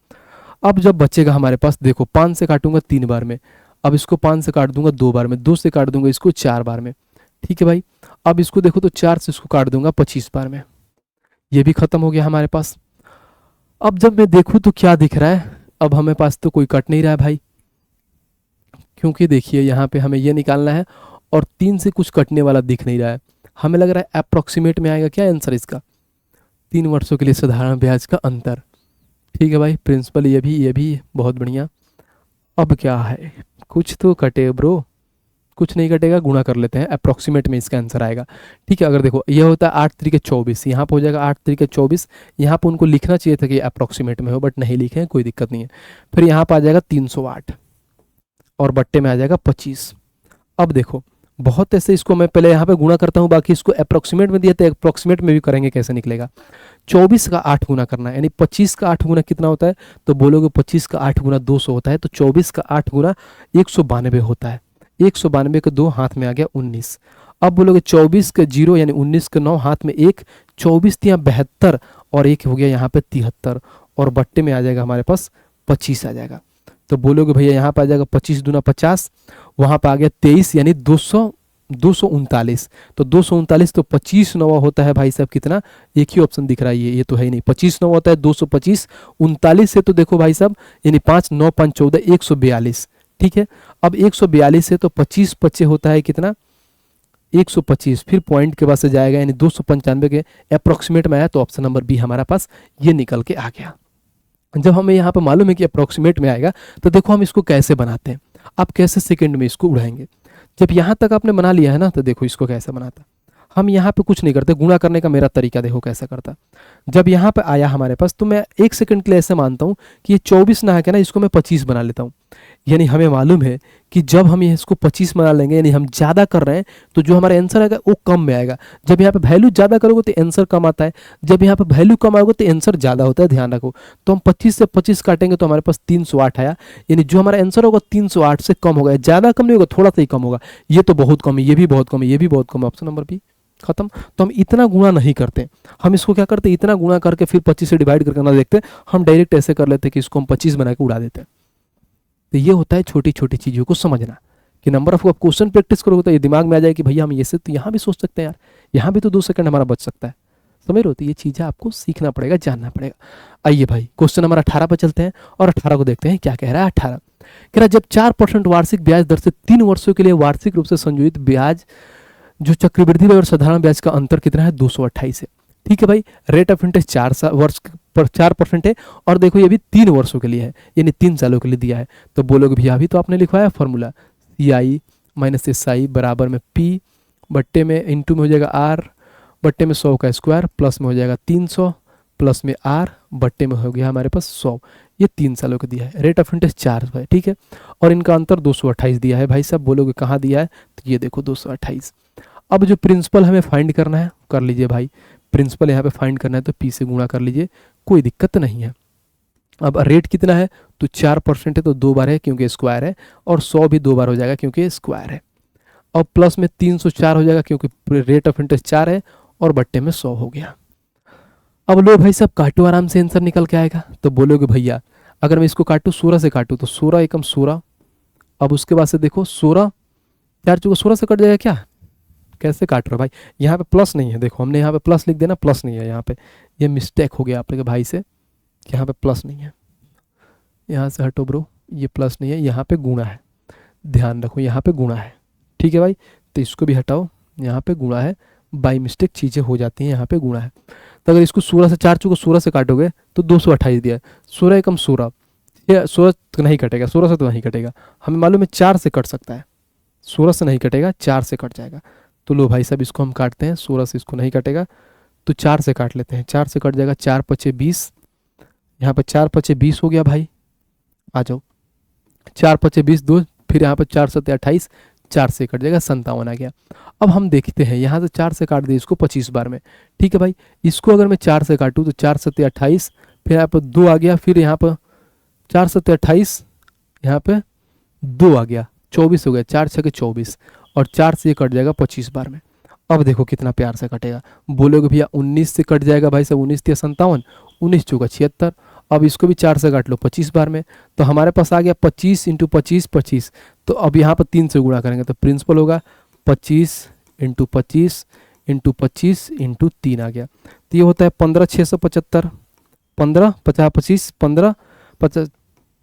Speaker 1: अब जब बचेगा हमारे पास, देखो 5 से काटूंगा 3 बार में, अब इसको 5 से काट दूंगा 2 बार में, 2 से काट दूंगा इसको 4 बार में। ठीक है भाई, अब इसको देखो तो 4 से इसको काट दूंगा 25 बार में, ये भी खत्म हो गया हमारे पास। अब जब मैं देखूं तो क्या दिख रहा है, अब हमें पास तो कोई कट नहीं रहा है भाई, क्योंकि देखिए यहाँ पे हमें ये निकालना है और 3 से कुछ कटने वाला दिख नहीं रहा है। हमें लग रहा है अप्रोक्सीमेट में आएगा क्या आंसर इसका, 3 वर्षों के लिए साधारण ब्याज का अंतर। ठीक है भाई, प्रिंसिपल ये भी बहुत बढ़िया। अब क्या है, कुछ तो कटे ब्रो, कुछ नहीं कटेगा, गुणा कर लेते हैं, अप्रोक्सीमेट में इसका आंसर आएगा। ठीक है, अगर देखो ये होता है 8 तरीके 24, यहाँ पर हो जाएगा 8 तरीके 24, यहाँ पर उनको लिखना चाहिए था कि अप्रोक्सीमेट में हो, बट नहीं लिखे हैं, कोई दिक्कत नहीं है। फिर यहाँ पर आ जाएगा 308 और बट्टे में आ जाएगा 25। अब देखो बहुत ऐसे, इसको मैं पहले यहाँ पे गुणा करता हूँ, बाकी इसको अप्रोक्सीमेट में दिया तो अप्रोक्सीमेट में भी करेंगे, कैसे निकलेगा। 24 का 8 गुना करना है, यानी 25 का 8 गुना कितना होता है, तो बोलोगे 25 का 8 गुना 200 होता है, तो 24 का 8 गुना 192 होता है। 192 के 2 हाथ में आ गया 19। अब बोलोगे 24 के 0 यानी 19 के 9 हाथ में 1, 24 तिया 72 और 1 हो गया यहाँ पे 73 और बट्टे में आ जाएगा हमारे पास 25 आ जाएगा। तो बोलोगे भैया यहाँ पे आ जाएगा 25 दूना 50, वहाँ पे आ गया 23 यानी 239। तो 239 तो 25 नवा होता है भाई साहब कितना, एक ही ऑप्शन दिख रहा है, ये तो है ही नहीं, 25 नवा होता है 225, 39 से तो देखो भाई साहब यानी 5 9 5 14 142। ठीक है, अब 142 से तो 25 25 होता है कितना 125, फिर पॉइंट के बाद से जाएगा यानी 295 के अप्रोक्सीमेट में आया, तो ऑप्शन नंबर बी हमारा पास ये निकल के आ गया। जब हमें यहाँ पे मालूम है कि अप्रोक्सीमेट में आएगा, तो देखो हम इसको कैसे बनाते हैं, आप कैसे सेकंड में इसको उड़ाएंगे। जब यहाँ तक आपने बना लिया है ना, तो देखो इसको कैसे बनाता, हम यहाँ पे कुछ नहीं करते, गुणा करने का मेरा तरीका देखो कैसा करता। जब यहाँ पे आया हमारे पास, तो मैं 1 सेकंड के लिए ऐसे मानता हूँ कि ये 24 ना है क्या ना, इसको मैं 25 बना लेता हूँ। यानी हमें मालूम है कि जब हम इसको 25 बना लेंगे, यानी हम ज़्यादा कर रहे हैं, तो जो हमारा आंसर आएगा वो कम में आएगा। जब यहाँ पे वैल्यू ज़्यादा करोगे तो आंसर कम आता है, जब यहाँ पे वैल्यू कम आएगा तो आंसर ज़्यादा होता है, ध्यान रखो। तो हम 25 से 25 काटेंगे तो हमारे पास 308 आया, यानी जो हमारा आंसर होगा 308 से कम होगा, ज़्यादा कम नहीं होगा, थोड़ा सा ही कम होगा। ये तो बहुत कम है, ये भी बहुत कम है, ये भी बहुत कम है, ऑप्शन नंबर बी खत्म। तो हम इतना गुणा नहीं करते, हम इसको क्या करते, इतना गुणा करके फिर 25 से डिवाइड करके ना देखते, हम डायरेक्ट ऐसे कर लेते कि इसको हम 25 बना के उड़ा देते। तो ये होता है छोटी छोटी चीज़ों को समझना, कि नंबर ऑफ क्वेश्चन प्रैक्टिस करोगे तो ये दिमाग में आ जाए कि भैया हम ये से तो यहाँ भी सोच सकते हैं यार, यहाँ भी तो 2 सेकंड हमारा बच सकता है, समझ रहे हो। तो ये चीज़ें आपको सीखना पड़ेगा, जानना पड़ेगा। आइए भाई क्वेश्चन नंबर 18 पर चलते हैं और 18 को देखते हैं क्या कह रहा है। 18 कह रहा है जब 4% वार्षिक ब्याज दर से 3 वर्षों के लिए वार्षिक रूप से संयोजित ब्याज जो चक्रवृद्धि ब्याज और साधारण ब्याज का अंतर कितना है, 228 है। ठीक है भाई, रेट ऑफ इंटरेस्ट 4% है, और देखो ये भी 3 वर्षों के लिए है, यानी 3 सालों के लिए दिया है। तो बोलोगे भैया अभी तो आपने लिखवाया फॉर्मूला, CI माइनस SI बराबर में P बट्टे में इंटू में हो जाएगा R बट्टे में 100 का स्क्वायर प्लस में हो जाएगा 300 प्लस में R बट्टे में हो गया हमारे पास 100। ये 3 सालों का दिया है, रेट ऑफ इंटरेस्ट 4 है। ठीक है, और इनका अंतर 228 दिया है भाई साहब। बोलोगे कहाँ दिया है, तो ये देखो 228। अब जो प्रिंसिपल हमें फाइंड करना है, कर लीजिए भाई, प्रिंसिपल यहाँ पे फाइंड करना है तो P से गुणा कर लीजिए, कोई दिक्कत नहीं है। अब रेट कितना है, तो 4% है तो 2 बार है क्योंकि स्क्वायर है, और 100 भी 2 बार हो जाएगा क्योंकि स्क्वायर है। और प्लस में 304 हो जाएगा क्योंकि रेट ऑफ इंटरेस्ट 4 है, और बट्टे में 100 हो गया। अब लो भाई साहब काटो, आराम से आंसर निकल के आएगा। तो बोलोगे भैया अगर मैं इसको काटूँ 16 से काटूँ तो 16 एकम 16, अब उसके बाद से देखो 16 4 चूँकि 16 से कट जाएगा क्या, कैसे काट रहे हो भाई, यहाँ पे प्लस नहीं है, देखो हमने यहाँ पे प्लस लिख देना, प्लस नहीं है यहाँ पे, ये मिस्टेक हो गया आप लोग भाई से, यहाँ पे प्लस नहीं है, यहाँ से हटो ब्रो, ये प्लस नहीं है, यहाँ पे गुणा है, ध्यान रखो यहाँ पे गुणा है। ठीक है भाई, तो इसको भी हटाओ, यहाँ पे गुणा है, बाई मिस्टेक चीज़ें हो जाती हैं, यहाँ पे गुणा है। तो अगर इसको 16 से 4 चूँकि 16 से काटोगे तो 228 दिया है, 16 एकम 16, ये 16 तो नहीं कटेगा, 16 से तो नहीं कटेगा, हमें मालूम है 4 से कट सकता है, 16 से नहीं कटेगा, 4 से कट जाएगा। तो लो भाई साहब इसको हम काटते हैं, 16 से इसको नहीं कटेगा तो 4 से काट लेते हैं, 4 से कट जाएगा, 4 पचे 20, यहाँ पर 4 पचे 20 हो गया भाई, आ जाओ 4 पचे 20 2, फिर यहाँ पर 4 सत्ते 28, 4 से कट जाएगा 57 आ गया। अब हम देखते हैं यहाँ से 4 से काट दिए इसको 25 बार में। ठीक है भाई, इसको अगर मैं 4 से काटूँ तो 4 सत्ते 28, फिर यहाँ पर 2 आ गया, फिर यहाँ पर 4 सत्ते 28, यहाँ पे 2 आ गया, 24 हो गया, 4 छके 24, और 4 से ये कट जाएगा 25 बार में। अब देखो कितना प्यार से कटेगा। बोलोगे भैया 19 से कट जाएगा भाई साहब, 19 तिया 57, 19 चौका 76। अब इसको भी 4 से काट लो 25 बार में, तो हमारे पास आ गया 25 इंटू 25 25। तो अब यहाँ पर 3 से गुणा करेंगे तो प्रिंसिपल होगा 25 इंटू 25 इंटू 25 इंटू 3 आ गया। तो ये होता है 15,675, 15 50 25 15 50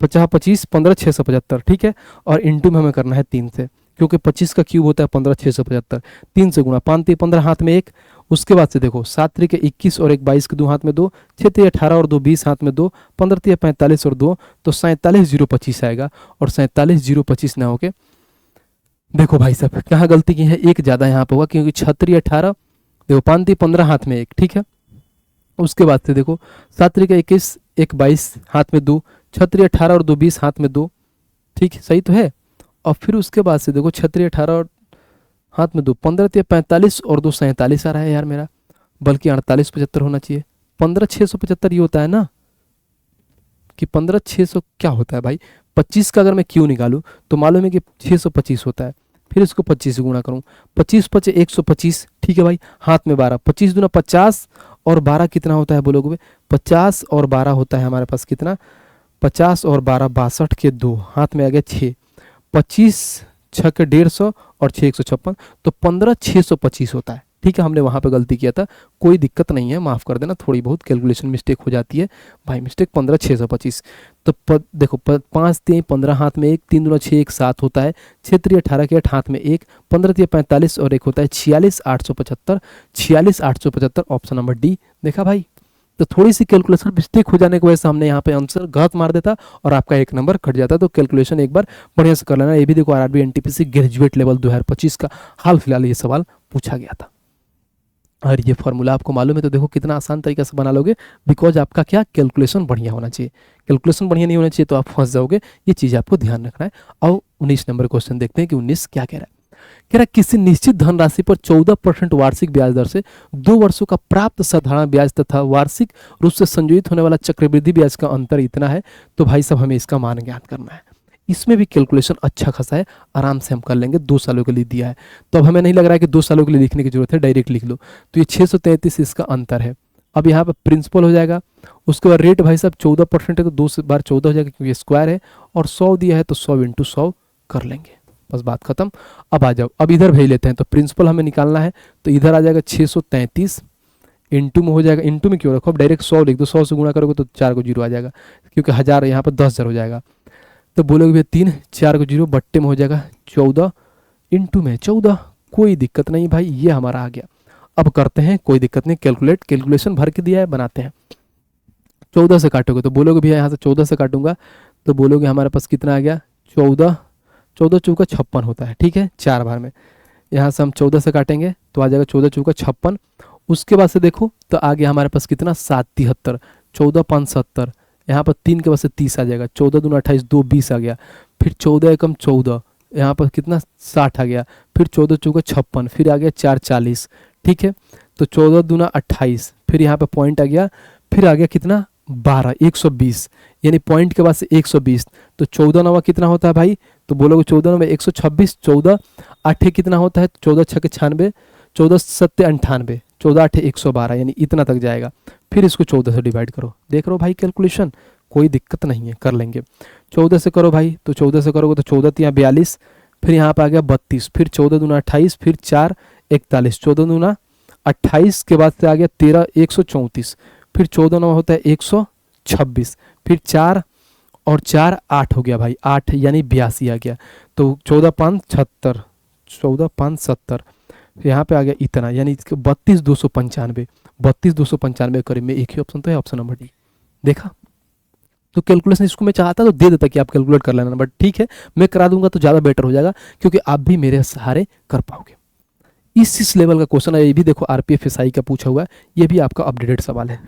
Speaker 1: 50 25 15,675, ठीक है। और इंटू में हमें करना है 3 से, क्योंकि 25 का क्यूब होता है 15,675। 3 से गुणा, 5 15 हाथ में 1। उसके बाद से देखो 7 3 21 और 1 22 के 2 हाथ में 2, 6 3 18 और 2 20 हाथ में 2, 15 3 45 और 2, तो 47,025 आएगा। और 47,025 ना होके देखो भाई साहब कहाँ गलती की है, एक ज़्यादा यहाँ पे होगा, क्योंकि 6 3 18, देखो 5 3 15 हाथ में 1, ठीक है। उसके बाद से देखो 7 3 21 1 22 हाथ में 2, 6 3 18 और 2 20 हाथ में 2, ठीक है, सही तो है। और फिर उसके बाद से देखो 6 3 18 और हाथ में 2, 15 3 45 और 2 47 आ रहा है यार मेरा, बल्कि 48 75 होना चाहिए। 15,675 ये होता है ना, कि 15,600 क्या होता है भाई, 25 का अगर मैं क्यों निकालूं तो मालूम है कि 625 होता है। फिर इसको 25 से गुणा करूं, 25 25 125, ठीक है भाई। हाथ में 12, 25 दूना 50 और 12 कितना होता है बोलोगे, 50 और 12 होता है हमारे पास कितना, 50 और 12 62 के 2, हाथ में आ गया 6, 25 6 के 150 और 6 156, तो 15,625 होता है, ठीक है। हमने वहाँ पे गलती किया था, कोई दिक्कत नहीं है, माफ़ कर देना, थोड़ी बहुत कैलकुलेशन मिस्टेक हो जाती है भाई, मिस्टेक 15,625। तो देखो 5 3 15 हाथ में 1, 3 दूना 6 1 7 होता है, 6 3 18 के 8 हाथ में 1, 15 3 45 और 1 होता है 46,875, 46,875 ऑप्शन नंबर डी। देखा भाई, तो थोड़ी सी कैलकुलेशन मिस्टेक हो जाने की वजह से हमने यहाँ पे आंसर गलत मार देता और आपका 1 नंबर कट जाता। तो कैलकुलेशन एक बार बढ़िया से कर लेना। ये भी देखो आरआरबी एनटीपीसी ग्रेजुएट लेवल 2025 का हाल फिलहाल ये सवाल पूछा गया था। और ये फॉर्मूला आपको मालूम है तो देखो कितना आसान तरीके से बना लोगे, बिकॉज आपका क्या कैलकुलेशन बढ़िया होना चाहिए। कैलकुलेशन बढ़िया नहीं होना चाहिए तो आप फंस जाओगे, ये चीज़ आपको ध्यान रखना है। और 19 नंबर क्वेश्चन देखते हैं कि 19 क्या कह रहा है। कह रहा है किसी निश्चित धनराशि पर 14% वार्षिक ब्याज दर से 2 वर्षों का प्राप्त साधारण ब्याज तथा वार्षिक रूप से संयोजित होने वाला चक्रवृद्धि ब्याज का अंतर इतना है, तो भाई साहब हमें इसका मान ज्ञात करना है। इसमें भी कैलकुलेशन अच्छा खासा है, आराम से हम कर लेंगे, 2 सालों के लिए दिया है तो अब हमें नहीं लग रहा है कि 2 सालों के लिए लिखने की जरूरत है, डायरेक्ट लिख लो। तो ये 633 इसका अंतर है। अब यहाँ पर प्रिंसिपल हो जाएगा, उसके बाद रेट भाई साहब 14% है तो 2 बार 14 हो जाएगा क्योंकि स्क्वायर है, और 100 दिया है तो 100 इंटू 100 कर लेंगे, बस बात खत्म। अब आ जाओ, अब इधर भेज लेते हैं, तो प्रिंसिपल हमें निकालना है तो इधर आ जाएगा 633, इंटू में हो जाएगा, इंटू में क्यों रखो, अब डायरेक्ट 100 लिख दो, 100 से गुणा करोगे तो 4 को 0 आ जाएगा, क्योंकि 1000 यहाँ पर 10,000 हो जाएगा। तो बोलोगे भैया 3 4 को 0 बट्टे में हो जाएगा 14, इंटू में 14, कोई दिक्कत नहीं भाई, ये हमारा आ गया। अब करते हैं, कोई दिक्कत नहीं, कैलकुलेशन भर के दिया है, बनाते हैं। 14 से काटोगे तो बोलोगे भैया यहाँ से 14 से काटूंगा तो बोलोगे हमारे पास कितना आ गया, 14 14 चौका 56 होता है, ठीक है, 4 बार में। यहाँ से हम 14 से काटेंगे तो आ जाएगा 14 चौका 56। उसके बाद से देखो तो आ गया हमारे पास कितना 773, 14 5 70, यहाँ पर 3 के बाद से 30 आ जाएगा, 14 दूना 28, 2 20 आ गया, फिर 14 एकम 14, यहाँ पर कितना 60 आ गया, फिर 14 चौका 56, फिर आ गया 4 40, ठीक है। तो 14 दूना 28, फिर यहाँ पर पॉइंट आ गया, फिर आ गया कितना 12 120, यानी पॉइंट के बाद से 120, तो 14 नवा कितना होता है भाई, तो बोलोगे 14 नवा 126, 14 8 कितना होता है, 14 6 96, 14 7 98, 14 8 112, यानी इतना तक जाएगा। फिर इसको 14 से डिवाइड करो, देख रहे हो भाई कैलकुलेशन, कोई दिक्कत नहीं है, कर लेंगे। 14 से करो भाई, तो 14 से करोगे तो 14 3 42, फिर यहाँ पर आ गया 32, फिर 14 दूना 28, फिर 4 41, 14 दूना 28 के बाद से आ गया 13 134, फिर 14 नवा होता है 126, फिर 4 और 4 8 हो गया भाई, 8 यानी 82 आ गया, तो 14 5 76, 14 5 70, यहाँ पे आ गया इतना, यानी 32 295, 32 295 करीब में एक ही ऑप्शन तो है, ऑप्शन नंबर डी। देखा, तो कैलकुलेशन इसको मैं चाहता तो दे देता कि आप कैलकुलेट कर लेना, बट ठीक है मैं करा दूंगा तो ज़्यादा बेटर हो जाएगा, क्योंकि आप भी मेरे सहारे कर पाओगे। इस लेवल का क्वेश्चन है, ये भी देखो आरपीएफ एसआई का पूछा हुआ है, ये भी आपका अपडेटेड सवाल है।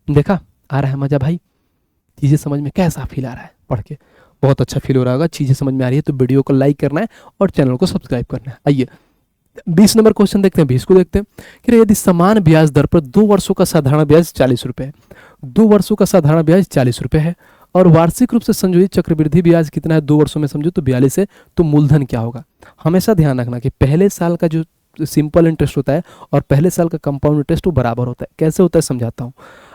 Speaker 1: देखा, आ रहा है मजा भाई, चीज़ें समझ में कैसा फील आ रहा है, पढ़ के बहुत अच्छा फील हो रहा होगा, चीज़ें समझ में आ रही है तो वीडियो को लाइक करना है और चैनल को सब्सक्राइब करना है। आइए 20 नंबर क्वेश्चन देखते हैं, 20 को देखते हैं कि यदि समान ब्याज दर पर 2 वर्षों का साधारण ब्याज 40 रुपये है, 2 वर्षों का साधारण ब्याज 40 रुपये है और वार्षिक रूप से संयोजित चक्रवृद्धि ब्याज कितना है 2 वर्षों में, समझो तो 42 है, तो मूलधन क्या होगा। हमेशा ध्यान रखना कि पहले साल का जो सिंपल इंटरेस्ट होता है और पहले साल का कंपाउंड इंटरेस्ट वो बराबर होता है। कैसे होता है समझाता हूँ।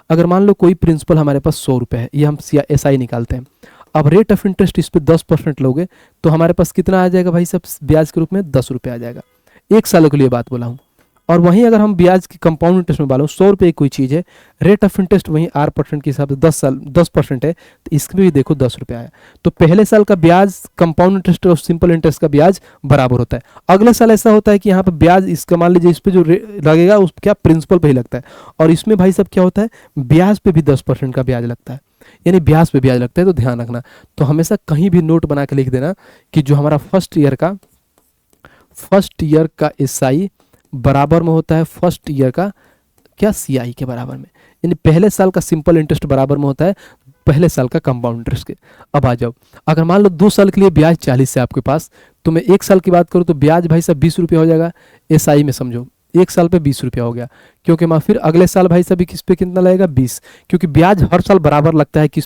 Speaker 1: अगर मान लो कोई प्रिंसिपल हमारे पास 100 रुपये है, ये हम SI निकालते हैं। अब रेट ऑफ इंटरेस्ट इस पर 10% लोगे तो हमारे पास कितना आ जाएगा भाई साहब ब्याज के रूप में 10 रुपये आ जाएगा। 1 सालों के लिए बात बोला हूँ। और वहीं अगर हम ब्याज की कंपाउंड इंटरेस्ट में बालो 100 रुपये कोई चीज़ है, रेट ऑफ इंटरेस्ट वहीं 8% के हिसाब से 10% है, तो इसमें भी देखो 10 रुपये आया। तो पहले साल का ब्याज कंपाउंड इंटरेस्ट और सिंपल इंटरेस्ट का ब्याज बराबर होता है। अगले साल ऐसा होता है कि यहाँ पे ब्याज इसका मान लीजिए इस पर जो लगेगा उस क्या प्रिंसिपल पे ही लगता है, और इसमें भाई साहब क्या होता है ब्याज पे भी 10% का ब्याज लगता है, यानी ब्याज पे ब्याज लगता है। तो ध्यान रखना, तो हमेशा कहीं भी नोट बना के लिख देना कि जो हमारा फर्स्ट ईयर का SI बराबर में होता है फर्स्ट ईयर का क्या CI के बराबर में, यानी पहले साल का सिंपल इंटरेस्ट बराबर में होता है पहले साल का कंपाउंड इंटरेस्ट के। अब आ जाओ, अगर मान लो 2 साल के लिए ब्याज 40 है आपके पास, तो मैं 1 साल की बात करूँ तो ब्याज भाई साहब 20 रुपये हो जाएगा। SI में समझो 1 साल पे 20 रुपया हो गया, क्योंकि मैं फिर अगले साल भाई साहब किस पे कितना लगेगा 20, क्योंकि ब्याज हर साल बराबर लगता है किस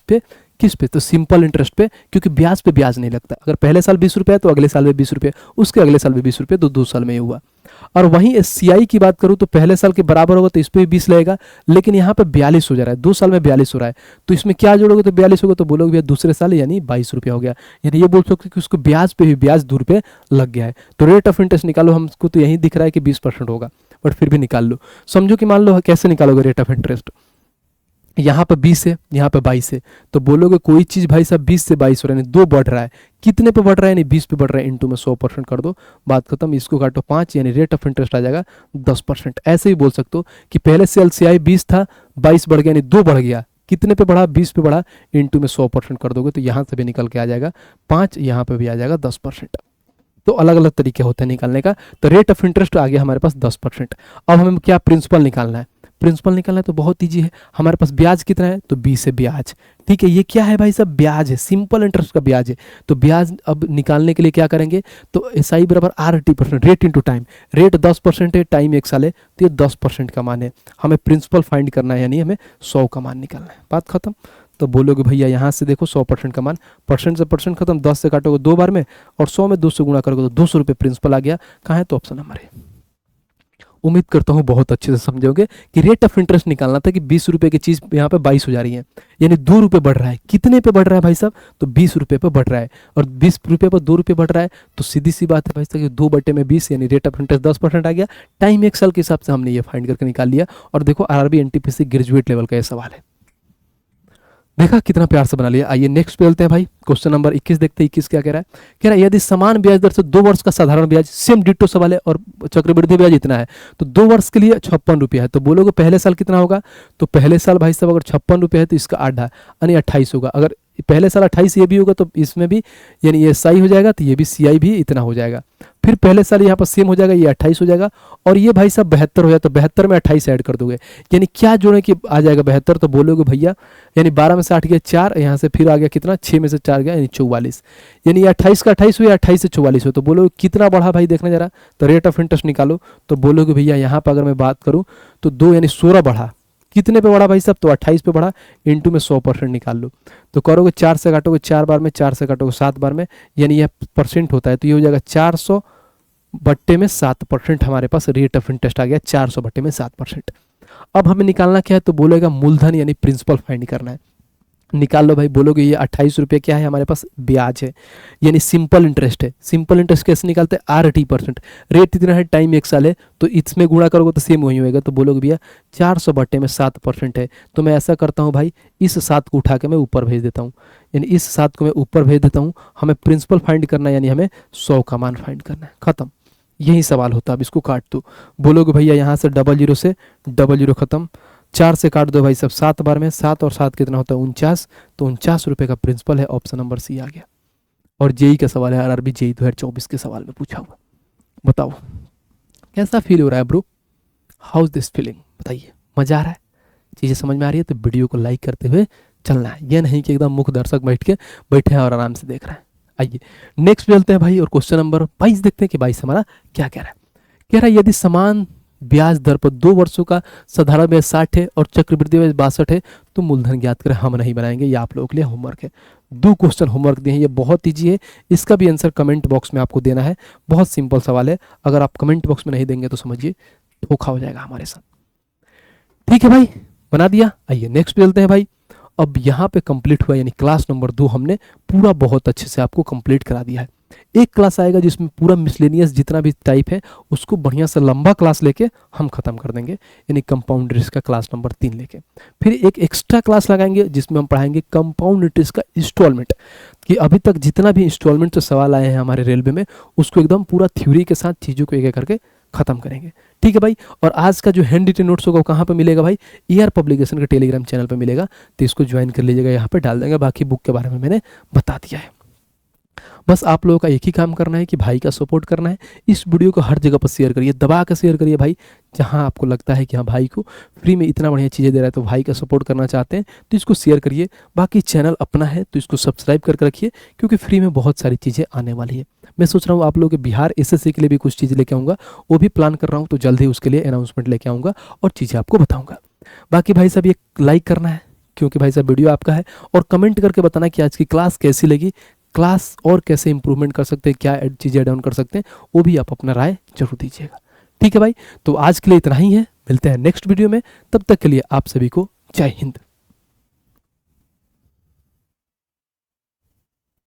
Speaker 1: पे तो सिंपल इंटरेस्ट पे, क्योंकि ब्याज पे ब्याज नहीं लगता। अगर पहले साल 20 रुपये है तो अगले साल में 20 रुपये, उसके अगले साल में 20 रुपये, तो 2 साल में ये हुआ। और वहीं CI की बात करूं तो पहले साल के बराबर होगा तो इस पे भी 20 लगेगा, लेकिन यहाँ पे 42 हो जा रहा है, 2 साल में 42 हो रहा है, तो इसमें क्या जोड़ोगे तो 42 होगा, तो बोलोगे भैया दूसरे साल यानी 22 रुपया हो गया। यानी ये बोल सकते कि उसको ब्याज पे भी ब्याज 2 रुपये लग गया है। तो रेट ऑफ इंटरेस्ट निकालो, हमको तो यही दिख रहा है कि 20% होगा, बट फिर भी निकाल लो। समझो कि मान लो कैसे निकालोगे रेट ऑफ इंटरेस्ट, यहाँ पे 20 है, यहाँ पे 22 है, तो बोलोगे कोई चीज़ भाई साहब 20 से 22 हो रहा है, यानी 2 बढ़ रहा है, कितने पे बढ़ रहा है यानी 20 पे बढ़ रहा है, इंटू में 100% कर दो, बात खत्म। इसको काटो 5, यानी रेट ऑफ इंटरेस्ट आ जाएगा 10%। ऐसे ही बोल सकते हो कि पहले से LCI 20 था, 22 बढ़ गया यानी 2 बढ़ गया, कितने पे बढ़ा 20 पे बढ़ा, इंटू में 100% कर दोगे तो यहाँ से भी निकल के आ जाएगा 5, यहाँ पे भी आ जाएगा 10%। तो अलग अलग तरीके होते हैं निकालने का। तो रेट ऑफ इंटरेस्ट आ गया हमारे पास 10%। अब हमें क्या प्रिंसिपल निकालना है, प्रिंसिपल निकालना है तो बहुत ईजी है। हमारे पास ब्याज कितना है तो 20 है ब्याज, ठीक है। ये क्या है भाई साहब ब्याज है, सिंपल इंटरेस्ट का ब्याज है। तो ब्याज अब निकालने के लिए क्या करेंगे तो SI बराबर RT%, rate into time. Rate 10% है, टाइम 1 साल है, तो ये 10% का मान है। हमें प्रिंसिपल फाइंड करना है, यानी हमें 100 का मान निकालना है, बात खत्म। तो बोलोगे भैया यहाँ से देखो 100% का मान, परसेंट से परसेंट खत्म, 10 से काटोगे 2 बार में, और 100 में 2 से गुणा करोगे तो 200 रुपये प्रिंसिपल आ गया। कहाँ है तो ऑप्शन नंबर है। उम्मीद करता हूँ बहुत अच्छे से समझोगे कि रेट ऑफ इंटरेस्ट निकालना था कि 20 रुपये की चीज़ यहाँ पे 22 हो जा रही है, यानी 2 रुपये बढ़ रहा है। कितने पे बढ़ रहा है भाई साहब तो 20 रुपये पे बढ़ रहा है, और 20 रुपये पर 2 रुपये बढ़ रहा है, तो सीधी सी बात है भाई साहब 2/20, यानी रेट ऑफ इंटरेस्ट 10% आ गया। टाइम 1 साल के हिसाब से हमने ये फाइंड करके निकाल लिया। और देखो RRB NTPC ग्रेजुएट लेवल का ये सवाल है, देखा कितना प्यार से बना लिया। आइए नेक्स्ट पे चलते हैं भाई, क्वेश्चन नंबर 21 देखते हैं। 21 क्या कह रहा है, कह रहा है यदि समान ब्याज दर से 2 वर्ष का साधारण ब्याज, सेम डिट्टो सवाल है, और चक्रवृद्धि ब्याज इतना है, तो 2 वर्ष के लिए 56 रुपया है। तो बोलोगे पहले साल कितना होगा, तो पहले साल भाई साहब अगर 56 रुपये है तो इसका आधा यानी 28 होगा। अगर पहले साल 28 ये भी होगा तो इसमें भी यानी ये SI हो जाएगा, तो ये भी CI भी इतना हो जाएगा। फिर पहले साल यहाँ पर सेम हो जाएगा, ये 28 हो जाएगा, और ये भाई साहब 72 हो जाए, तो 72 में 28 ऐड कर दोगे, यानी क्या जोड़े कि आ जाएगा 72। तो बोलोगे भैया यानी 12 में से 8 गया 4, यहाँ से फिर आ गया कितना 6 में से 4 गया यानी 44, यानी 28 का 28 हुआ, 28 से 44 हो। तो बोलोगे कितना बढ़ा भाई देखना जरा, तो रेट ऑफ इंटरेस्ट निकालो। तो बोलोगे भैया यहाँ पर अगर मैं बात करूँ तो 2 यानी 16 बढ़ा, कितने पे बढ़ा भाई साहब तो 28 पे बढ़ा, इंटू में 100% निकाल लो। तो करोगे 4 से काटोगे 4 बार में, 4 से काटोगे 7 बार में, यानी यह परसेंट होता है, तो ये हो जाएगा 400/7% हमारे पास रेट ऑफ इंटरेस्ट आ गया, 400/7%। अब हमें निकालना क्या है तो बोलेगा मूलधन यानी प्रिंसिपल फाइंड करना है। निकाल लो भाई। बोलोगे ये 28 रुपये क्या है हमारे पास ब्याज है, यानी सिंपल इंटरेस्ट है। सिंपल इंटरेस्ट कैसे निकालते हैं RT%, रेट इतना है, टाइम 1 साल है, तो इसमें गुणा करोगे तो सेम वही होएगा। तो बोलोगे भैया 400/7% है। तो मैं ऐसा करता हूँ भाई, इस 7 को उठा के मैं ऊपर भेज देता हूँ, यानी इस 7 को मैं ऊपर भेज देता हूँ। हमें प्रिंसिपल फाइंड करना है, यानी हमें 100 का मान फाइंड करना है, खत्म। यही सवाल होता है। अब इसको काट दो। बोलोगे भैया यहाँ से 00 से 00 खत्म, 4 से काट दो भाई सब 7 बार में, 7 और 7 कितना होता है 49, तो 49 रुपये का प्रिंसिपल है। ऑप्शन नंबर C आ गया। और JEE का सवाल है, RRB JEE 2024 के सवाल में पूछा हुआ। बताओ कैसा फील हो रहा है bro, how is this feeling, बताइए मजा आ रहा है, चीज़ें समझ में आ रही है? तो वीडियो को लाइक करते हुए चलना है, यह नहीं कि एकदम मुख्य दर्शक बैठे हैं और आराम से देख रहे हैं। आइए नेक्स्ट चलते हैं भाई, और क्वेश्चन नंबर 22 देखते हैं कि 22 हमारा क्या कह रहा है। कह रहा है यदि समान ब्याज दर पर 2 वर्षों का साधारण ब्याज 60 है और चक्रवृद्धि ब्याज 62 है तो मूलधन ज्ञात करें। हम नहीं बनाएंगे, ये आप लोगों के लिए होमवर्क है। दो क्वेश्चन होमवर्क दिए हैं, ये बहुत ईजी है, इसका भी आंसर कमेंट बॉक्स में आपको देना है। बहुत सिंपल सवाल है, अगर आप कमेंट बॉक्स में नहीं देंगे तो समझिए धोखा हो जाएगा हमारे साथ। ठीक है भाई, बना दिया। आइए नेक्स्ट पे चलते हैं भाई। अब यहाँ पे कंप्लीट हुआ, यानी क्लास नंबर 2 हमने पूरा बहुत अच्छे से आपको कंप्लीट करा दिया है। एक क्लास आएगा जिसमें पूरा मिसलेनियस जितना भी टाइप है उसको बढ़िया से लंबा क्लास लेके हम खत्म कर देंगे, यानी कंपाउंड इंटरेस्ट का क्लास नंबर 3 लेके। फिर एक एक्स्ट्रा क्लास लगाएंगे जिसमें हम पढ़ाएंगे कंपाउंड इंटरेस्ट का इंस्टॉलमेंट, कि अभी तक जितना भी इंस्टॉलमेंट से सवाल आए हैं हमारे रेलवे में उसको एकदम पूरा थ्योरी के साथ चीज़ों को एक एक करके खत्म करेंगे। ठीक है भाई, और आज का जो हैंड रिटन नोट्स होगा वो कहाँ पे मिलेगा भाई? ER पब्लिकेशन के टेलीग्राम चैनल पे मिलेगा, तो इसको ज्वाइन कर लीजिएगा, यहाँ पे डाल देंगे। बाकी बुक के बारे में मैंने बता दिया है। बस आप लोगों का एक ही काम करना है कि भाई का सपोर्ट करना है। इस वीडियो को हर जगह पर शेयर करिए, दबा कर शेयर करिए भाई, जहां आपको लगता है कि हाँ भाई को फ्री में इतना बढ़िया चीज़ें दे रहा है तो भाई का सपोर्ट करना चाहते हैं तो इसको शेयर करिए। बाकी चैनल अपना है तो इसको सब्सक्राइब करके रखिए, क्योंकि फ्री में बहुत सारी चीज़ें आने वाली है। मैं सोच रहा हूँ आप लोगों के बिहार SSC के लिए भी कुछ चीज़ लेके आऊँगा, वो भी प्लान कर रहा हूँ, तो जल्द ही उसके लिए अनाउंसमेंट लेके आऊँगा और चीज़ें आपको बताऊँगा। बाकी भाई साहब, ये लाइक करना है क्योंकि भाई साहब वीडियो आपका है, और कमेंट करके बताना कि आज की क्लास कैसी लगी, क्लास और कैसे इंप्रूवमेंट कर सकते हैं, क्या चीज़ें डाउन कर सकते हैं, वो भी आप अपना राय जरूर दीजिएगा। ठीक है भाई, तो आज के लिए इतना ही है, मिलते हैं नेक्स्ट वीडियो में, तब तक के लिए आप सभी को जय हिंद।